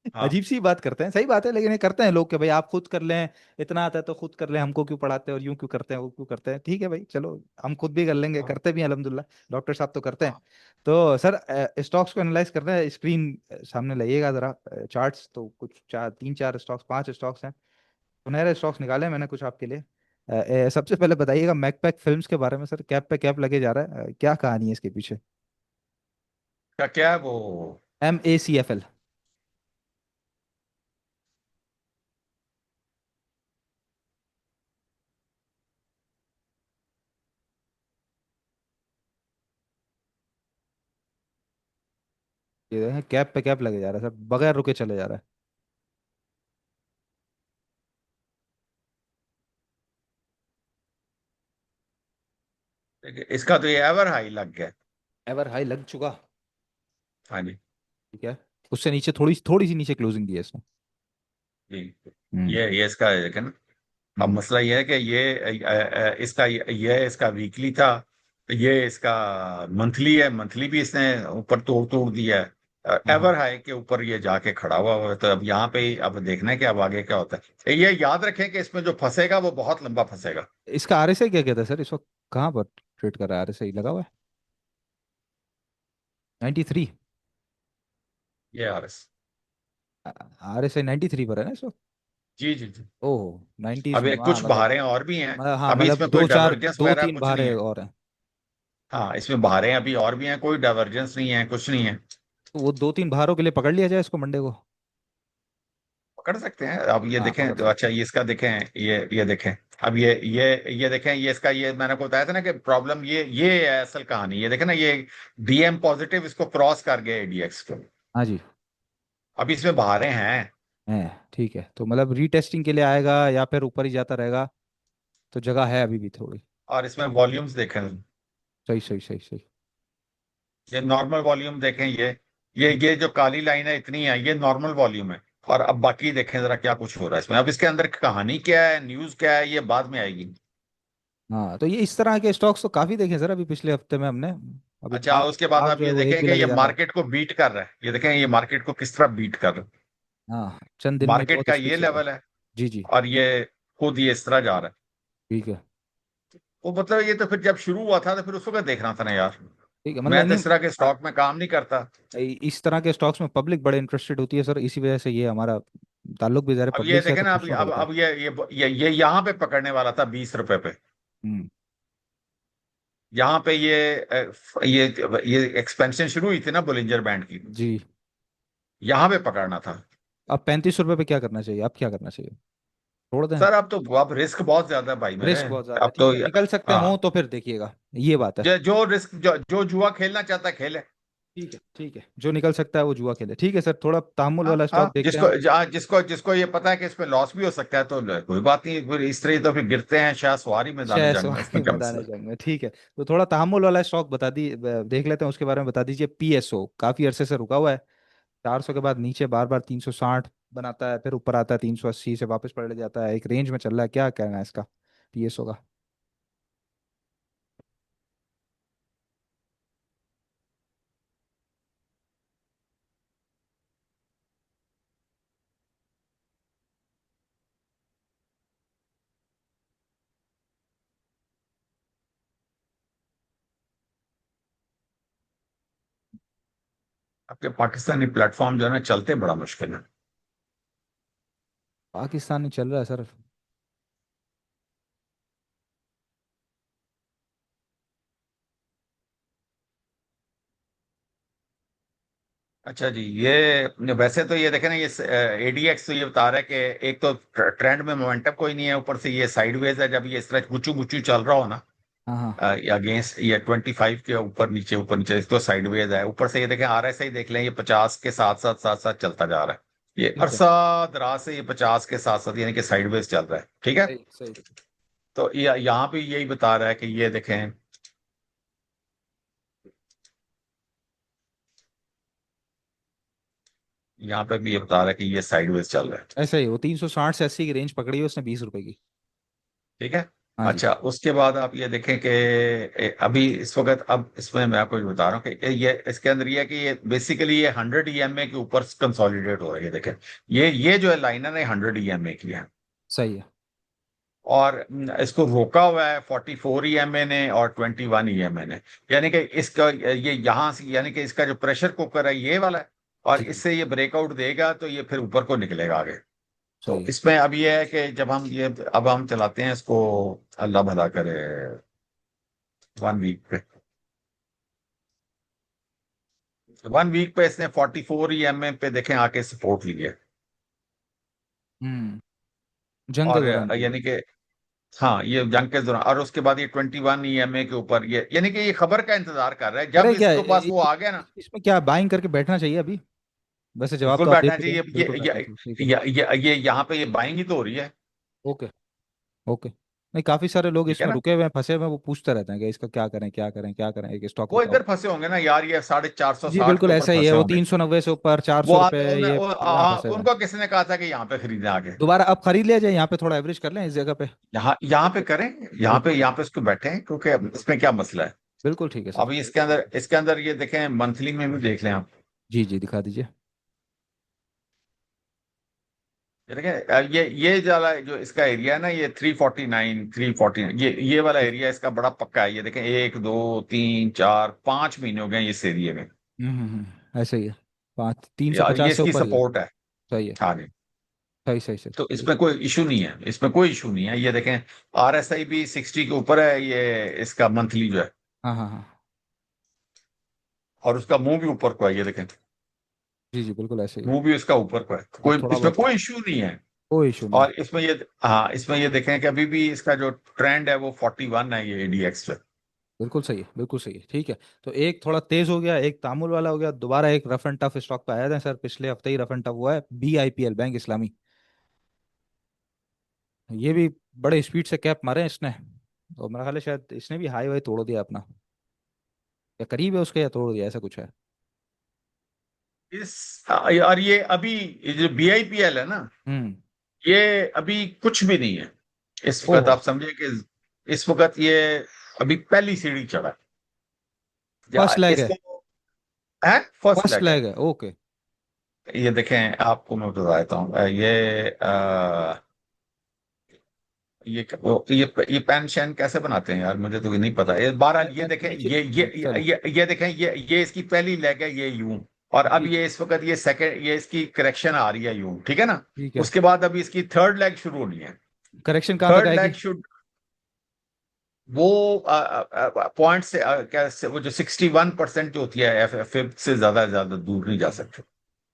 हाँ, अजीब सी बात करते हैं, सही बात है, लेकिन ये करते हैं लोग कि भाई आप खुद कर लें, इतना आता है तो खुद कर लें, हमको क्यों पढ़ाते हैं, और यूं क्यों करते हैं, वो क्यों करते हैं। ठीक है भाई, चलो हम खुद भी कर लेंगे, हाँ, करते भी हैं अल्हम्दुलिल्लाह, डॉक्टर साहब तो करते हैं। हाँ। तो सर स्टॉक्स को एनालाइज कर रहे हैं, स्क्रीन सामने लाइएगा जरा, चार्ट्स तो कुछ चार, तीन चार स्टॉक्स, 5 स्टॉक्स हैं, सुनहरे स्टॉक्स निकाले हैं मैंने कुछ आपके लिए। सबसे पहले बताइएगा मैकपैक फिल्म्स के बारे में सर, कैप पे कैप लगे जा रहा है, क्या कहानी है इसके पीछे? क्या है वो? MACFL। ये देखें, कैप पे कैप लगे जा रहा है सर, बगैर रुके चले जा रहा है। इसका तो ये एवर हाई लग गया। एवर हाई लग चुका। हाँ जी। ठीक है, उससे नीचे थोड़ी थोड़ी सी नीचे क्लोजिंग दी है इसने। जी। हम्म ये इसका है ना। अब हम्म मसला ये है कि इसका ये इसका वीकली था, ये इसका मंथली है, मंथली भी इसने ऊपर तोड़ तोड़ दिया है, हाँ हाँ। एवर हाई के ऊपर ये जाके खड़ा हुआ है। तो अब यहाँ पे अब देखना है कि अब आगे क्या होता है। ये याद रखें कि इसमें जो फंसेगा वो बहुत लंबा फंसेगा। इसका RSI क्या कहता है सर इस वक्त, कहाँ पर ट्रेड कर रहा है? RSI लगा हुआ है 93। ये आरएस। RSI 93 पर है ना इस वक्त? जी, जी, जी। ओह 90s अब में, ये हाँ कुछ मतलब, बहारें और भी हैं। हाँ अभी मतलब इसमें कोई दो चार, डाइवर्जेंस दो वगैरह तीन कुछ नहीं बारे है। और हैं। हाँ, इसमें बहारें अभी और भी हैं, कोई डाइवर्जेंस नहीं है, कुछ नहीं है। तो वो 2 3 बारों के लिए पकड़ लिया जाए इसको मंडे को। पकड़ सकते हैं। अब ये हाँ देखें पकड़ तो, सकते अच्छा, ये इसका देखें, ये देखें। अब ये देखें, ये इसका, ये मैंने आपको बताया था ना कि प्रॉब्लम ये है असल कहानी। ये देखें ना, ये डीएम पॉजिटिव इसको क्रॉस कर गया एडीएक्स को। हाँ जी। अब इसमें बहारें हैं। है, ठीक है, तो मतलब रीटेस्टिंग के लिए आएगा या फिर ऊपर ही जाता रहेगा? तो जगह है अभी भी थोड़ी। और इसमें वॉल्यूम्स देखें। सही सही सही सही। ये नॉर्मल वॉल्यूम देखें, ये जो काली लाइन है इतनी है, ये नॉर्मल वॉल्यूम है। और अब बाकी देखें जरा क्या कुछ हो रहा है इसमें। अब इसके अंदर कहानी क्या है, न्यूज क्या है, ये बाद में आएगी। हाँ तो ये इस तरह के स्टॉक्स तो काफी देखे सर अभी पिछले हफ्ते में हमने। अभी अच्छा, भाग, उसके बाद भाग आप जो है ये वो एक देखें भी कि ये लगे जा रहा है। मार्केट को बीट कर रहा है। ये देखें, ये मार्केट को किस तरह बीट कर रहा है। हाँ चंद दिन में मार्केट बहुत का स्पीड ये से था। लेवल है जी जी। और ये खुद ये इस तरह जा रहा है। ठीक है। वो मतलब ये तो फिर जब शुरू हुआ था तो फिर उस वक्त देखना था ना यार। ठीक है, मतलब मैं तो नहीं, इस तरह के स्टॉक में काम नहीं करता। इस तरह के स्टॉक्स में पब्लिक बड़े इंटरेस्टेड होती है सर, इसी वजह से ये हमारा ताल्लुक भी ज़रा अब ये पब्लिक से है, देखें तो ना, पूछना पड़ता है। अब ये यहाँ पे पकड़ने वाला था 20 रुपए पे। हम्म। यहाँ पे ये एक्सपेंशन शुरू हुई थी ना बुलिंजर बैंड की। जी। यहाँ पे पकड़ना था। अब 35 रुपये पे क्या करना चाहिए, अब क्या करना चाहिए? छोड़ दें? सर अब रिस्क बहुत ज्यादा है भाई मेरे। रिस्क बहुत ज्यादा है, अब तो ठीक है, निकल सकते हैं हाँ, हो तो फिर देखिएगा, ये बात है। जो रिस्क जो जुआ खेलना चाहता है खेले। ठीक है ठीक है, जो निकल सकता है वो जुआ खेले, ठीक है सर, थोड़ा तहमुल हाँ वाला हाँ, स्टॉक देखते हैं हम। जिसको जिसको ये पता है कि इसमें लॉस भी हो सकता है तो कोई बात नहीं, फिर इस तरह तो फिर गिरते हैं शाह सवारी मैदान शेष जंग में, इसमें वाले क्या मैदान मसला है। जंग में, ठीक है। तो थोड़ा तहमुल वाला स्टॉक बता दी, देख लेते हैं, उसके बारे में बता दीजिए। पीएसओ काफी अरसे से रुका हुआ है, 400 के बाद नीचे बार बार 360 बनाता है, फिर ऊपर आता है 380 से वापस पलट जाता है, एक रेंज में चल रहा है, क्या कहना है इसका, पीएसओ का? आपके पाकिस्तानी प्लेटफॉर्म जो है ना चलते बड़ा मुश्किल है। पाकिस्तानी चल रहा है सर। अच्छा जी, ये वैसे तो ये देखे ना, ये एडीएक्स तो ये बता रहा है कि एक तो ट्रेंड में मोमेंटम कोई नहीं है, ऊपर से ये साइडवेज है, जब ये इस तरह गुचू गुचू चल रहा हो ना, हाँ हाँ। अगेंस्ट ये 25 के ऊपर नीचे तो साइडवेज है। ऊपर से ये देखें आरएसआई देख लें, ये 50 के साथ साथ चलता जा रहा है। ये ठीक है। अरसा दराज से ये 50 के साथ साथ यानी कि साइडवेज चल रहा है, ठीक है। सही सही। तो ये यहाँ पे यही बता रहा है कि ये देखें, यहाँ पे भी ये बता रहा है कि ये साइडवेज चल रहा है, ऐसा ही, वो 360 से 80 की रेंज पकड़ी है उसने, 20 रुपए की। ठीक है। हाँ जी। अच्छा, उसके बाद आप ये देखें कि अभी इस वक्त, अब इसमें मैं आपको बता रहा हूँ कि ये इसके अंदर ये है कि ये बेसिकली ये 100 ईएमए के ऊपर कंसोलिडेट हो रही है, देखें। ये जो है लाइनर है 100 ईएमए की है। सही है। और इसको रोका हुआ है 44 ईएमए ने और 21 ईएमए ने। यानी कि इसका ये यहाँ से, यानी कि इसका जो प्रेशर कुकर है ये वाला है, और जी। इससे ये ब्रेकआउट देगा तो ये फिर ऊपर को निकलेगा आगे। तो सही है। इसमें अब ये है कि जब हम ये, अब हम चलाते हैं इसको, अल्लाह भला करे, 1 वीक पे, 1 वीक पे इसने 44 ईएमए पे देखें आके सपोर्ट ली है। जंग के और दौरान भी? यानी कि हाँ, ये जंग के दौरान, और उसके बाद ये 21 ईएमए के ऊपर, ये यानी कि ये खबर का इंतजार कर रहा है, जब करें क्या, इसके पास वो आ गया ना। इसमें क्या बाइंग करके बैठना चाहिए अभी? वैसे जवाब बिल्कुल तो आप दे बैठना चुके हैं, चाहिए, बिल्कुल बैठना चाहिए, ठीक है। ये यहाँ पे ये बाइंग ही तो हो रही है। ओके। ओके। नहीं, काफी सारे लोग ठीक है इसमें ना। रुके हुए हैं, फंसे हुए हैं, वो पूछते रहते हैं कि इसका क्या करें क्या करें क्या करें, एक स्टॉक वो बताओ। इधर फंसे होंगे ना यार, ये 450 जी 60 बिल्कुल के ऊपर ऐसा ही है, फंसे वो होंगे। 390 से ऊपर, चार वो सौ रुपए ये यहाँ हाँ, फंसे हुए हैं। उनको किसने कहा था कि यहाँ पे खरीदें आगे। दोबारा अब खरीद लिया जाए, यहाँ पे थोड़ा एवरेज कर लें इस जगह पे। यहाँ पे करें, बिल्कुल ठीक। यहाँ पे इसको बैठे हैं, क्योंकि अब इसमें क्या मसला है। बिल्कुल ठीक है सर। अभी इसके अंदर ये देखें, मंथली में भी देख लें आप। जी जी, दिखा दीजिए। ये देखें, ये जो इसका एरिया है ना, ये 349 349, ये वाला एरिया इसका बड़ा पक्का है। ये देखें, 1 2 3 4 5 महीने हो गए हैं इस एरिया में। ऐसे ही है, पाँच, तीन सौ यार ये पचास से इसकी ऊपर ही है। सपोर्ट है। सही है। हाँ जी। सही सही सही। तो इसमें कोई इशू नहीं है, इसमें कोई इशू नहीं है। ये देखें, आरएसआई भी 60 के ऊपर है, ये इसका मंथली जो है, हाँ हाँ हाँ। और उसका मुंह भी ऊपर को है, ये देखें, जी जी, बिल्कुल ऐसे ही है। मुंह भी उसका ऊपर को है, तो अब कोई थोड़ा इसमें बहुत, कोई इशू नहीं है। कोई इशू नहीं है। और इसमें ये, हाँ, इसमें ये देखें कि अभी भी इसका जो ट्रेंड है वो 41 है, ये एडीएक्स पे। बिल्कुल सही है, बिल्कुल सही है, ठीक है। तो एक थोड़ा तेज हो गया, एक तामुल वाला हो गया, दोबारा एक रफ एंड टफ स्टॉक पे आया था सर, पिछले हफ्ते ही रफ एंड टफ हुआ है, BIPL, बैंक इस्लामी। ये भी बड़े स्पीड से कैप मारे हैं इसने, और मेरा ख्याल है शायद इसने भी हाई वाई तोड़ दिया अपना, या करीब है उसके, या तोड़ दिया, ऐसा कुछ है। और ये जो बीआईपीएल है ना, हम्म। ये अभी कुछ भी नहीं है इस वक्त। ओहो। आप समझे कि इस वक्त ये अभी पहली सीढ़ी चढ़ा है। फर्स्ट लेग है? इसको है, फर्स्ट फर्स्ट लेग है। लेग है, ओके। ये देखें, आपको मैं बता देता हूँ, ये पेंशन कैसे बनाते हैं यार, मुझे तो नहीं पता। ये 12, ये देखें, नीचे। चलो। ये देखें, ये इसकी पहली लेग है, ये यूं। और अब जी ये इस वक्त ये सेकंड, ये इसकी करेक्शन आ रही है यूं, ठीक है ना। ठीक है। उसके बाद अभी इसकी थर्ड लेग शुरू होनी है। करेक्शन कहाँ तक थर्ड आएगी? लेग शुड, वो पॉइंट से वो जो 61% जो होती है, फिफ्थ से ज्यादा दूर नहीं जा सकते।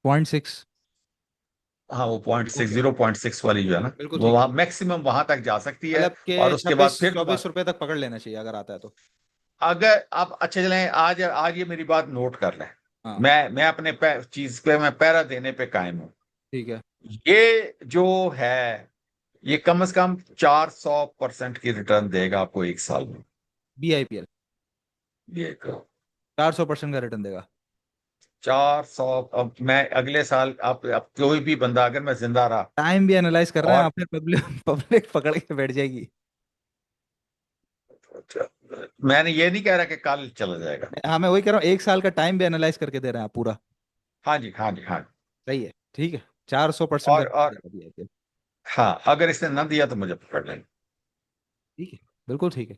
0.6? हाँ वो 0.6, ओके। 0.6 वाली जो है ना, बिल्कुल वो ठीक है। वहां मैक्सिमम वहां तक जा सकती है। मतलब के और उसके बाद 26 फिर 24 दोबारा, रुपए तक पकड़ लेना चाहिए अगर आता है तो। अगर आप अच्छे चलें, आज आज ये मेरी बात नोट कर लें। हाँ मैं अपने चीज पे मैं पैरा देने पे कायम हूं। ठीक है। ये जो है, ये कम से कम 400% की रिटर्न देगा आपको एक साल में। BIPL ये करो। 400% का रिटर्न देगा। 400। अब मैं अगले साल, आप कोई भी बंदा, अगर मैं जिंदा रहा टाइम भी एनालाइज कर रहे हैं और आपने, पब्लिक पब्लिक पकड़ के बैठ जाएगी। मैंने ये नहीं कह रहा कि कल चला जाएगा। हाँ मैं वही कह रहा हूँ, एक साल का टाइम भी एनालाइज करके दे रहे हैं आप पूरा। हाँ जी, हाँ जी, हाँ। सही है, ठीक है। 400% का रिटर्न और देगा BIPL। हाँ, अगर इसने न दिया तो मुझे पकड़ लेंगे। ठीक है, बिल्कुल ठीक है।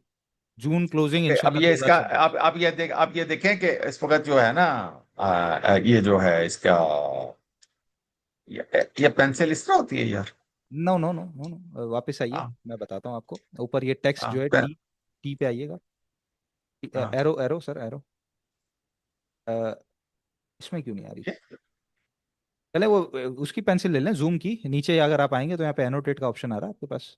जून क्लोजिंग अब इंशाल्लाह ये इसका, 2026। आप ये देखें कि इस वक्त जो है ना, ये जो है इसका, ये पेंसिल इस तरह होती है यार। No no no no no, वापस आइए, हाँ, मैं बताता हूँ आपको। ऊपर ये टेक्स्ट हाँ, जो है टी, टी पे आइएगा। हाँ। Arrow arrow sir, arrow. इसमें क्यों नहीं आ रही? पहले वो उसकी पेंसिल ले लें, जूम की नीचे अगर आप आएंगे तो यहाँ पे एनोटेट का ऑप्शन आ रहा है आपके पास।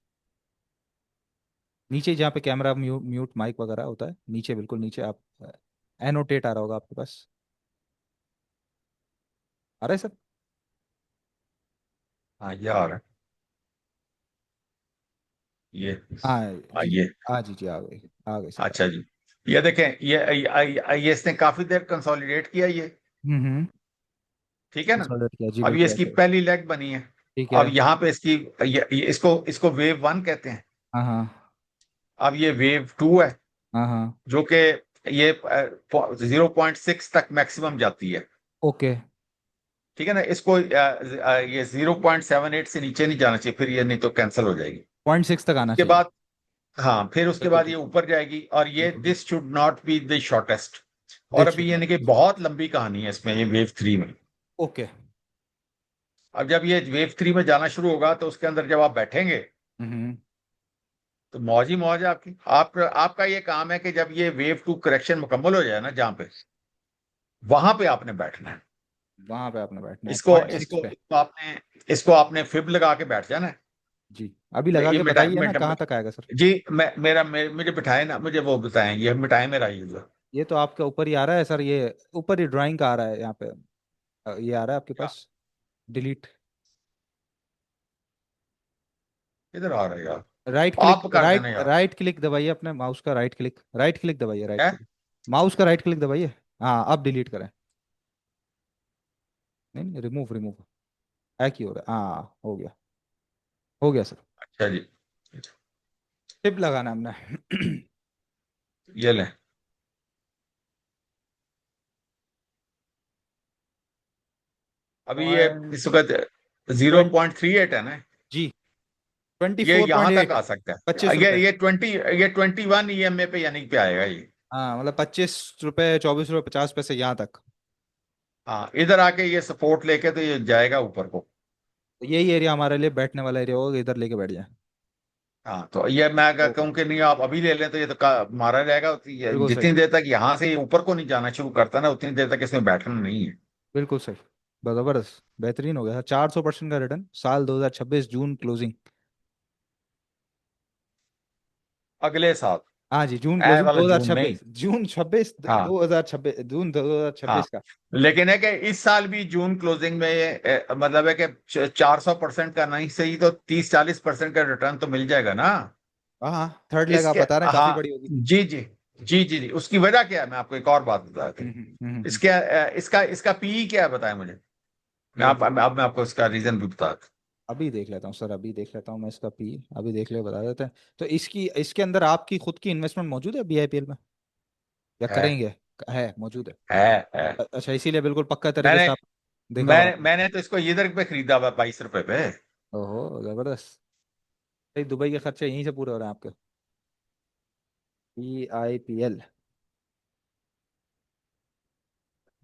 नीचे जहाँ पे कैमरा म्यूट माइक वगैरह होता है, नीचे बिल्कुल नीचे आप, एनोटेट आ रहा होगा आपके पास। आ रहा है सर? हाँ यार, ये हाँ जी। ये हाँ जी जी, आ गए सर, आ अच्छा जी। ये देखें, ये इसने काफी देर कंसोलिडेट किया ये। हम्म। ठीक है ना। कंसोलिडेट किया जी, अब ये बिल्कुल इसकी ऐसे। पहली लेग बनी है। ठीक अब है। यहाँ पे इसकी, ये इसको इसको वेव 1 कहते हैं। हाँ हाँ अब ये वेव 2 है, हाँ हाँ। जो कि ये 0.6 तक मैक्सिमम जाती है। ओके। ठीक है ना। इसको ये 0.78 से नीचे नहीं जाना चाहिए, फिर ये नहीं तो कैंसिल हो जाएगी। 0.6 तक आना उसके चाहिए। बाद, हाँ, फिर उसके बिल्कुल बाद ये ठीक। ऊपर जाएगी, और ये बिल्कुल। This should not be the shortest. और दिस अभी शुड यानी कि नॉट। बहुत लंबी कहानी है इसमें, ये वेव 3 में। ओके। अब जब ये वेव 3 में जाना शुरू होगा, तो उसके अंदर जब आप बैठेंगे, हम्म। तो मौज ही मौज है आपकी। आपका ये काम है कि जब ये वेव 2 करेक्शन मुकम्मल हो जाए ना, जहां पे, वहां पे आपने बैठना है। वहां पे आपने बैठना है इसको 0.6 इसको पे। इसको आपने फिब लगा के बैठ जाना है। जी, अभी लगा ये के मिटा बताइए ना मिटा कहाँ तक आएगा सर। जी, मुझे बिठाए ना, मुझे वो बताएं, ये मिटाए मेरा यूजर। ये तो आपके ऊपर ही आ रहा है सर, ये ऊपर ही ड्राइंग का आ रहा है यहाँ पे। ये आ रहा है आपके क्या पास। डिलीट। इधर आ रहा है यार? राइट क्लिक, आप कर राइट देना यार। राइट क्लिक दबाइए अपने माउस का, राइट क्लिक, राइट क्लिक दबाइए, राइट है। क्लिक। माउस का राइट क्लिक दबाइए। हाँ, अब डिलीट करें। नहीं नहीं, रिमूव रिमूव। है की हो रहा है, हाँ हो गया। हो गया सर। अच्छा जी। टिप लगाना हमने। ये लें। अभी ये पॉइंट इस वक्त 0.38 है ना। जी। ट्वेंटी ये फोर यहां पॉइंट तक एट आ सकता पच्चीस है, रुपये ये 21 ईएमए पे यानी पे आएगा ये। हाँ मतलब 25 रुपये, 24 रुपये 50 पैसे यहाँ तक। हाँ, इधर आके ये सपोर्ट लेके तो ये जाएगा ऊपर को। तो यही एरिया हमारे लिए बैठने वाला एरिया होगा, इधर लेके बैठ जाए। हाँ, तो ये मैं अगर तो कहूँ कि नहीं आप अभी ले लें, तो ये तो मारा रहेगा, तो बिल्कुल सही। जितनी देर तक यहाँ से ये ऊपर को नहीं जाना शुरू करता ना, उतनी देर तक इसमें बैठना नहीं है। बिल्कुल सही। जबरदस्त, बेहतरीन हो गया 400% का रिटर्न, साल 2026 जून क्लोजिंग। अगले साल, हाँ जी, जून ए क्लोजिंग वाला जून नहीं। 2026, जून 26 हाँ, 2026, जून हाँ। 2026 का। लेकिन है कि इस साल भी जून क्लोजिंग में ये मतलब है कि 400% का नहीं सही तो 30-40% का रिटर्न तो मिल जाएगा ना। हाँ हाँ, थर्ड लेग आप इसके, बता रहे हैं काफी हाँ, बड़ी होगी। जी जी, जी जी जी, उसकी वजह क्या है, मैं आपको एक और बात बता दूं। इसके इसका इसका पीई क्या है, बताएं मुझे। BIPL अब मैं आपको इसका रीजन भी बता दूं। अभी देख लेता हूँ सर, अभी देख लेता हूँ मैं इसका पी, अभी देख ले बता देते हैं। तो इसकी, इसके अंदर आपकी खुद की इन्वेस्टमेंट मौजूद है BIPL में, या है करेंगे? है, मौजूद है। है। अच्छा, इसीलिए बिल्कुल पक्का तरीके मैंने से आप देखा हुआ आपने। मैंने तो इसको इधर पे खरीदा हुआ 22 रुपए पे। ओहो, जबरदस्त। भाई दुबई के खर्चे यहीं से पूरे हो रहे हैं आपके। BIPL,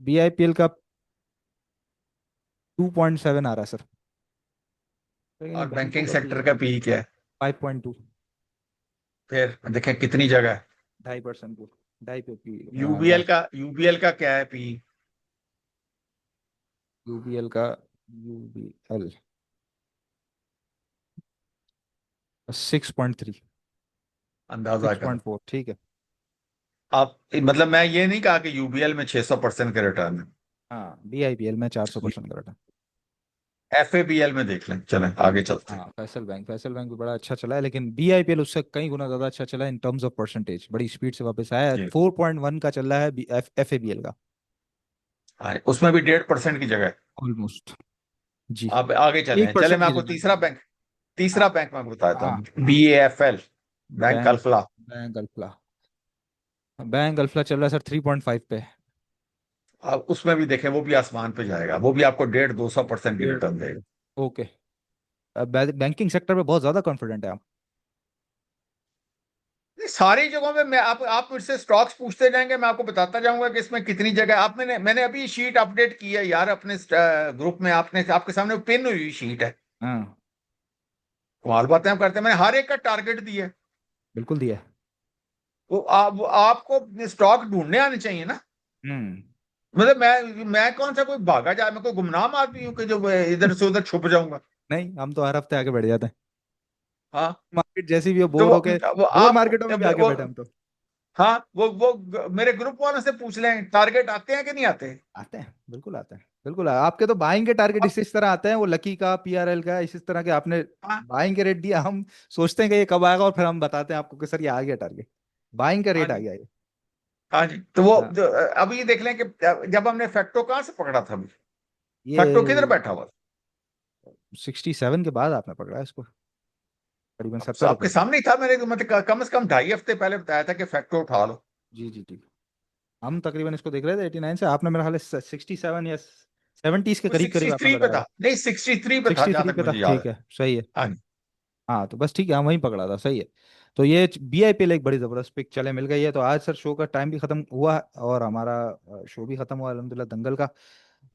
BIPL का 2.7 आ रहा है सर। लेकिन और बैंकों बैंकिंग का भी सेक्टर का पी क्या है? 5.2। फिर देखें कितनी जगह है। 2.5% को, ढाई पे पी। यूबीएल का क्या है पी? UBL का, UBL 6.3। अंदाजा सिक्स करो। पॉइंट फोर ठीक है। आप मतलब मैं ये नहीं कहा कि यूबीएल में 600% का रिटर्न हाँ, BIPL में चार सौ है। परसेंट का रिटर्न। एफएबीएल में देख लें, चलें आगे चलते हैं। हाँ, फैसल बैंक भी बड़ा अच्छा चला है, लेकिन BIPL उससे कई गुना ज्यादा अच्छा चला है इन टर्म्स ऑफ परसेंटेज, बड़ी स्पीड से वापस आया है। जी। 4.1 का चल रहा है FABL का। हाँ, उसमें भी 1.5% की जगह है। ऑलमोस्ट। जी। आप आगे चले एक हैं, चले परसेंट मैं की आपको जगह। तीसरा हाँ। बैंक मैं आपको बताता हाँ। हूँ, BAFL, bank bank Alfalah. Bank Alfalah. Bank Alfalah चल रहा है सर 3.5 पे। अब उसमें भी देखें, वो भी आसमान पे जाएगा, वो भी आपको 150-200% की डेढ़। रिटर्न देगा। ओके। बैंकिंग सेक्टर पे बहुत ज्यादा कॉन्फिडेंट है आप। ये सारी जगहों में मैं आप मुझसे स्टॉक्स पूछते जाएंगे, मैं आपको बताता जाऊंगा कि इसमें कितनी जगह आप मैंने अभी शीट अपडेट की है यार अपने ग्रुप में, आपने आपके सामने पिन हुई शीट है। हाँ, कमाल बातें हम करते हैं, मैंने हर एक का टारगेट दिया है। बिल्कुल दिया है। वो आपको स्टॉक ढूंढने आने चाहिए ना। हम्म। मतलब मैं कौन सा कोई भागा जाए, मैं कोई गुमनाम आदमी हूँ कि जो इधर से उधर छुप जाऊंगा। नहीं, हम तो हर हफ्ते आगे बढ़ जाते हैं। हाँ। मार्केट जैसी भी हो, तो बोर होके वो बोर आप मार्केटों में भी आगे वो बैठे हम तो। हाँ वो मेरे ग्रुप वालों से पूछ लें टारगेट आते हैं कि नहीं आते। आते हैं, बिल्कुल आते हैं, बिल्कुल आपके तो बाइंग के टारगेट अब इस तरह आते हैं, वो लकी का, PRL का, इस तरह के आपने हाँ। बाइंग के रेट दिया, हम सोचते हैं कि ये कब आएगा, और फिर हम बताते हैं आपको कि सर ये आ गया टारगेट, बाइंग का हाँ रेट आ जी। गया ये। हाँ जी, तो वो हाँ। अभी ये देख लें कि जब हमने फैक्टो कहाँ से पकड़ा था अभी, फैक्टो किधर ये बैठा हुआ था। 67 के बाद आपने पकड़ा है इसको, करीबन तो 70 रुपए आपके में। सामने ही था, मैंने मतलब कम से कम 2.5 हफ्ते पहले बताया था कि फैक्टो उठा लो। जी जी जी। हम तकरीबन इसको देख रहे थे 89 से, आपने मेरा हाल 67 या 70 के वो करीब करीब सिक्सटी आपने थ्री पे लगाया था, था। नहीं 63 पे था सिक्सटी जहां थ्री तक पे था, मुझे याद है। ठीक है, सही है। हाँ जी। हाँ तो बस ठीक है, हम वहीं पकड़ा था, सही है। तो ये BIPL एक बड़ी जबरदस्त पिक चले मिल गई है। तो आज सर शो का टाइम भी खत्म हुआ और हमारा शो भी खत्म हुआ अल्हम्दुलिल्लाह दंगल का।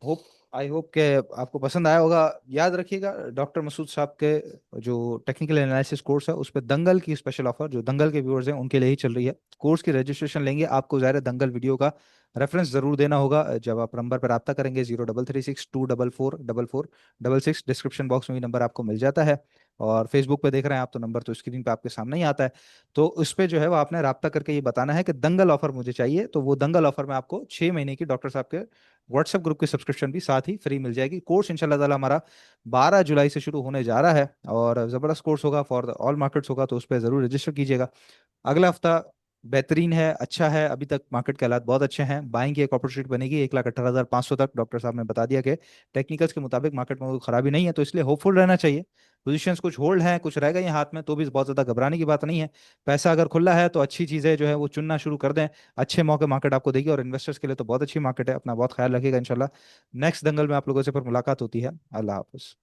होप आई होप के आपको पसंद आया होगा। याद रखिएगा, डॉक्टर मसूद साहब के जो टेक्निकल एनालिसिस कोर्स है, उस पर दंगल की स्पेशल ऑफर जो दंगल के व्यूअर्स हैं उनके लिए ही चल रही है। कोर्स की रजिस्ट्रेशन लेंगे, आपको ज़ाहिर है दंगल वीडियो का रेफरेंस जरूर देना होगा जब आप नंबर पर रब्ता करेंगे, 0336 244 444 66। डिस्क्रिप्शन बॉक्स में भी नंबर आपको मिल जाता है। और फेसबुक पे देख रहे हैं आप तो नंबर तो स्क्रीन पे आपके सामने ही आता है। तो उस पे जो है वो आपने रब्ता करके ये बताना है कि दंगल ऑफर मुझे चाहिए, तो वो दंगल ऑफर में आपको 6 महीने की डॉक्टर साहब के व्हाट्सएप ग्रुप की सब्सक्रिप्शन भी साथ ही फ्री मिल जाएगी। कोर्स इंशाल्लाह ताला हमारा 12 जुलाई से शुरू होने जा रहा है, और ज़बरदस्त कोर्स होगा, फॉर ऑल मार्केट्स होगा, तो उस पर ज़रूर रजिस्टर कीजिएगा। अगला हफ्ता बेहतरीन है, अच्छा है, अभी तक मार्केट के हालात बहुत अच्छे हैं, बाइंग की एक अपॉर्चुनिटी बनेगी 1,18,500 तक, डॉक्टर साहब ने बता दिया कि टेक्निकल्स के मुताबिक मार्केट में कोई खराबी नहीं है, तो इसलिए होपफुल रहना चाहिए। पोजीशंस कुछ होल्ड हैं, कुछ रह गई हैं हाथ में, तो भी बहुत ज़्यादा घबराने की बात नहीं है। पैसा अगर खुला है तो अच्छी चीज़ें जो है वो चुनना शुरू कर दें, अच्छे मौके मार्केट आपको देगी, और इन्वेस्टर्स के लिए तो बहुत अच्छी मार्केट है। अपना बहुत ख्याल रखिएगा, इंशाल्लाह नेक्स्ट दंगल में आप लोगों से फिर मुलाकात होती है। अल्लाह हाफिज़।